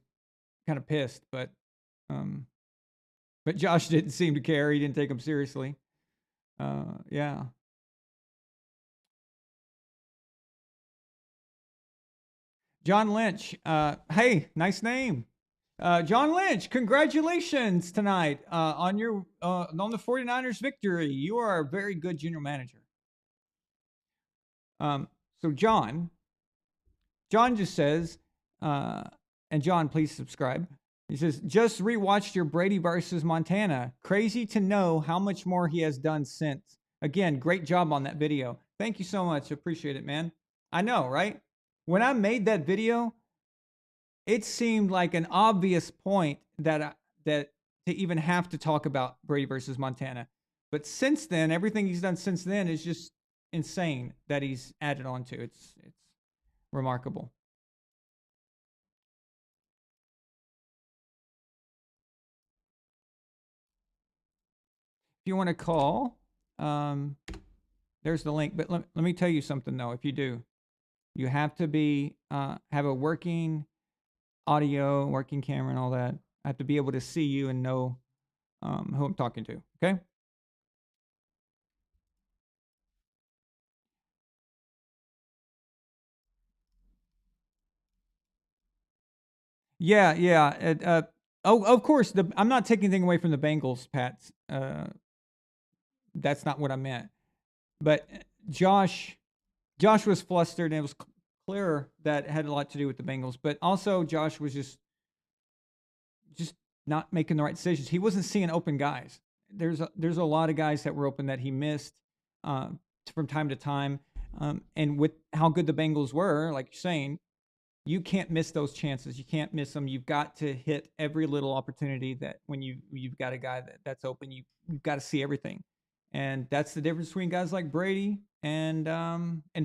kind of pissed, but Josh didn't seem to care. He didn't take him seriously. Yeah. John Lynch. Hey, nice name. John Lynch, congratulations tonight on the 49ers victory. You are a very good general manager. So John just says, and John, please subscribe. He says, just rewatched your Brady versus Montana. Crazy to know how much more he has done since. Again, great job on that video. Thank you so much. Appreciate it, man. I know, right? When I made that video, it seemed like an obvious point that to even have to talk about Brady versus Montana. But since then, everything he's done since then is just insane that he's added on to. It's remarkable. If you want to call, there's the link. But let me tell you something, though. If you do, you have to be have a working audio, working camera, and all that. I have to be able to see you and know who I'm talking to. Okay. Yeah. Of course. I'm not taking anything away from the Bengals, Pat. That's not what I meant. But Josh was flustered, and it was clear that it had a lot to do with the Bengals. But also, Josh was just not making the right decisions. He wasn't seeing open guys. There's a lot of guys that were open that he missed from time to time. And with how good the Bengals were, like you're saying, you can't miss those chances. You can't miss them. You've got to hit every little opportunity that when you've got a guy that's open, you've got to see everything. And that's the difference between guys like Brady and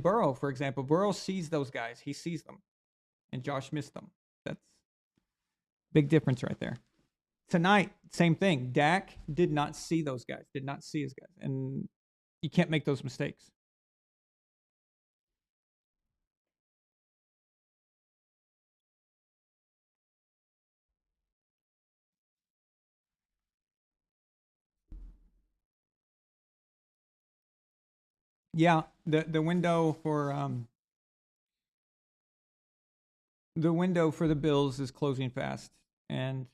Burrow, for example. Burrow sees those guys. He sees them. And Josh missed them. That's big difference right there. Tonight, same thing. Dak did not see those guys, did not see his guys. And you can't make those mistakes. Yeah, the window for the Bills is closing fast, and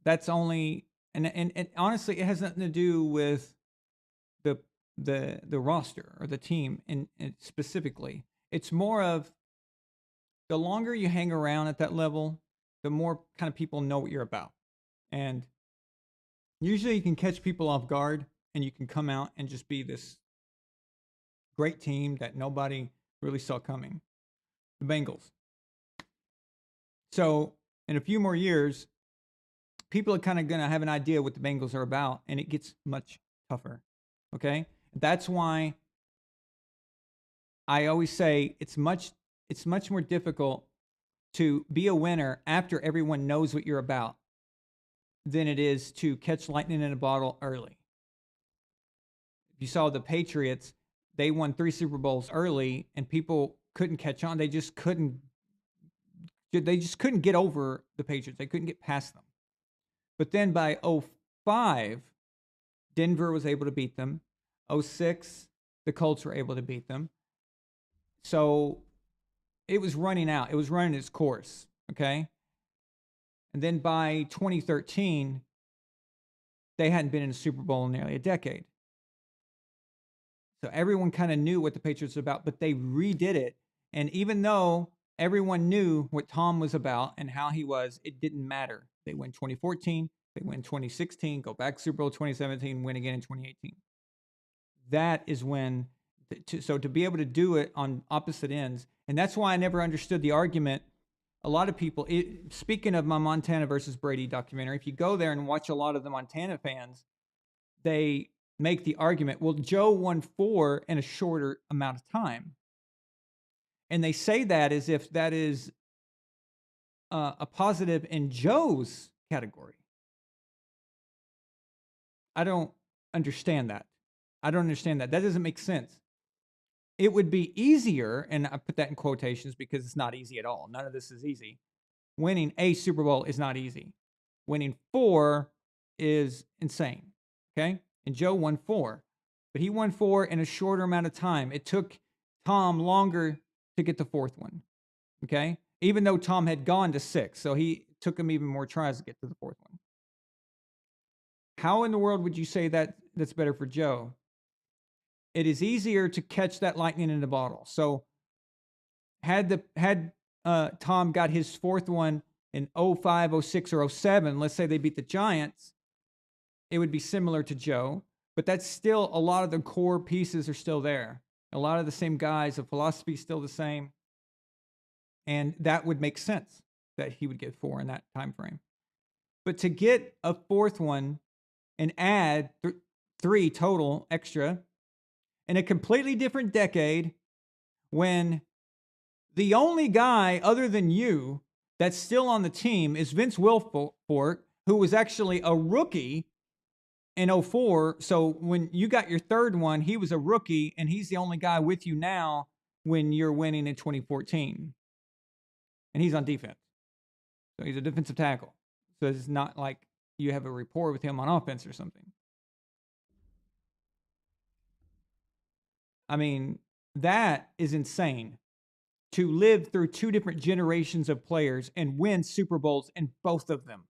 that's only and honestly, it has nothing to do with the roster or the team in specifically. It's more of the longer you hang around at that level, the more kind of people know what you're about, and usually you can catch people off guard, and you can come out and just be this great team that nobody really saw coming. The Bengals. So in a few more years, people are kind of going to have an idea what the Bengals are about, and it gets much tougher. Okay? That's why I always say it's much more difficult to be a winner after everyone knows what you're about than it is to catch lightning in a bottle early. If you saw the Patriots, they won 3 Super Bowls early, and people couldn't catch on. They just couldn't get over the Patriots. They couldn't get past them. But then by 2005, Denver was able to beat them. 2006, the Colts were able to beat them. So it was running out. It was running its course, okay? And then by 2013, they hadn't been in a Super Bowl in nearly a decade. So everyone kind of knew what the Patriots were about, but they redid it. And even though everyone knew what Tom was about and how he was, it didn't matter. They win 2014, they win 2016, go back to Super Bowl 2017, win again in 2018. That is when, so to be able to do it on opposite ends, and that's why I never understood the argument. A lot of people, speaking of my Montana versus Brady documentary, if you go there and watch a lot of the Montana fans, they make the argument, well, Joe won 4 in a shorter amount of time. And they say that as if that is a positive in Joe's category. I don't understand that. That doesn't make sense. It would be easier, and I put that in quotations because it's not easy at all. None of this is easy. Winning a Super Bowl is not easy. Winning 4 is insane, okay? And Joe won 4. But he won 4 in a shorter amount of time. It took Tom longer to get the 4th one, okay? Even though Tom had gone to 6. So he took him even more tries to get to the 4th one. How in the world would you say that that's better for Joe? It is easier to catch that lightning in a bottle. So had Tom got his 4th one in 05, 06, or 07, let's say they beat the Giants, it would be similar to Joe, but that's still a lot of the core pieces are still there. A lot of the same guys, the philosophy is still the same. And that would make sense that he would get 4 in that time frame. But to get a 4th one and add 3 total extra in a completely different decade, when the only guy other than you that's still on the team is Vince Wilfork, who was actually a rookie in 04. So when you got your 3rd one, he was a rookie, and he's the only guy with you now when you're winning in 2014. And he's on defense. So he's a defensive tackle. So it's not like you have a rapport with him on offense or something. I mean, that is insane. To live through 2 different generations of players and win Super Bowls in both of them.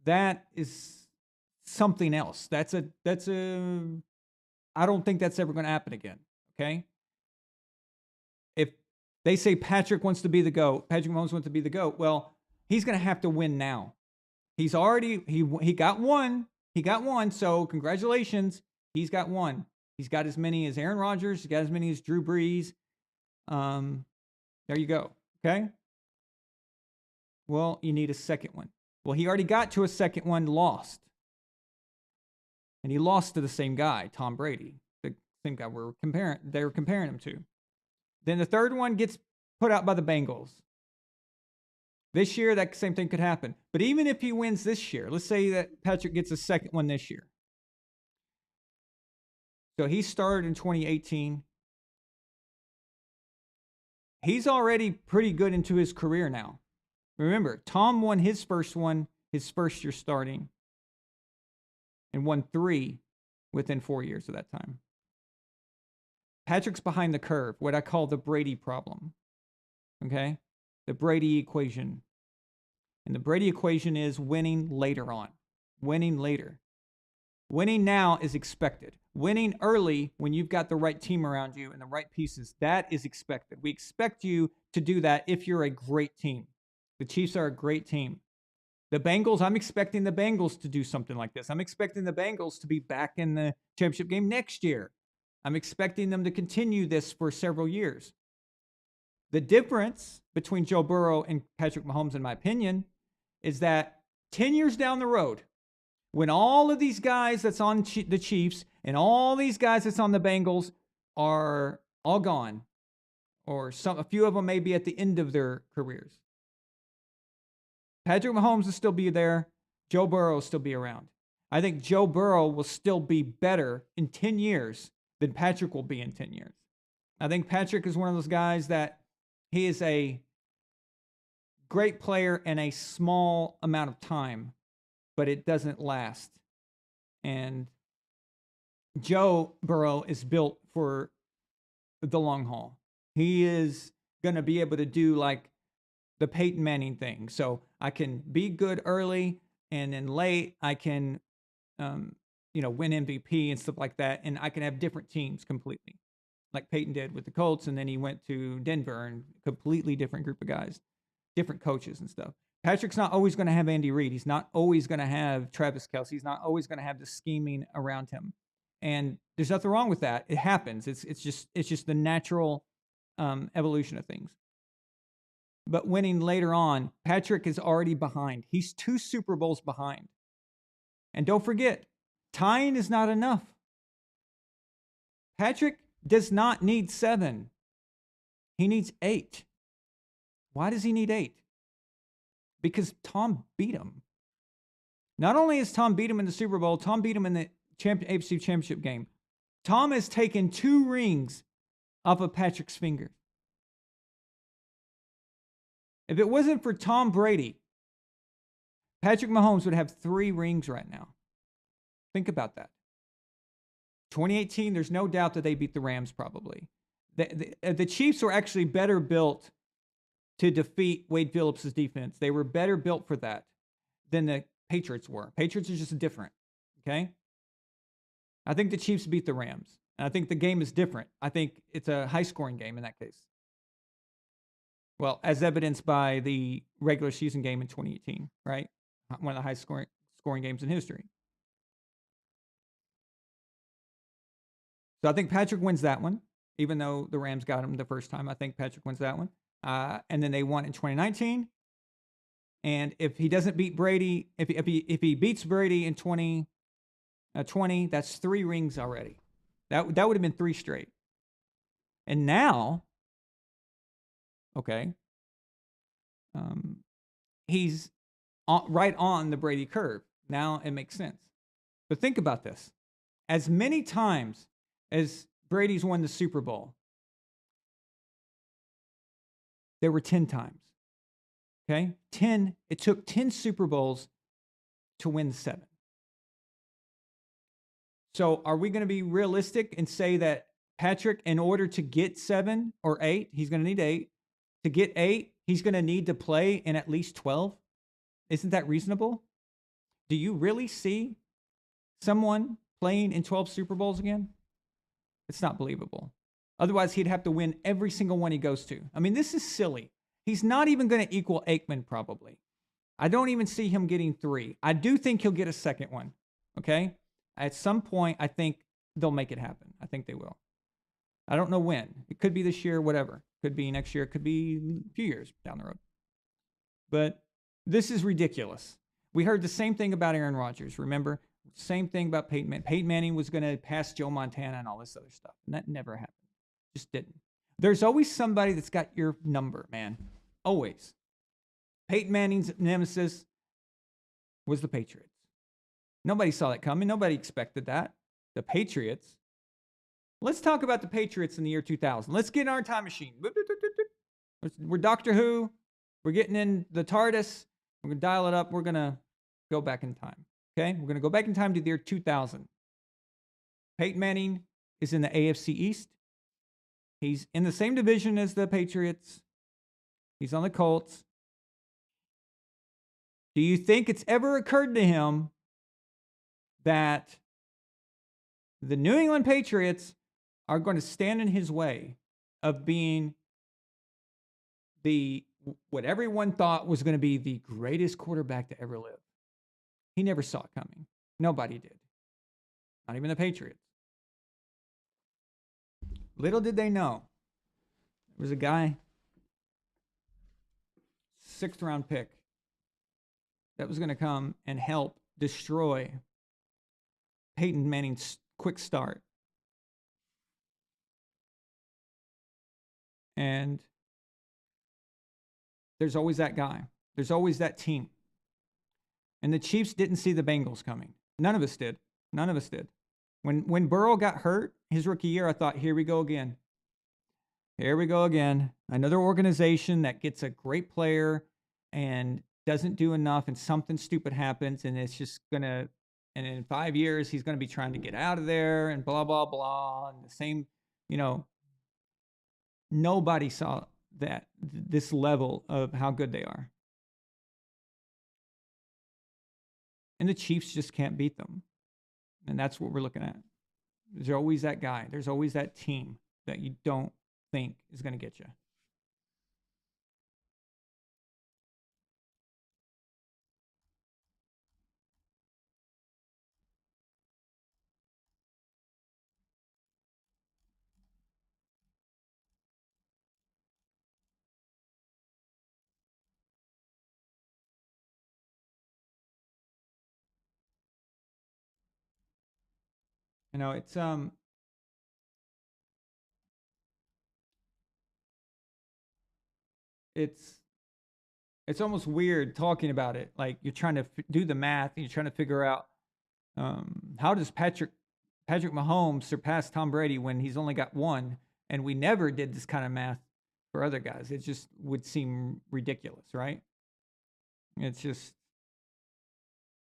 That is something else. I don't think that's ever going to happen again. Okay. If they say Patrick wants to be the GOAT, Patrick Mahomes wants to be the GOAT, well, he's going to have to win now. He's already, he got one. He got one. So congratulations. He's got one. He's got as many as Aaron Rodgers. He's got as many as Drew Brees. There you go. Okay. Well, you need a second one. Well, he already got to a second one, lost. And he lost to the same guy, Tom Brady, the same guy they were comparing him to. Then the 3rd one gets put out by the Bengals. This year, that same thing could happen. But even if he wins this year, let's say that Patrick gets a second one this year. So he started in 2018. He's already pretty good into his career now. Remember, Tom won his first one his first year starting and won 3 within 4 years of that time. Patrick's behind the curve, what I call the Brady problem. Okay? The Brady equation. And the Brady equation is winning later on. Winning later. Winning now is expected. Winning early when you've got the right team around you and the right pieces, that is expected. We expect you to do that if you're a great team. The Chiefs are a great team. The Bengals, I'm expecting the Bengals to do something like this. I'm expecting the Bengals to be back in the championship game next year. I'm expecting them to continue this for several years. The difference between Joe Burrow and Patrick Mahomes, in my opinion, is that 10 years down the road, when all of these guys that's on the Chiefs and all these guys that's on the Bengals are all gone, or a few of them may be at the end of their careers, Patrick Mahomes will still be there. Joe Burrow will still be around. I think Joe Burrow will still be better in 10 years than Patrick will be in 10 years. I think Patrick is one of those guys that he is a great player in a small amount of time, but it doesn't last. And Joe Burrow is built for the long haul. He is going to be able to do like the Peyton Manning thing. So I can be good early, and then late I can, win MVP and stuff like that. And I can have different teams completely, like Peyton did with the Colts. And then he went to Denver and completely different group of guys, different coaches and stuff. Patrick's not always going to have Andy Reid. He's not always going to have Travis Kelce. He's not always going to have the scheming around him. And there's nothing wrong with that. It happens. It's just the natural evolution of things. But winning later on, Patrick is already behind. He's 2 Super Bowls behind. And don't forget, tying is not enough. Patrick does not need 7. He needs 8. Why does he need 8? Because Tom beat him. Not only has Tom beat him in the Super Bowl, Tom beat him in the AFC Championship game. Tom has taken 2 rings off of Patrick's finger. If it wasn't for Tom Brady, Patrick Mahomes would have 3 rings right now. Think about that. 2018, there's no doubt that they beat the Rams probably. The Chiefs were actually better built to defeat Wade Phillips' defense. They were better built for that than the Patriots were. Patriots are just different, okay? I think the Chiefs beat the Rams. And I think the game is different. I think it's a high-scoring game in that case. Well, as evidenced by the regular season game in 2018, right? One of the high-scoring games in history. So I think Patrick wins that one, even though the Rams got him the first time. I think Patrick wins that one. And then they won in 2019. And if he doesn't beat Brady, if he beats Brady in 2020, that's 3 rings already. That would have been 3 straight. And now, okay, he's right on the Brady curve. Now it makes sense. But think about this. As many times as Brady's won the Super Bowl, there were 10 times. Okay? 10. It took 10 Super Bowls to win 7. So are we going to be realistic and say that Patrick, in order to get 7 or 8, he's going to need 8. To get 8, he's going to need to play in at least 12? Isn't that reasonable? Do you really see someone playing in 12 Super Bowls again? It's not believable. Otherwise, he'd have to win every single one he goes to. I mean, this is silly. He's not even going to equal Aikman, probably. I don't even see him getting 3. I do think he'll get a second one, okay? At some point, I think they'll make it happen. I think they will. I don't know when. It could be this year, whatever. Could be next year. It could be a few years down the road. But this is ridiculous. We heard the same thing about Aaron Rodgers, remember? Same thing about Peyton Manning. Peyton Manning was going to pass Joe Montana and all this other stuff. And that never happened. Just didn't. There's always somebody that's got your number, man. Always. Peyton Manning's nemesis was the Patriots. Nobody saw that coming. Nobody expected that. The Patriots. Let's talk about the Patriots in the year 2000. Let's get in our time machine. We're Doctor Who. We're getting in the TARDIS. We're going to dial it up. We're going to go back in time. Okay? We're going to go back in time to the year 2000. Peyton Manning is in the AFC East. He's in the same division as the Patriots. He's on the Colts. Do you think it's ever occurred to him that the New England Patriots are going to stand in his way of being what everyone thought was going to be the greatest quarterback to ever live? He never saw it coming. Nobody did. Not even the Patriots. Little did they know, there was a guy, 6th round pick, that was going to come and help destroy Peyton Manning's quick start. And there's always that guy. There's always that team. And the Chiefs didn't see the Bengals coming. None of us did. None of us did. When Burrow got hurt his rookie year, I thought, here we go again. Here we go again. Another organization that gets a great player and doesn't do enough, and something stupid happens, and it's just going to, and in 5 years, he's going to be trying to get out of there and blah, blah, blah. And the same, nobody saw this level of how good they are. And the Chiefs just can't beat them. And that's what we're looking at. There's always that guy. There's always that team that you don't think is going to get you. It's almost weird talking about it. Like, you're trying to do the math and you're trying to figure out how does Patrick Mahomes surpass Tom Brady when he's only got 1, and we never did this kind of math for other guys. It just would seem ridiculous, right? It's just,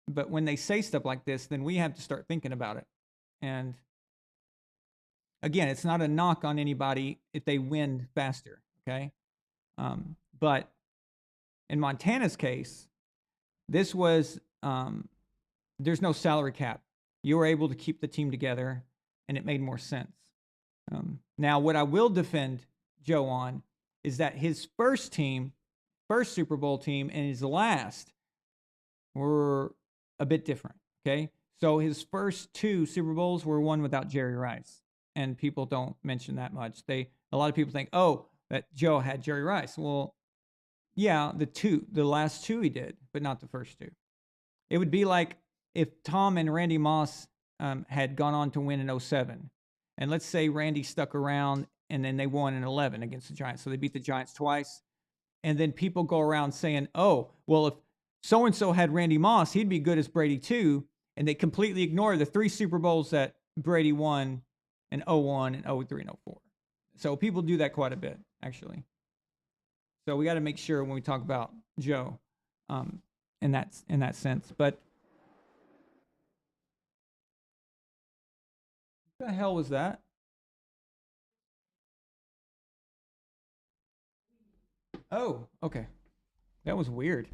but when they say stuff like this, then we have to start thinking about it. And again, it's not a knock on anybody if they win faster, okay? But in Montana's case, this was, there's no salary cap. You were able to keep the team together, and it made more sense. Now, what I will defend Joe on is that his first Super Bowl team, and his last were a bit different, okay? So his first 2 Super Bowls were won without Jerry Rice. and people don't mention that much. A lot of people think, oh, that Joe had Jerry Rice. Well, yeah, the last two he did, but not the first two. It would be like if Tom and Randy Moss had gone on to win in 07. And let's say Randy stuck around and then they won in 11 against the Giants. So they beat the Giants twice. And then people go around saying, oh, well, if so-and-so had Randy Moss, he'd be good as Brady too. And they completely ignore the 3 Super Bowls that Brady won in 01 and 03 and 04. So people do that quite a bit, actually. So we got to make sure when we talk about Joe in that sense. But what the hell was that? Oh, okay. That was weird.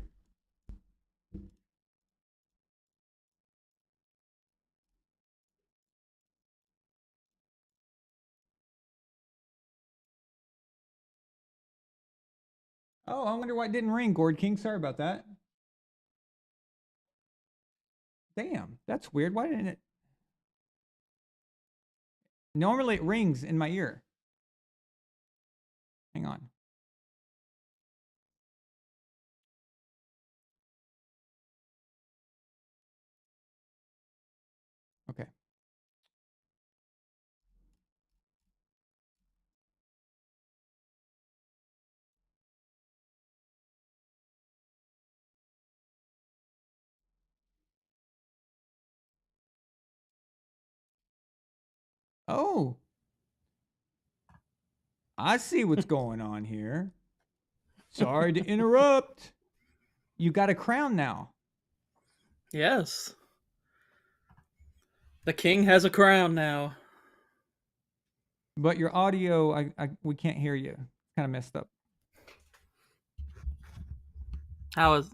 Oh, I wonder why it didn't ring, Gord King. Sorry about that. Damn, that's weird. Why didn't it? Normally it rings in my ear. Hang on. Okay. Oh, I see what's going on here. Sorry to interrupt. You got a crown now. Yes. The king has a crown now. But your audio, we can't hear you. Kind of messed up. How is?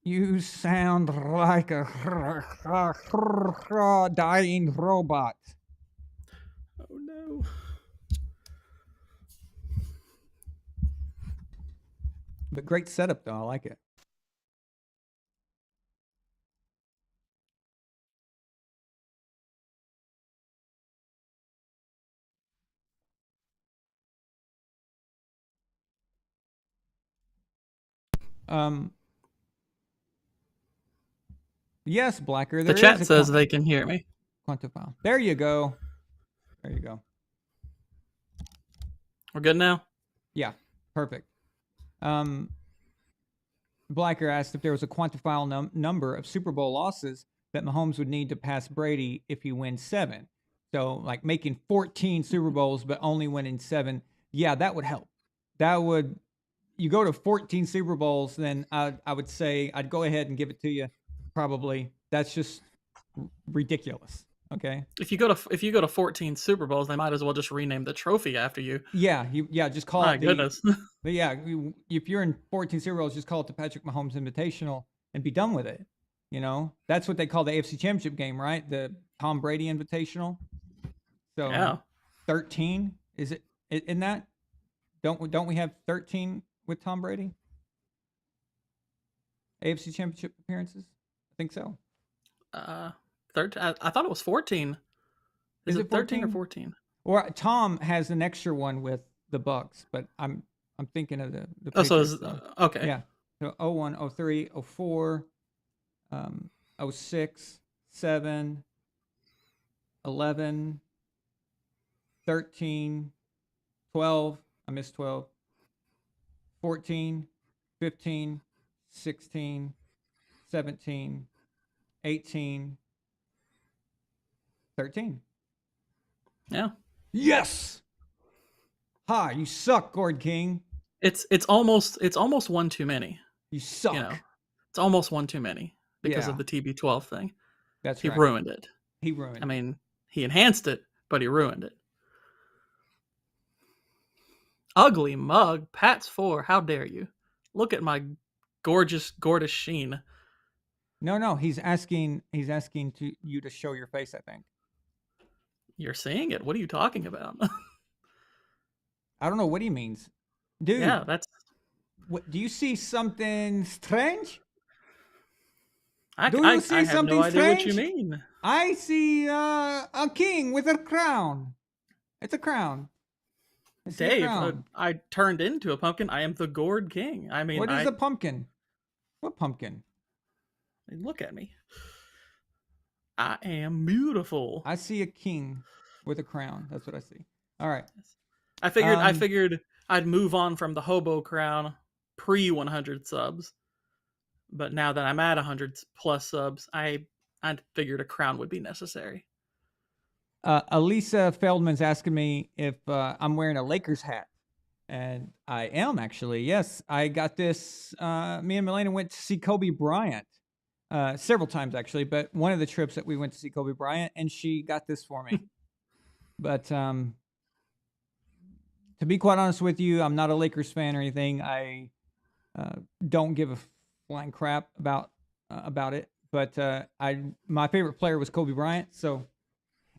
You sound like a dying robot. Oh no. But great setup, though. I like it. Yes, Blacker. The chat says they can hear me. Quantify. There you go. There you go. We're good now? Yeah, perfect. Blacker asked if there was a quantifiable number of Super Bowl losses that Mahomes would need to pass Brady if he wins 7. So, like making 14 Super Bowls but only winning 7. Yeah, that would help. That would. You go to 14 Super Bowls, then I would say I'd go ahead and give it to you. Probably. That's just ridiculous. Okay. If you go to 14 Super Bowls, they might as well just rename the trophy after you. Yeah, just call My it. goodness. But yeah, if you're in 14 Super Bowls, just call it the Patrick Mahomes Invitational and be done with it. You know, that's what they call the AFC Championship game, right? The Tom Brady Invitational. So Yeah. 13 is it? In that? Don't we have 13 with Tom Brady? AFC Championship appearances? I think so. 13. I thought it was 14. Is it 13 or 14? Or Tom has an extra one with the Bucks, but I'm thinking of the Oh, so Patriots, okay. Yeah. So 01, 03, 04, 06, 7, 11, 13, 12. I missed 12. 14, 15, 16, 17, 18, 13. Yeah. Yes. Hi, you suck, Gord King. It's almost one too many. You suck. You know, it's almost one too many because Yeah. of the TB12 thing. That's He right. ruined it. He ruined I it. mean, he enhanced it, but he ruined it. Ugly mug, Pat's 4. How dare you? Look at my gorgeous sheen. No, he's asking you to show your face, I think. You're seeing it. What are you talking about? I don't know what he means. Dude. Yeah, that's. What, do you see something strange? Do you see I have something no idea strange? what you mean. I see a king with a crown. It's a crown. I see a Dave, crown. I turned into a pumpkin. I am the Gourd King. I mean, What is a pumpkin? What pumpkin? look at me. I am beautiful. I see a king with a crown. That's what I see. All right. I figured I'd move on from the hobo crown pre 100 subs. But now that I'm at 100 plus subs, I figured a crown would be necessary. Elisa Feldman's asking me if I'm wearing a Lakers hat. And I am actually. Yes, I got this. Me and Milena went to see Kobe Bryant several times actually, but one of the trips that we went to see Kobe Bryant, and she got this for me. But to be quite honest with you, I'm not a Lakers fan or anything. I don't give a flying crap about it. But my favorite player was Kobe Bryant, so,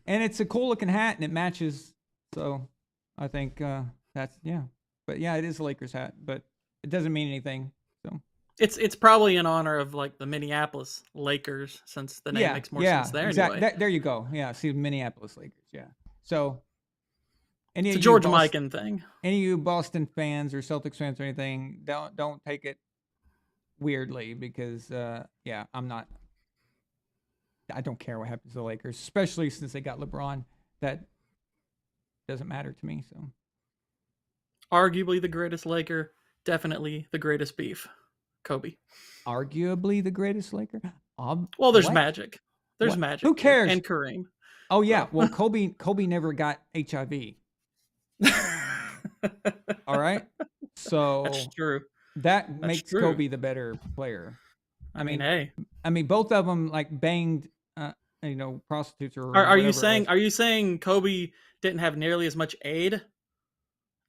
and it's a cool looking hat and it matches. So I think that's, yeah. But yeah, it is a Lakers hat, but it doesn't mean anything. So it's probably in honor of like the Minneapolis Lakers, since the name makes more sense there. Exactly. Anyway. There you go. Yeah, see, Minneapolis Lakers. Yeah. So It's a George Mikan thing. Any of you Boston fans or Celtics fans or anything, don't take it weirdly, because yeah, I don't care what happens to the Lakers, especially since they got LeBron. That doesn't matter to me. So Arguably the greatest Laker, definitely the greatest beef, Kobe. Arguably the greatest Laker. Well, there's what? Magic. There's What? Magic. Who cares? And Kareem. Oh yeah. Well, Kobe never got HIV. All right. So That's true. That makes true. Kobe the better player. I mean, hey. I mean, both of them like banged, prostitutes or. Are you saying Kobe didn't have nearly as much aid?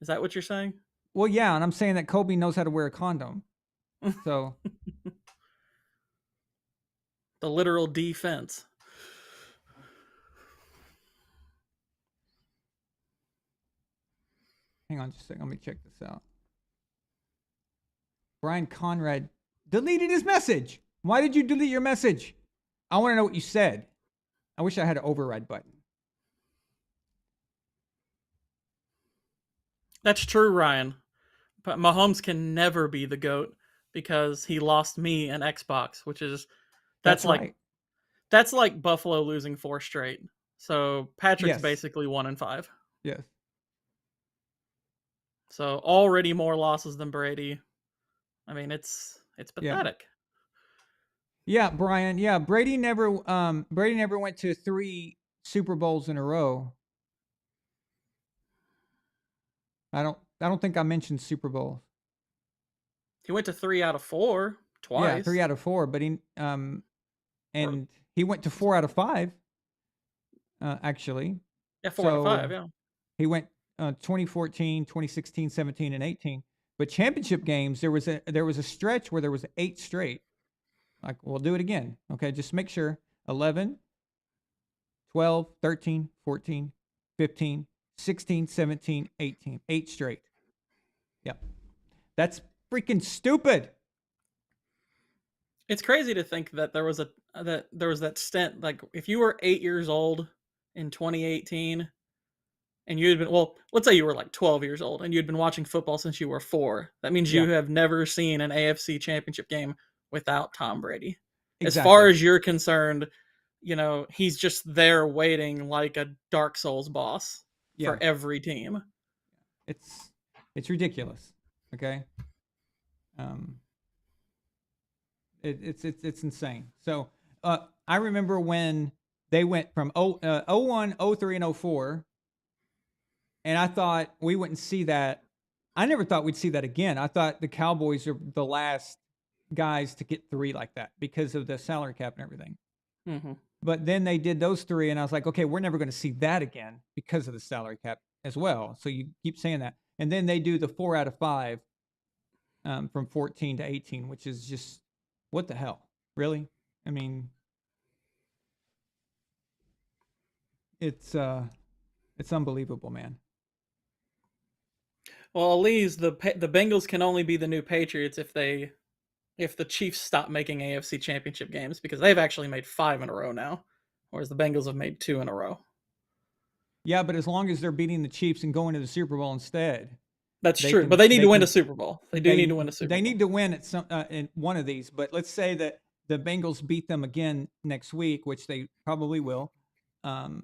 Is that what you're saying? Well, yeah, and I'm saying that Kobe knows how to wear a condom. So the literal defense. Hang on just a second. Let me check this out. Brian Conrad deleted his message. Why did you delete your message? I want to know what you said. I wish I had an override button. That's true, Ryan. But Mahomes can never be the GOAT because he lost me an Xbox, which is that's right. like Buffalo losing 4 straight. So Patrick's basically 1-5. Yes. So already more losses than Brady. I mean, it's pathetic. Yeah, Brian. Yeah, Brady never went to 3 Super Bowls in a row. I don't think I mentioned Super Bowls. He went to 3 out of 4 twice. Yeah, 3 out of 4, but he went to 4 out of 5. Actually. Yeah, 4 out of 5, yeah. He went 2014, 2016, 17, and 18. But championship games, there was a stretch where there was 8 straight. Like, we'll do it again. Okay, just make sure. 11, 12, 13, 14, 15, 16, 17, 18. 8 straight. Yep. That's freaking stupid. It's crazy to think that there was that stint. Like, if you were 8 years old in 2018 and you had been, well, let's say you were like 12 years old and you'd been watching football since you were 4. That means you have never seen an AFC championship game without Tom Brady. Exactly. As far as you're concerned, he's just there waiting like a Dark Souls boss for every team. It's ridiculous. Okay. It's insane. So I remember when they went from 01, 03, and 04, and I thought we wouldn't see that. I never thought we'd see that again. I thought the Cowboys are the last guys to get 3 like that because of the salary cap and everything. Mm-hmm. But then they did those 3, and I was like, okay, we're never going to see that again because of the salary cap as well. So you keep saying that. And then they do the 4 out of 5 from 14 to 18, which is just, what the hell? Really? I mean, it's unbelievable, man. Well, at least the Bengals can only be the new Patriots if they if the Chiefs stop making AFC Championship games, because they've actually made 5 in a row now, whereas the Bengals have made 2 in a row. Yeah, but as long as they're beating the Chiefs and going to the Super Bowl instead. That's true, but they need to win a Super Bowl. They need to win a Super Bowl. They need to win at some in one of these. But let's say that the Bengals beat them again next week, which they probably will. The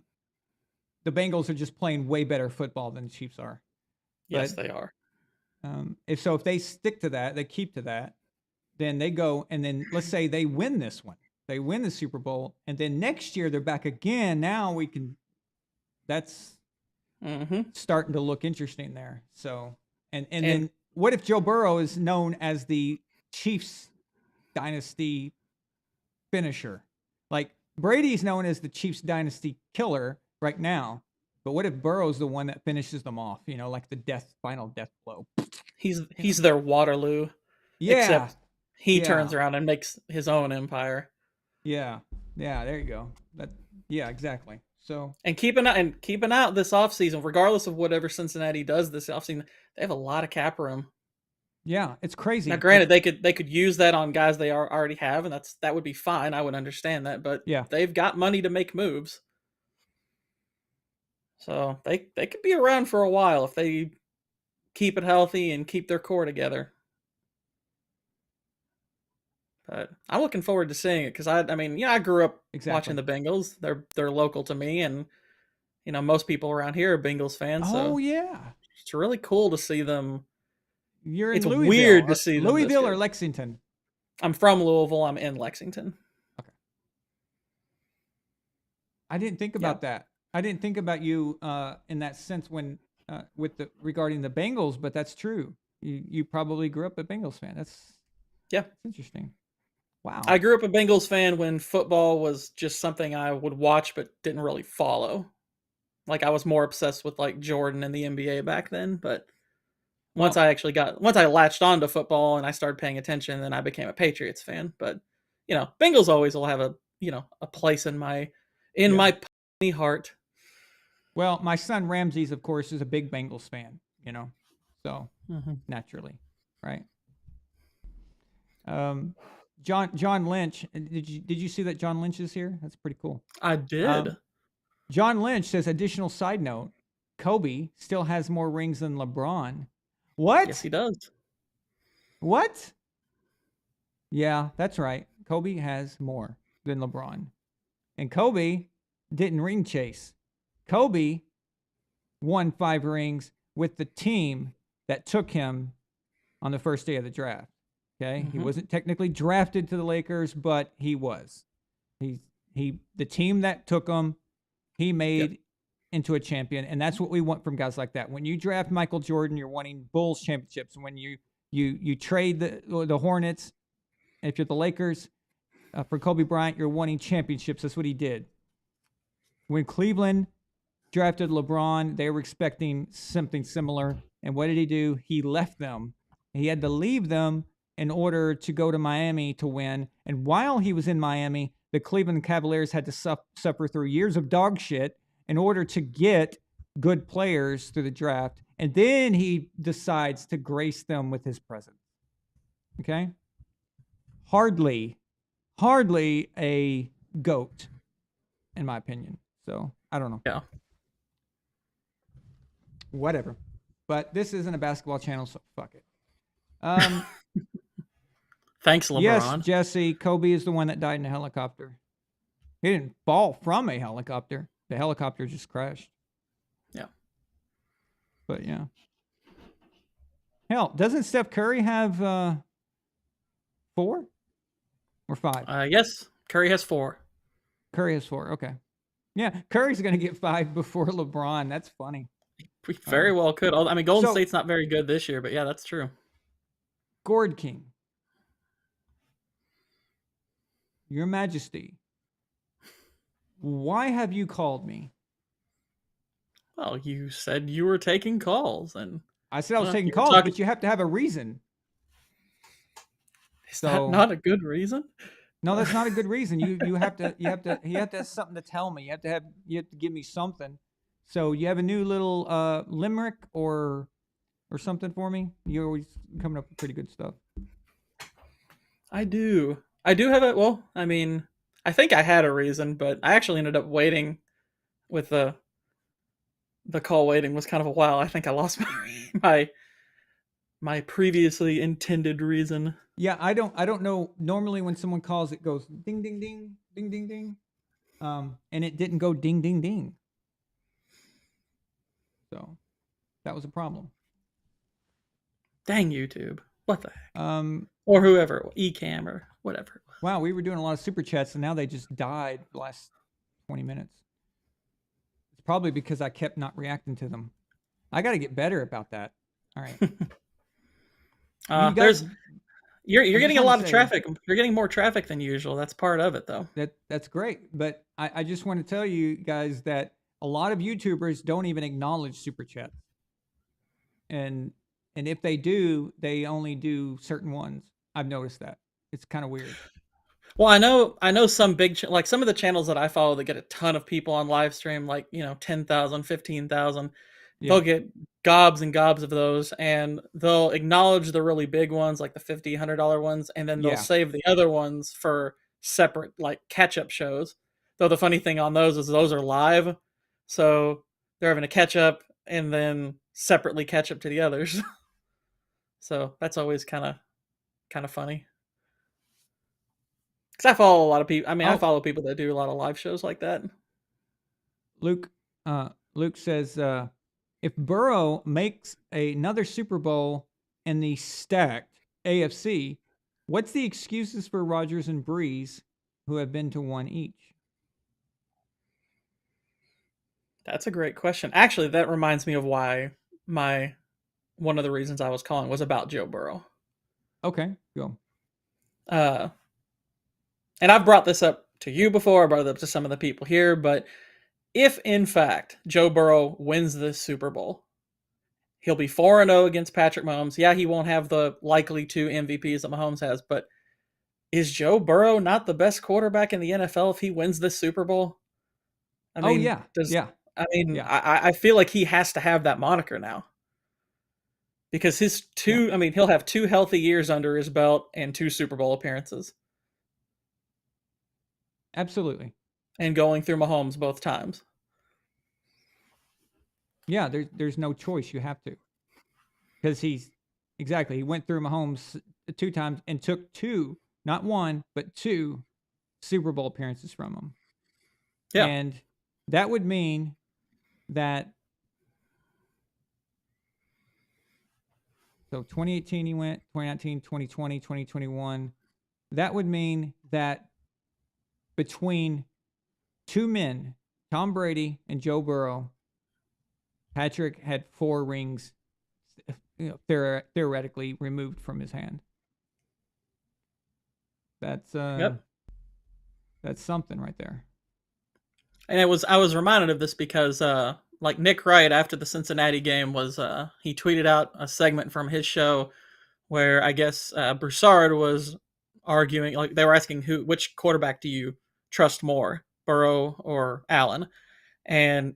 Bengals are just playing way better football than the Chiefs are. Yes, they are. If they stick to that, they keep to that, then they go, and then let's say they win this one. They win the Super Bowl, and then next year they're back again. Now we can. That's starting to look interesting there. So, and then what if Joe Burrow is known as the Chiefs dynasty finisher? Like Brady's known as the Chiefs dynasty killer right now. But what if Burrow's the one that finishes them off? You know, like the final death blow. He's their Waterloo. Yeah. Except he turns around and makes his own empire. Yeah. Yeah, there you go. Yeah, exactly. So keeping out this offseason, regardless of whatever Cincinnati does this offseason, they have a lot of cap room. Yeah, it's crazy. Now, granted, they could use that on guys they already have, and that would be fine. I would understand that, but they've got money to make moves. So they could be around for a while if they keep it healthy and keep their core together. But I'm looking forward to seeing it because I grew up watching the Bengals. They're local to me, and most people around here are Bengals fans. Oh yeah, it's really cool to see them. It's Louisville, weird to see them Louisville or Lexington. I'm from Louisville. I'm in Lexington. Okay. I didn't think about that. I didn't think about you in that sense when regarding the Bengals, but that's true. You probably grew up a Bengals fan. That's interesting. Wow. I grew up a Bengals fan when football was just something I would watch but didn't really follow. Like I was more obsessed with like Jordan and the NBA back then, but once I latched on to football and I started paying attention, then I became a Patriots fan. But Bengals always will have a place in my heart. Well, my son Ramses, of course, is a big Bengals fan, so naturally, right? John Lynch, did you see that John Lynch is here? That's pretty cool. I did. John Lynch says, additional side note, Kobe still has more rings than LeBron. What? Yes, he does. What? Yeah, that's right. Kobe has more than LeBron. And Kobe didn't ring chase. Kobe won 5 rings with the team that took him on the first day of the draft. Okay, He wasn't technically drafted to the Lakers, but he was. The team that took him, he made into a champion, and that's what we want from guys like that. When you draft Michael Jordan, you're wanting Bulls championships. When you trade the Hornets, if you're the Lakers, for Kobe Bryant, you're wanting championships. That's what he did. When Cleveland drafted LeBron, they were expecting something similar, and what did he do? He left them. He had to leave them in order to go to Miami to win. And while he was in Miami, the Cleveland Cavaliers had to suffer through years of dog shit in order to get good players through the draft. And then he decides to grace them with his presence. Okay? Hardly a GOAT, in my opinion. So, I don't know. Yeah. Whatever. But this isn't a basketball channel, so fuck it. Thanks, LeBron. Yes, Jesse, Kobe is the one that died in a helicopter. He didn't fall from a helicopter. The helicopter just crashed. Yeah. But yeah. Hell, doesn't Steph Curry have 4 or 5? Yes, Curry has 4. Curry has 4. Okay. Yeah, Curry's going to get 5 before LeBron. That's funny. We very well could. I mean, Golden State's not very good this year, but yeah, that's true. Gord King. Your Majesty, why have you called me? Well, you said you were taking calls, and I said I was taking calls, but you have to have a reason. Is that not a good reason? No, that's not a good reason. You have to have something to tell me. You have to give me something. So you have a new little limerick or something for me? You're always coming up with pretty good stuff. I do. I do have it. Well, I mean, I think I had a reason, but I actually ended up waiting with the call waiting was kind of a while. I think I lost my my previously intended reason. Yeah, I don't know. Normally when someone calls, it goes ding ding ding ding ding ding, and it didn't go ding ding ding. So that was a problem. Dang YouTube. What the heck? Um, Or whoever, Ecamm or whatever. wow, we were doing a lot of super chats, and now they just died the last 20 minutes. It's probably because I kept not reacting to them. I got to get better about that. All right. You guys- You're I getting just a lot wanna of say- traffic. You're getting more traffic than usual. That's part of it, though. That's great, but I just want to tell you guys that a lot of YouTubers don't even acknowledge super chats, and if they do, they only do certain ones. I've noticed that. It's kind of weird. Well, I know some like some of the channels that I follow that get a ton of people on live stream, like 10,000, 15,000. Yeah. They'll get gobs and gobs of those, and they'll acknowledge the really big ones, like the $50, $100 ones, and then they'll Yeah. save the other ones for separate, like catch-up shows. Though the funny thing on those is those are live, so they're having a catch-up and then separately catch up to the others. So that's always kind of funny. Because I follow a lot of people. I mean, I Oh. follow people that do a lot of live shows like that. Luke says, if Burrow makes another Super Bowl in the stacked AFC, what's the excuses for Rodgers and Breeze, who have been to one each? That's a great question. Actually, that reminds me of why one of the reasons I was calling was about Joe Burrow. Okay, go. And I've brought this up to you before, I brought it up to some of the people here, but if in fact Joe Burrow wins this Super Bowl, he'll be 4-0 against Patrick Mahomes. Yeah, he won't have the likely 2 MVPs that Mahomes has, but is Joe Burrow not the best quarterback in the NFL if he wins this Super Bowl? I mean, yeah. I feel like he has to have that moniker now. Because he'll have 2 healthy years under his belt and 2 Super Bowl appearances. Absolutely. And going through Mahomes both times. Yeah, there's no choice. You have to. Because he went through Mahomes 2 times and took 2, not 1, but 2 Super Bowl appearances from him. Yeah. And that would mean that, so 2018 he went, 2019, 2020, 2021. That would mean that between 2 men, Tom Brady and Joe Burrow, Patrick had 4 rings theoretically removed from his hand. That's that's something right there. And I was reminded of this because like Nick Wright after the Cincinnati game was he tweeted out a segment from his show where I guess Broussard was arguing, like they were asking which quarterback do you trust more, Burrow or Allen? And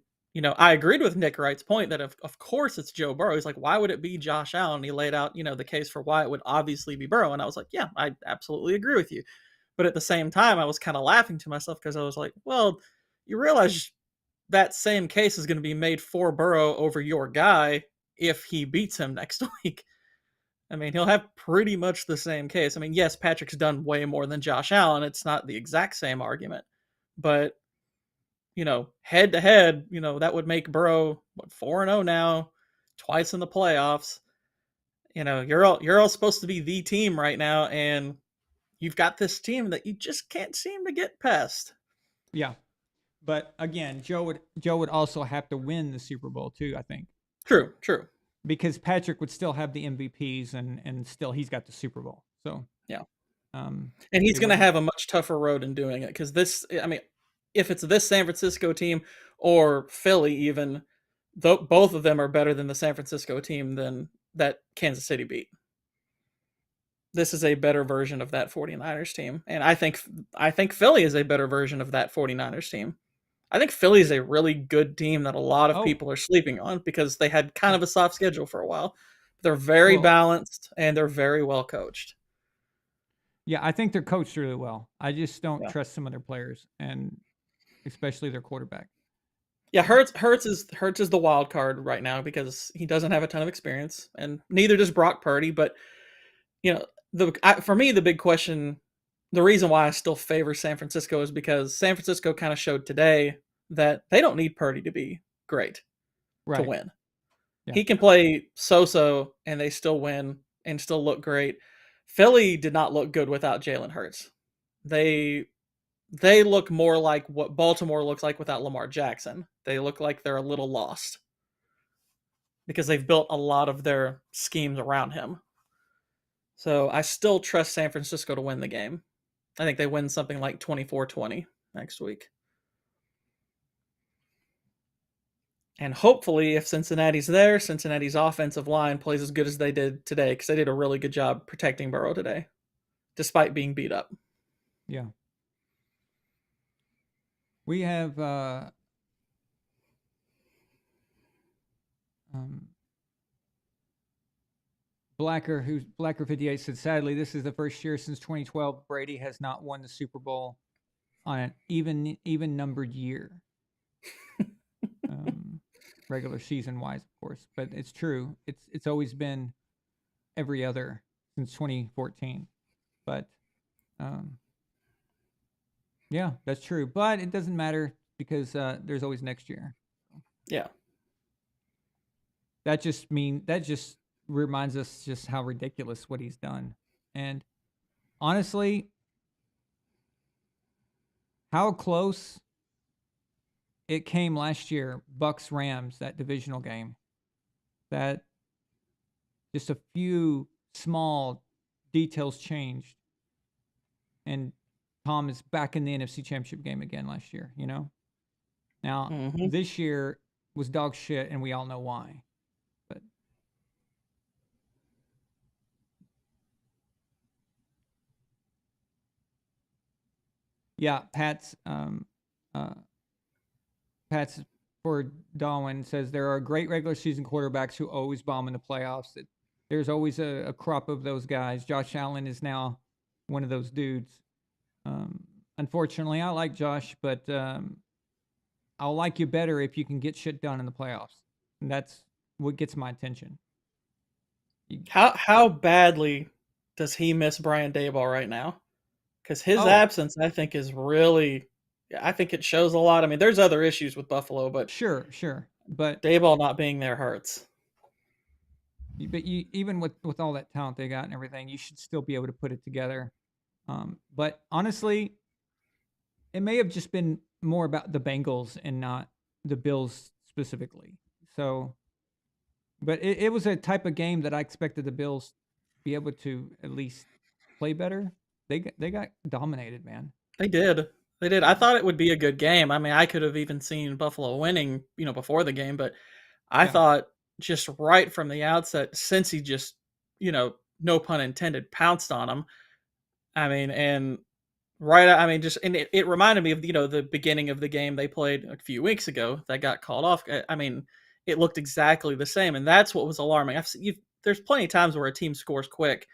I agreed with Nick Wright's point that of course it's Joe Burrow. He's like, why would it be Josh Allen? He laid out, the case for why it would obviously be Burrow. And I was like, yeah, I absolutely agree with you. But at the same time, I was kind of laughing to myself because I was like, well, you realize that same case is going to be made for Burrow over your guy if he beats him next week. I mean, he'll have pretty much the same case. I mean, yes, Patrick's done way more than Josh Allen. It's not the exact same argument. But head to head, that would make Burrow 4-0 now, twice in the playoffs. You're all supposed to be the team right now, and you've got this team that you just can't seem to get past. Yeah, but again, Joe would also have to win the Super Bowl too, I think. True. Because Patrick would still have the MVPs, and still he's got the Super Bowl. So yeah, and he's going to have a much tougher road in doing it because if it's this San Francisco team or Philly even, both of them are better than the San Francisco team than that Kansas City beat. This is a better version of that 49ers team. And I think Philly is a better version of that 49ers team. I think Philly is a really good team that a lot of people are sleeping on because they had kind of a soft schedule for a while. They're very balanced and they're very well coached. Yeah, I think they're coached really well. I just don't Yeah. trust some of their players, and especially their quarterback. Yeah, Hurts is the wild card right now because he doesn't have a ton of experience, and neither does Brock Purdy. But for me, the big question, the reason why I still favor San Francisco is because San Francisco kind of showed today that they don't need Purdy to be great to Right. win. Yeah. He can play so-so, and they still win and still look great. Philly did not look good without Jalen Hurts. They look more like what Baltimore looks like without Lamar Jackson. They look like they're a little lost because they've built a lot of their schemes around him. So I still trust San Francisco to win the game. I think they win something like 24-20 next week. And hopefully, if Cincinnati's there, Cincinnati's offensive line plays as good as they did today, because they did a really good job protecting Burrow today, despite being beat up. Yeah. We have Blacker 58 said, sadly, this is the first year since 2012 Brady has not won the Super Bowl on an even numbered year. Regular season wise, of course, but it's true. It's always been every other since 2014. But yeah, that's true. But it doesn't matter because there's always next year. Yeah. That just reminds us just how ridiculous what he's done. And honestly, how close it came last year, Bucks Rams, that divisional game. That just a few small details changed. And Tom is back in the NFC Championship game again last year, you know? Now, this year was dog shit, and we all know why. But yeah, Pat's for Darwin says there are great regular season quarterbacks who always bomb in the playoffs. There's always a crop of those guys. Josh Allen is now one of those dudes. Unfortunately, I like Josh, but I'll like you better if you can get shit done in the playoffs. And that's what gets my attention. How badly does he miss Brian Daboll right now? Because his absence, I think, is really, I think it shows a lot. I mean, there's other issues with Buffalo, but sure, but Daboll not being there hurts. But even with all that talent they got and everything, you should still be able to put it together. But honestly, it may have just been more about the Bengals and not the Bills specifically. So, but it was a type of game that I expected the Bills to be able to at least play better. They got dominated, man. They did. I thought it would be a good game. I mean, I could have even seen Buffalo winning, before the game, but I thought just right from the outset, since he just, no pun intended, pounced on him. I mean, and it reminded me of, the beginning of the game they played a few weeks ago that got called off. I mean, it looked exactly the same, and that's what was alarming. There's plenty of times where a team scores quick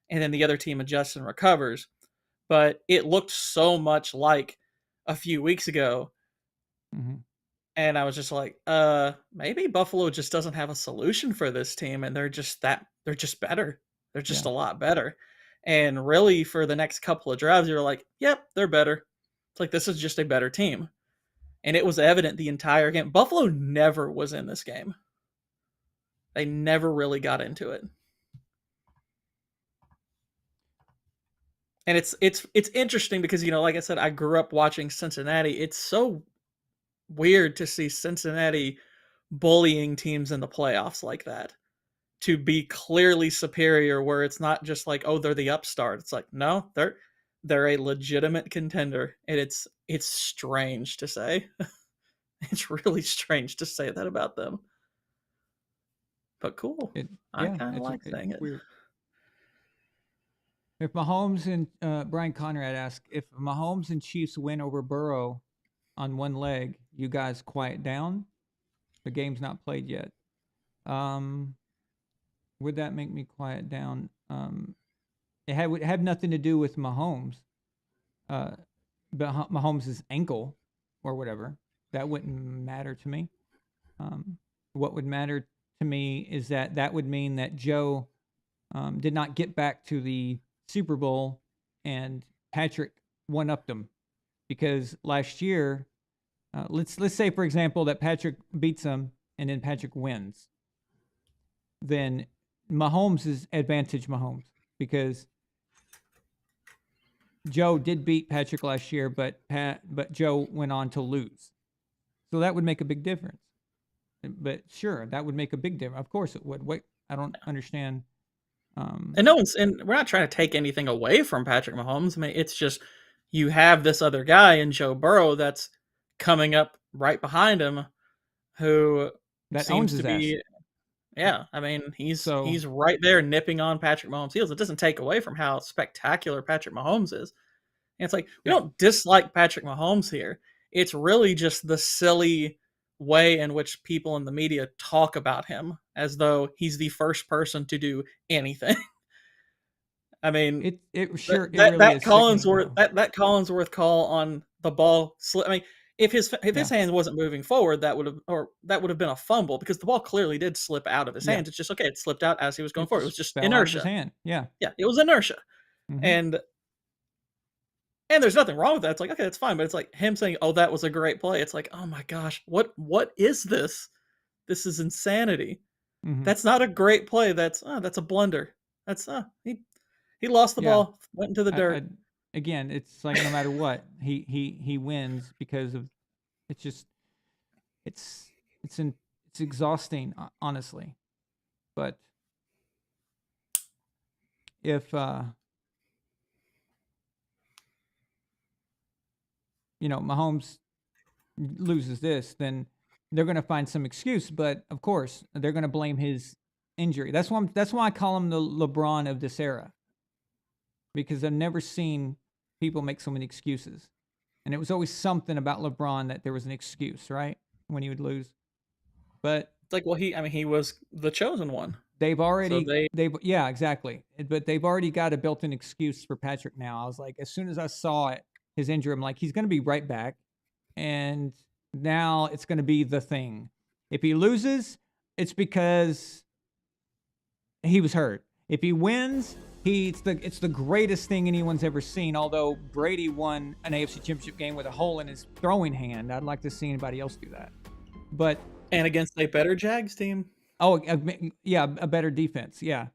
and then the other team adjusts and recovers, but it looked so much like a few weeks ago. Mm-hmm. And I was just like, maybe Buffalo just doesn't have a solution for this team, and they're just better. They're just a lot better. And really, for the next couple of drives, you're like, yep, they're better. It's like, this is just a better team. And it was evident the entire game. Buffalo never was in this game. They never really got into it. And it's interesting because, like I said, I grew up watching Cincinnati. It's so weird to see Cincinnati bullying teams in the playoffs like that, to be clearly superior, where it's not just like, oh, they're the upstart. It's like, no, they're a legitimate contender. And it's strange to say. It's really strange to say that about them. But cool. I kind of like saying it. Weird. If Mahomes and Brian Conrad asked, if Mahomes and Chiefs win over Burrow on one leg, you guys quiet down? The game's not played yet. Would that make me quiet down? would have nothing to do with Mahomes, but Mahomes' ankle or whatever. That wouldn't matter to me. What would matter to me is that would mean that Joe did not get back to the Super Bowl and Patrick one-upped him, because last year, let's say for example that Patrick beats him and then Patrick wins, then Mahomes is advantage Mahomes, because Joe did beat Patrick last year, but Joe went on to lose, so that would make a big difference. But sure, that would make a big difference. Of course it would. Wait, I don't understand. And we're not trying to take anything away from Patrick Mahomes. I mean, it's just you have this other guy in Joe Burrow that's coming up right behind him, who that seems owns his to be, ass. yeah. I mean, he's right there nipping on Patrick Mahomes' heels. It doesn't take away from how spectacular Patrick Mahomes is. And it's like we don't dislike Patrick Mahomes here. It's really just the silly way in which people in the media talk about him as though he's the first person to do anything. I mean, that Collinsworth call on the ball slip. I mean, if his hand wasn't moving forward, that would have been a fumble, because the ball clearly did slip out of his hands. It's just it slipped out as he was going forward. It was just inertia. His hand. Yeah, it was inertia, mm-hmm. And there's nothing wrong with that. It's like, okay, it's fine. But it's like him saying, "Oh, that was a great play." It's like, oh my gosh, what is this? This is insanity. Mm-hmm. That's not a great play. That's a blunder. That's he lost the ball, went into the dirt. Again, it's like no matter what, he wins because of it's just it's exhausting, honestly. But if Mahomes loses this, then they're going to find some excuse. But of course, they're going to blame his injury. That's why I call him the LeBron of this era, because I've never seen people make so many excuses. And it was always something about LeBron that there was an excuse, right? When he would lose. But it's like, well, he was the chosen one. They've already, yeah, exactly. But they've already got a built-in excuse for Patrick now. I was like, as soon as I saw it, his injury, I'm like, he's going to be right back. And now it's going to be the thing. If he loses, it's because he was hurt. If he wins, it's the greatest thing anyone's ever seen. Although Brady won an AFC Championship game with a hole in his throwing hand, I'd like to see anybody else do that. And against a better Jags team. Oh, yeah, a better defense. Yeah,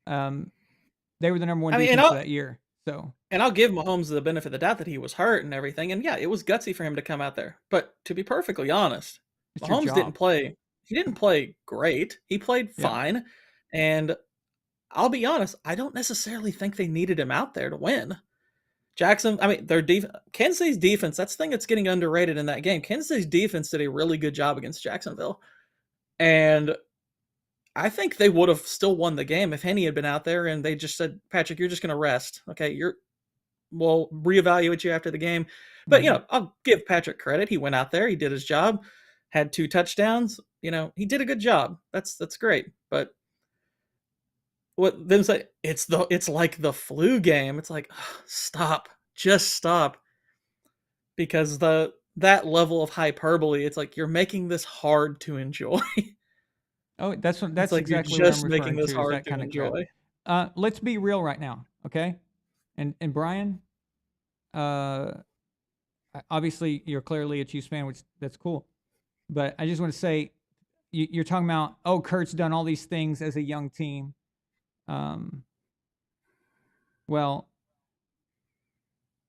they were the number one defense for that year. So, and I'll give Mahomes the benefit of the doubt that he was hurt and everything. And yeah, it was gutsy for him to come out there. But to be perfectly honest, Mahomes didn't play. He didn't play great. He played fine. And I'll be honest, I don't necessarily think they needed him out there to win. Kansas City's defense, that's the thing that's getting underrated in that game. Kansas City's defense did a really good job against Jacksonville. And I think they would have still won the game if Henny had been out there and they just said, Patrick, you're just going to rest. Okay, we'll reevaluate you after the game. But, I'll give Patrick credit. He went out there. He did his job, had 2 touchdowns. He did a good job. That's great. But what them say, it's like the flu game. It's like, stop. Just stop. Because that level of hyperbole, it's like you're making this hard to enjoy. Oh, that's like exactly you're just what I'm making this referring to, hard to enjoy. Let's be real right now, okay? And Brian, obviously you're clearly a Chiefs fan, which that's cool. But I just want to say, you're talking about, Kurt's done all these things as a young team. Well,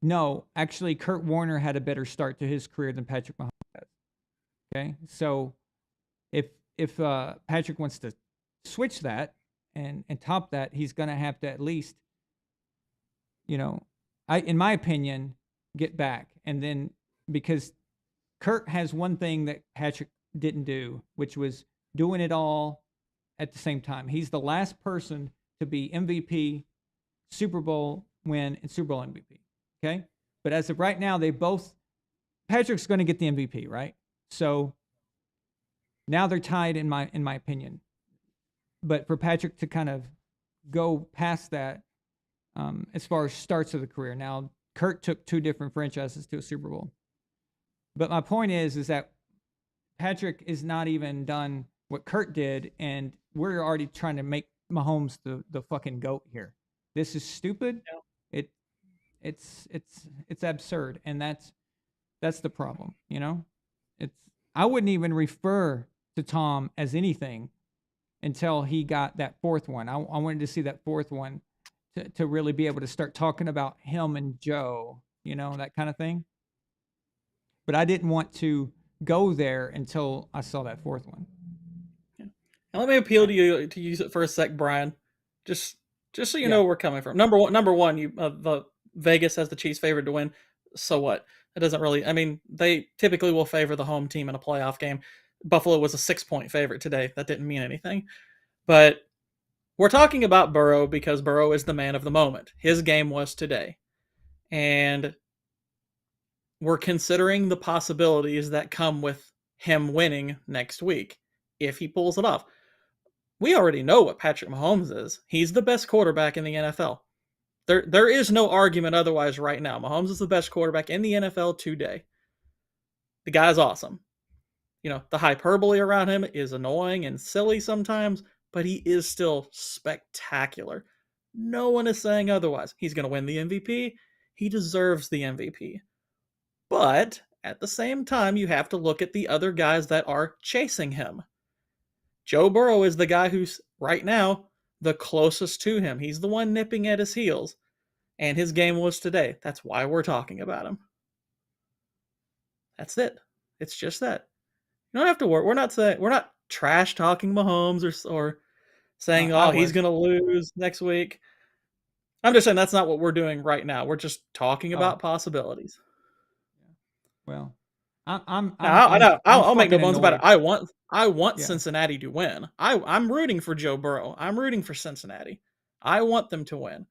no, actually, Kurt Warner had a better start to his career than Patrick Mahomes has. Okay, so if Patrick wants to switch that and top that, he's going to have to at least, in my opinion, get back. And then because Kurt has one thing that Patrick didn't do, which was doing it all at the same time. He's the last person to be MVP, Super Bowl win, and Super Bowl MVP. Okay? But as of right now, Patrick's going to get the MVP, right? So now they're tied in my opinion. But for Patrick to kind of go past that, as far as starts of the career. Now, Kurt took 2 different franchises to a Super Bowl. But my point is that Patrick is not even done what Kurt did, and we're already trying to make Mahomes the fucking GOAT here. This is stupid. Yeah. It's absurd, and that's the problem, you know? I wouldn't even refer to Tom as anything until he got that 4th one. I wanted to see that 4th one to really be able to start talking about him and Joe, you know, that kind of thing. But I didn't want to go there until I saw that 4th one. Yeah. Now let me appeal to you to use it for a sec, Brian. Just so you know where we're coming from. Number one, you the Vegas has the Chiefs favored to win. So what? It doesn't really. I mean, they typically will favor the home team in a playoff game. Buffalo was a 6-point favorite today. That didn't mean anything. But we're talking about Burrow because Burrow is the man of the moment. His game was today. And we're considering the possibilities that come with him winning next week if he pulls it off. We already know what Patrick Mahomes is. He's the best quarterback in the NFL. There is no argument otherwise right now. Mahomes is the best quarterback in the NFL today. The guy's awesome. You know, the hyperbole around him is annoying and silly sometimes, but he is still spectacular. No one is saying otherwise. He's going to win the MVP. He deserves the MVP. But at the same time, you have to look at the other guys that are chasing him. Joe Burrow is the guy who's right now the closest to him. He's the one nipping at his heels. And his game was today. That's why we're talking about him. That's it. It's just that. You don't have to worry. We're not trash talking Mahomes or saying, he's going to lose next week. I'm just saying that's not what we're doing right now. We're just talking about possibilities. Well, I'll make no bones about it. I want Yeah. Cincinnati to win. I'm rooting for Joe Burrow. I'm rooting for Cincinnati. I want them to win.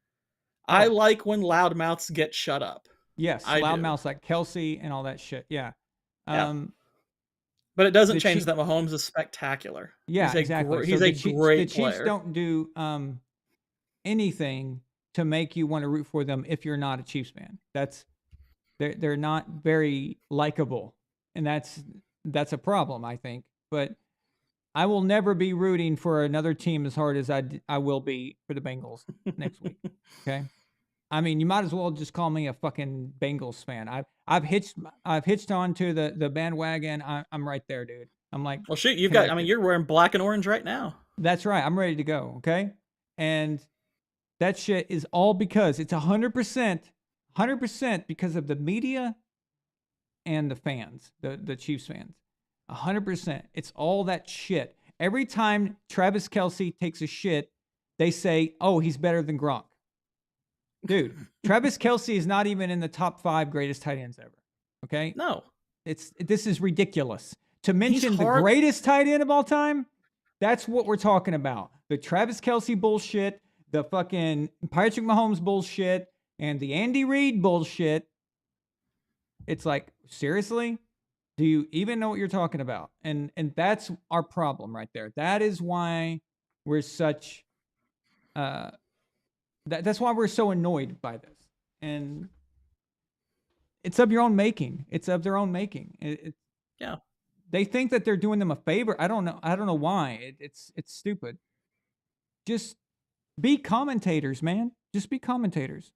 I like when loudmouths get shut up. Yes, loudmouths like Kelsey and all that shit. Yeah. But it doesn't change that Mahomes is spectacular. Yeah, exactly. He's a great player. The Chiefs don't do anything to make you want to root for them if you're not a Chiefs fan. They're not very likable, and that's a problem, I think. But I will never be rooting for another team as hard as I will be for the Bengals next week. Okay, I mean, you might as well just call me a fucking Bengals fan. I've hitched onto the bandwagon. I'm right there, dude. I'm like, well, shit, you're wearing black and orange right now. That's right. I'm ready to go. Okay, and that shit is all because it's 100% because of the media and the fans, the Chiefs fans. 100%. It's all that shit. Every time Travis Kelce takes a shit, they say, oh, he's better than Gronk. Dude, Travis Kelce is not even in the top 5 greatest tight ends ever. Okay? No. This is ridiculous. To mention the greatest tight end of all time, that's what we're talking about. The Travis Kelce bullshit, the fucking Patrick Mahomes bullshit, and the Andy Reid bullshit. It's like, seriously? Do you even know what you're talking about? And that's our problem right there. That is why we're such that's why we're so annoyed by this. And it's of your own making. It's of their own making. Yeah. They think that they're doing them a favor. I don't know why. It's stupid. Just be commentators, man. Just be commentators.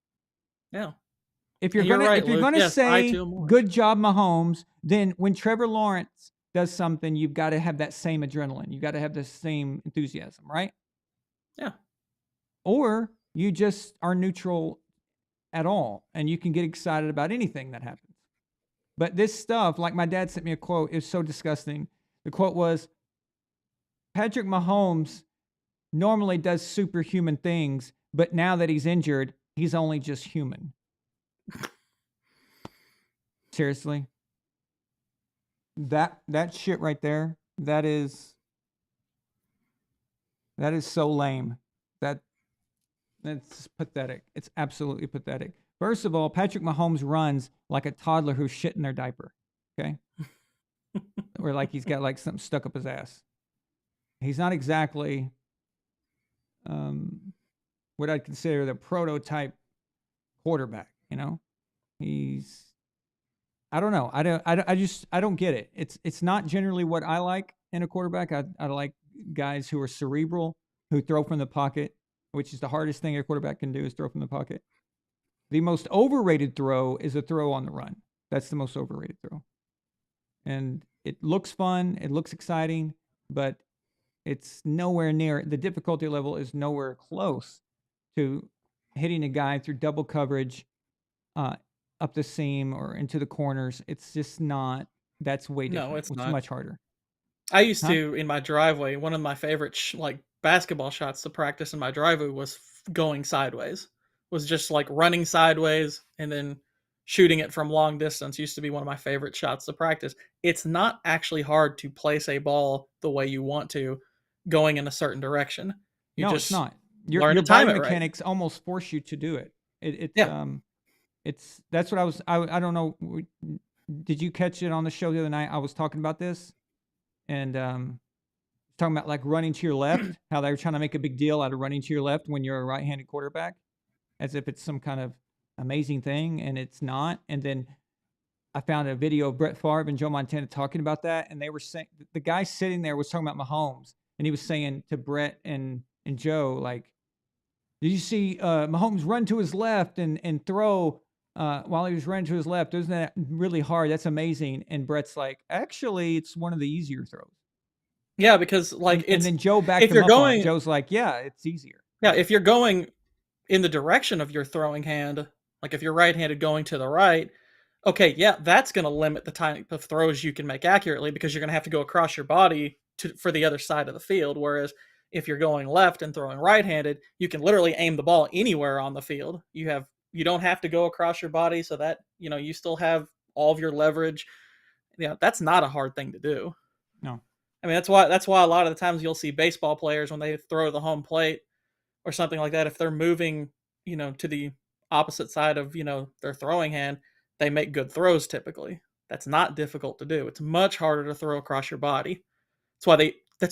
Yeah. If you're gonna say good job, Mahomes, then when Trevor Lawrence does something, you've got to have that same adrenaline. You've got to have the same enthusiasm, right? Yeah. Or you just are neutral at all, and you can get excited about anything that happens. But this stuff, like my dad sent me a quote, is so disgusting. The quote was, Patrick Mahomes normally does superhuman things, but now that he's injured, he's only just human. Seriously, that shit right there, that is so lame. That's pathetic. It's absolutely pathetic. First of all, Patrick Mahomes runs like a toddler who's shit in their diaper. Okay, or like he's got like something stuck up his ass. He's not exactly what I'd consider the prototype quarterback. I don't know. I don't get it. It's not generally what I like in a quarterback. I like guys who are cerebral, who throw from the pocket, which is the hardest thing a quarterback can do, is throw from the pocket. The most overrated throw is a throw on the run. That's the most overrated throw. And it looks fun, it looks exciting, but it's nowhere near, the difficulty level is nowhere close to hitting a guy through double coverage, up the seam or into the corners. It's just not. That's way different. No, it's It's not. much harder. I used to, in my driveway, one of my favorite like basketball shots to practice in my driveway was going sideways. Was just like running sideways and then shooting it from long distance. Used to be one of my favorite shots to practice. It's not actually hard to place a ball the way you want to, going in a certain direction. No, it's not. Your learn to body time it right. mechanics almost force you to do it. Yeah. It's that's what I don't know. Did you catch it on the show the other night? I was talking about this, and talking about like running to your left, how they were trying to make a big deal out of running to your left when you're a right-handed quarterback, as if it's some kind of amazing thing, and it's not. And then I found a video of Brett Favre and Joe Montana talking about that, and they were saying, the guy sitting there was talking about Mahomes, and he was saying to Brett and Joe, like, did you see Mahomes run to his left and throw while he was running to his left? Isn't that really hard? That's amazing. And Brett's like, actually, it's one of the easier throws. Yeah, because like and then Joe backed if him you're up going, on it. Joe's like, yeah, it's easier. Yeah, if you're going in the direction of your throwing hand, like if you're right-handed going to the right, okay, yeah, that's going to limit the type of throws you can make accurately because you're going to have to go across your body for the other side of the field. Whereas if you're going left and throwing right-handed, you can literally aim the ball anywhere on the field. You don't have to go across your body, so that you still have all of your leverage. That's not a hard thing to do. No. I mean, that's why a lot of the times you'll see baseball players when they throw the home plate or something like that, if they're moving, to the opposite side of, their throwing hand, they make good throws typically. That's not difficult to do. It's much harder to throw across your body. That's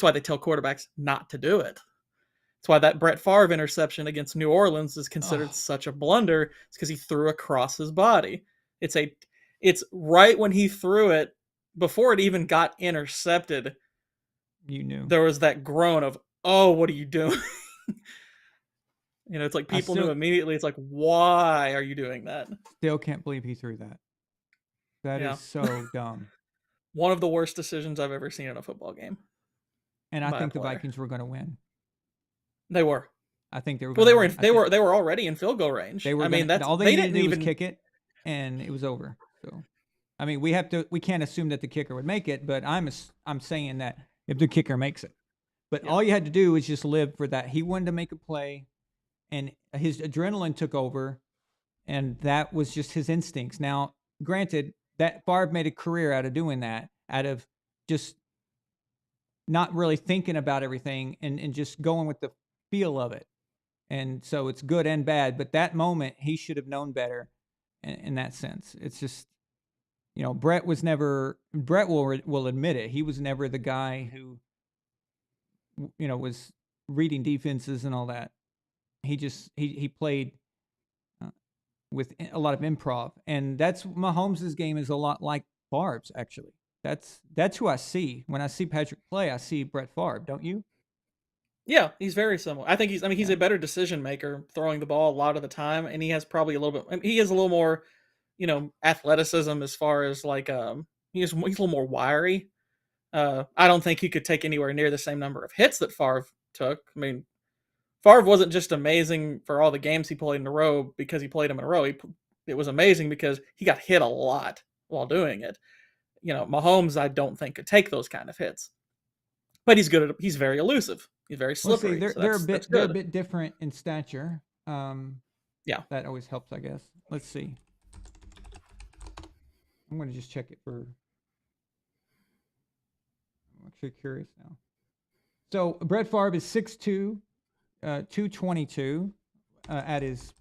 why they tell quarterbacks not to do it. That's why that Brett Favre interception against New Orleans is considered such a blunder. It's because he threw across his body. It's right when he threw it, before it even got intercepted, you knew there was that groan of, "Oh, what are you doing?" It's like people knew immediately. It's like, why are you doing that? Still can't believe he threw that. That is so dumb. One of the worst decisions I've ever seen in a football game. And I think the Vikings were going to win. They were. I think they were. Well, they were already in field goal range. They were. I mean, all they needed to do was kick it, and it was over. So, I mean, we can't assume that the kicker would make it, but I'm saying that if the kicker makes it, but all you had to do is just live for that. He wanted to make a play, and his adrenaline took over, and that was just his instincts. Now, granted, that Favre made a career out of doing that, out of just not really thinking about everything and just going with the feel of it. And so it's good and bad, but that moment he should have known better in that sense. It's just, Brett will admit it. He was never the guy who, was reading defenses and all that. He played with a lot of improv, and that's Mahomes' game is a lot like Favre's actually. That's who I see. When I see Patrick play, I see Brett Favre, don't you? Yeah, he's very similar. I think he's a better decision maker throwing the ball a lot of the time, and he has probably a little bit. He has a little more, athleticism as far as like he's a little more wiry. I don't think he could take anywhere near the same number of hits that Favre took. I mean, Favre wasn't just amazing for all the games he played in a row because he played them in a row. It was amazing because he got hit a lot while doing it. Mahomes, I don't think could take those kind of hits, but he's good at. He's very elusive. He's very slippery. They're a bit different in stature. Yeah, that always helps, I guess. Let's see. I'm going to just check it for. I'm actually curious now. So Brett Favre is 6'2", 222 at his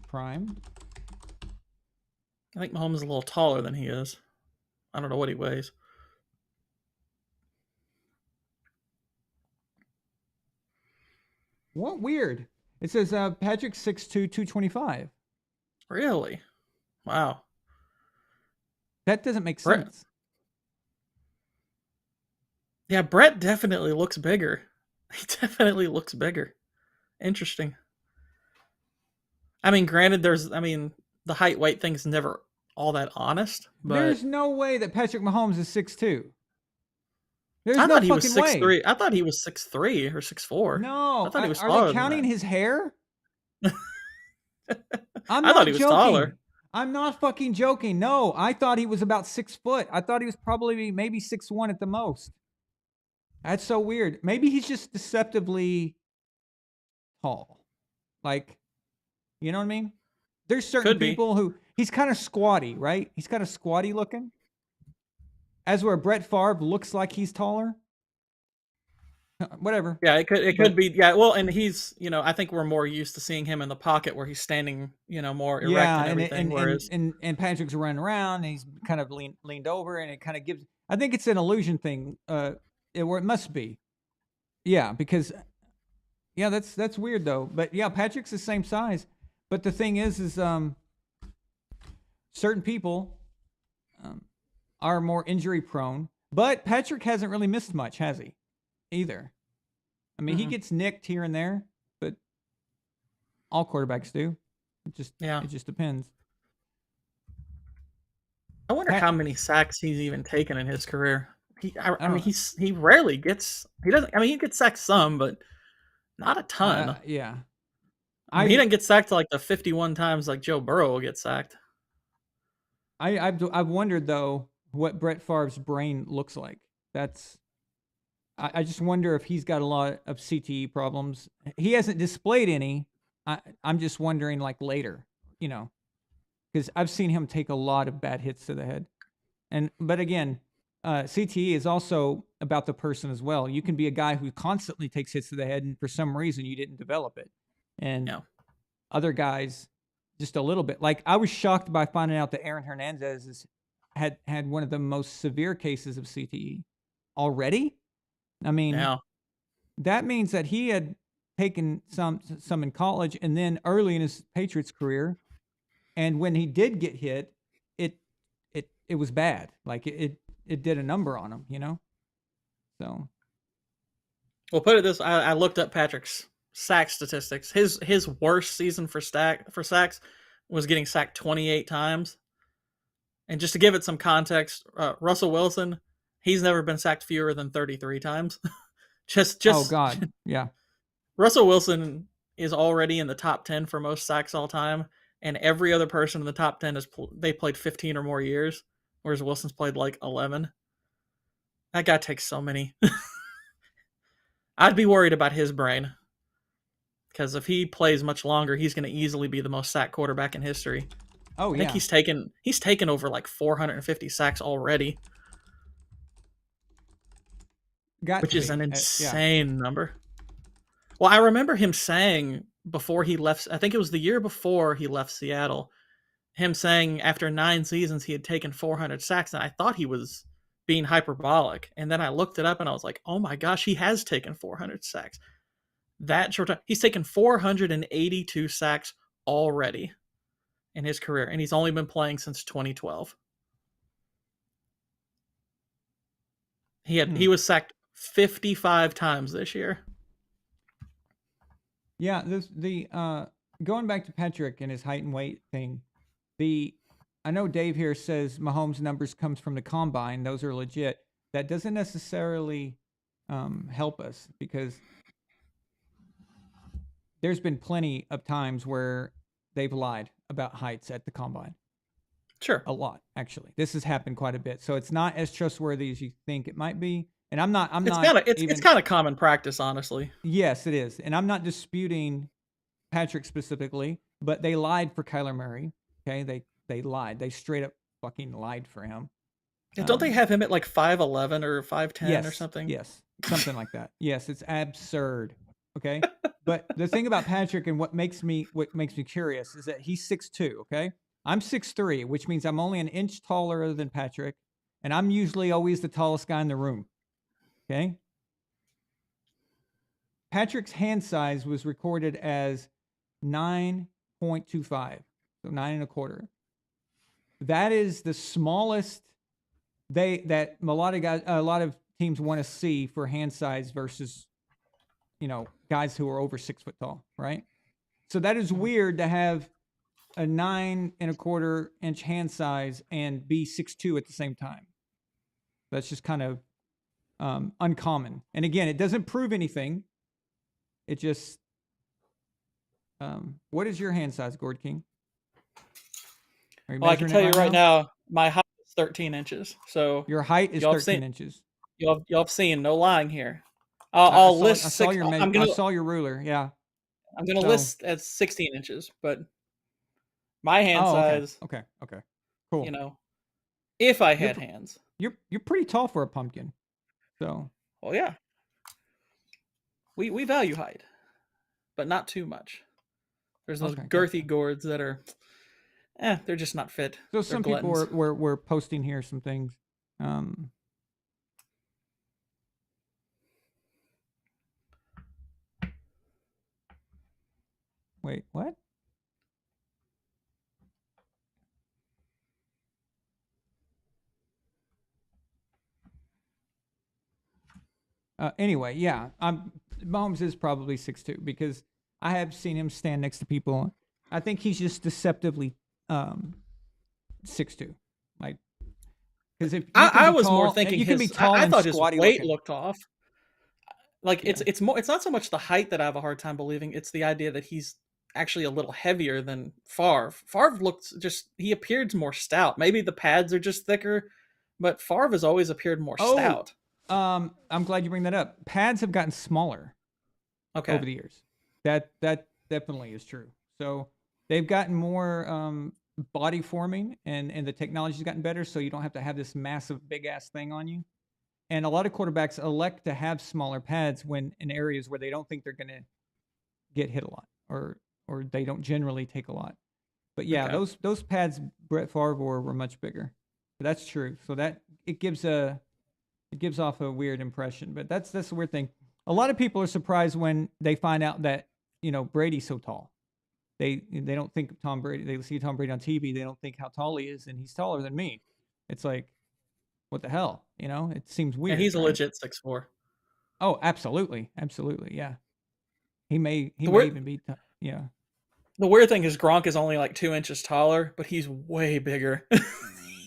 prime. I think Mahomes is a little taller than he is. I don't know what he weighs. What weird. It says Patrick 6'2", 225. Really? Wow. That doesn't make Brett, sense. yeah, Brett definitely looks bigger. He definitely looks bigger. Interesting. I mean, granted, the height weight thing's never all that honest, but There's no way that Patrick Mahomes is 6'2". There's I no thought he was fucking way. 6'3". I thought he was 6'3" or 6'4". I No, thought he was are they taller than counting that. his hair? I'm I thought not he was joking. taller. I'm not fucking joking. No, I thought he was about 6 foot. I thought he was probably maybe 6'1" at the most. That's so weird. Maybe he's just deceptively tall. Like, you know what I mean? There's certain Could be. people who he's kind of squatty, right? He's kind of squatty looking. As where Brett Favre looks like he's taller. Whatever. Yeah, it could be. Yeah, well, and he's, I think we're more used to seeing him in the pocket where he's standing, more erect Yeah, and everything. Whereas, and Patrick's running around, and he's kind of leaned over, and it kind of gives. I think it's an illusion thing, or it must be. Yeah, because yeah, that's weird though. But yeah, Patrick's the same size. But the thing is certain people are more injury prone. But Patrick hasn't really missed much, has he? Either. I mean, he gets nicked here and there, but all quarterbacks do. It just depends. I wonder how many sacks he's even taken in his career. He rarely gets. He doesn't. I mean, he gets sacked some, but not a ton. Yeah. He didn't get sacked like the 51 times like Joe Burrow will get sacked. I've wondered though what Brett Favre's brain looks like. I just wonder if he's got a lot of CTE problems. He hasn't displayed any. I'm just wondering, like, later, because I've seen him take a lot of bad hits to the head. But again, CTE is also about the person as well. You can be a guy who constantly takes hits to the head, and for some reason you didn't develop it. And other guys, just a little bit. Like, I was shocked by finding out that Aaron Hernandez had one of the most severe cases of CTE already. I mean, that means that he had taken some in college and then early in his Patriots career, and when he did get hit, it was bad. Like it did a number on him, So, well, put it this: I looked up Patrick's sack statistics. His worst season for sacks was getting sacked 28 times. And just to give it some context, Russell Wilson, he's never been sacked fewer than 33 times. Just oh God, yeah. Russell Wilson is already in the top 10 for most sacks all time, and every other person in the top 10 they played 15 or more years, whereas Wilson's played like 11. That guy takes so many. I'd be worried about his brain, because if he plays much longer, he's going to easily be the most sacked quarterback in history. Oh, I think he's taken over like 450 sacks already. Which is an insane number. Well, I remember him saying before he left, I think it was the year before he left Seattle, him saying after 9 seasons he had taken 400 sacks, and I thought he was being hyperbolic. And then I looked it up and I was like, oh my gosh, he has taken 400 sacks. That short time. He's taken 482 sacks already in his career, and he's only been playing since 2012. He was sacked 55 times this year. Yeah, going back to Patrick and his height and weight thing, I know Dave here says Mahomes' numbers comes from the combine. Those are legit. That doesn't necessarily help us, because there's been plenty of times where they've lied about heights at the combine. Sure. A lot, actually. This has happened quite a bit. So it's not as trustworthy as you think it might be. And it's kind of common practice, honestly. Yes, it is. And I'm not disputing Patrick specifically, but they lied for Kyler Murray. Okay, they lied. They straight up fucking lied for him. Don't they have him at like 5'11" or 5'10" or something? Yes, something like that. Yes, it's absurd. Okay, but the thing about Patrick and what makes me curious is that he's 6'2". Okay, I'm 6'3", which means I'm only an inch taller than Patrick, and I'm usually always the tallest guy in the room. Okay. Patrick's hand size was recorded as 9.25. So 9.25. That is the smallest that a lot of teams want to see for hand size versus, guys who are over 6 foot tall, right? So that is weird to have a 9.25 inch hand size and be 6'2" at the same time. That's just kind of uncommon. And again, it doesn't prove anything. It just, what is your hand size, Gord King? Well, I can tell you right now, my height is 13 inches. So your height is 13 inches. Y'all have seen, no lying here. I saw your ruler. Yeah. I'm going to list at 16 inches, but my hand size. Okay. Cool. If I had hands. You're pretty tall for a pumpkin. So. Well, yeah. We value height, but not too much. There's those girthy gourds that are, they're just not fit. So some people were posting here some things. Wait, what? Anyway, yeah, Mahomes is probably 6'2" because I have seen him stand next to people. I think he's just deceptively 6'2", like because if I was tall, more thinking you can be his, tall I and thought his weight looking. looked off. Like it's not so much the height that I have a hard time believing. It's the idea that he's actually a little heavier than Favre. Favre looked he appeared more stout. Maybe the pads are just thicker, but Favre has always appeared more stout. I'm glad you bring that up. Pads have gotten smaller over the years. That definitely is true. So they've gotten more body forming and the technology's gotten better, so you don't have to have this massive big ass thing on you. And a lot of quarterbacks elect to have smaller pads when in areas where they don't think they're going to get hit a lot or they don't generally take a lot. But yeah, those pads Brett Favre were much bigger. But that's true. So that it gives off a weird impression. But that's the weird thing. A lot of people are surprised when they find out that Brady's so tall. They don't think Tom Brady. They see Tom Brady on TV. They don't think how tall he is, and he's taller than me. It's like, what the hell? It seems weird. And he's a legit 6'4". Oh, absolutely, yeah. He may even be. Yeah. The weird thing is Gronk is only like 2 inches taller, but he's way bigger.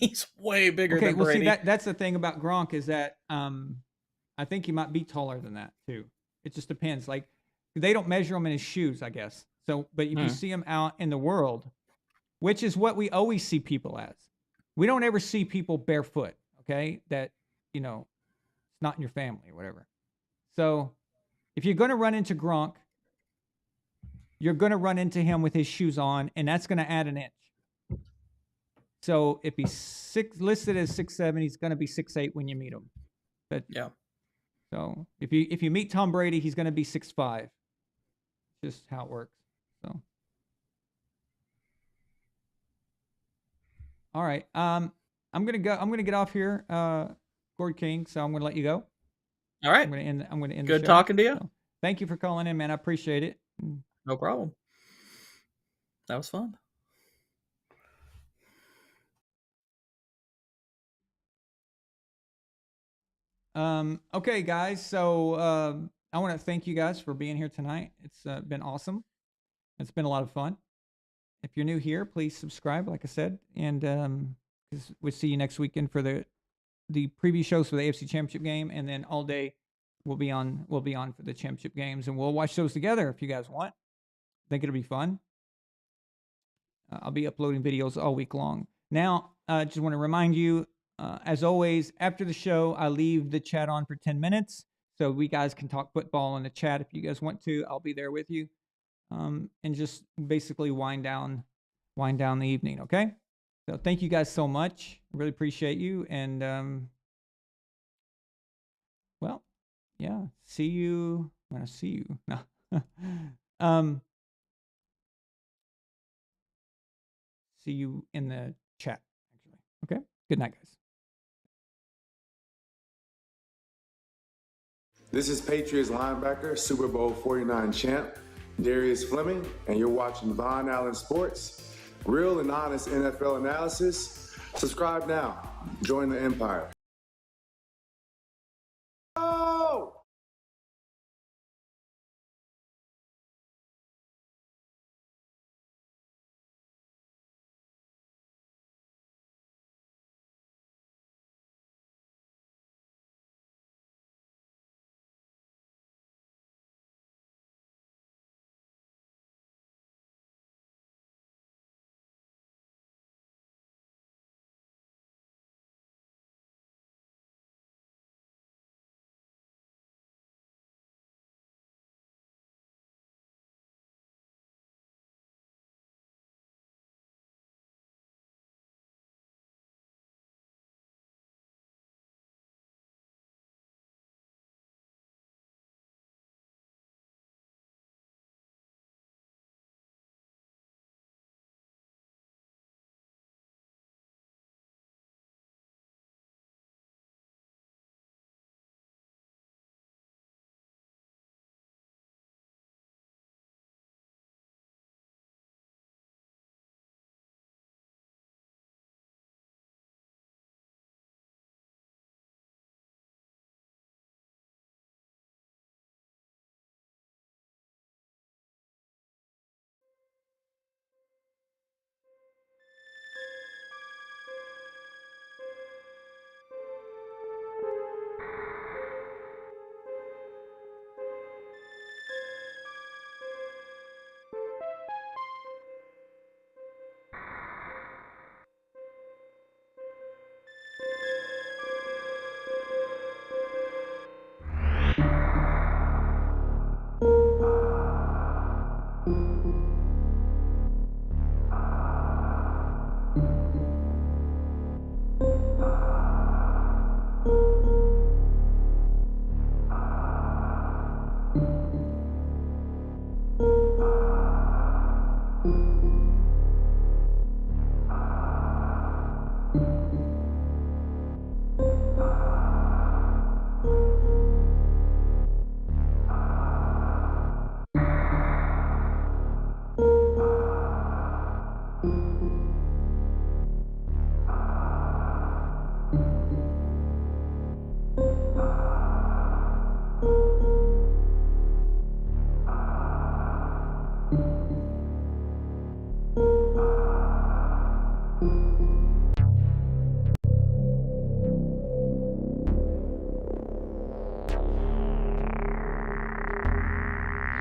He's way bigger than Brady. See, that's the thing about Gronk is that I think he might be taller than that too. It just depends. Like they don't measure him in his shoes, I guess. So, but if you see him out in the world, which is what we always see people as, we don't ever see people barefoot. Okay, that it's not in your family or whatever. So, if you're going to run into Gronk, you're going to run into him with his shoes on, and that's going to add an inch. So if he's listed as 6'7", he's going to be 6'8" when you meet him. But yeah. So if you meet Tom Brady, he's going to be 6'5". Just how it works. So. All right. I'm gonna go. I'm gonna get off here, Gord King. So I'm gonna let you go. All right. I'm gonna end. Good the show. talking to you. So, thank you for calling in, man. I appreciate it. No problem. That was fun. Okay, guys. So I want to thank you guys for being here tonight. It's been awesome. It's been a lot of fun. If you're new here, please subscribe, like I said, and we'll see you next weekend for the preview shows for the AFC Championship game, and then all day we'll be on for the championship games, and we'll watch those together if you guys want. I think it'll be fun. I'll be uploading videos all week long. Now, I just want to remind you, as always, after the show, I leave the chat on for 10 minutes, so we guys can talk football in the chat if you guys want to. I'll be there with you, and just basically wind down the evening. Okay. So thank you guys so much. I really appreciate you. And, well, yeah, see you when I see you. No. See you in the chat, actually. Okay. Good night, guys. This is Patriots linebacker, Super Bowl 49 champ, Darius Fleming, and you're watching VonAllen Sports. Real and honest NFL analysis. Subscribe now. Join the empire. Oh!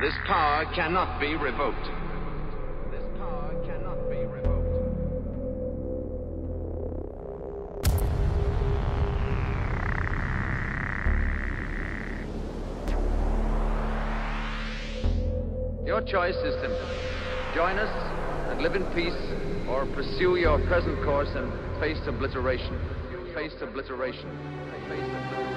This power cannot be revoked. This power cannot be revoked. Your choice is simple. Join us and live in peace, or pursue your present course and face obliteration. Face obliteration. Face obliteration.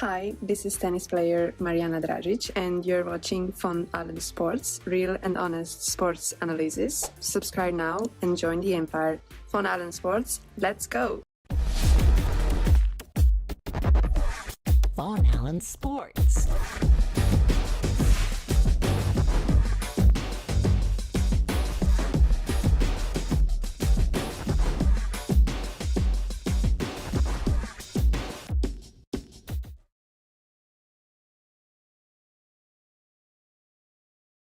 Hi, this is tennis player Mariana Dragic, and you're watching VonAllen Sports, real and honest sports analysis. Subscribe now and join the empire. VonAllen Sports, let's go! VonAllen Sports.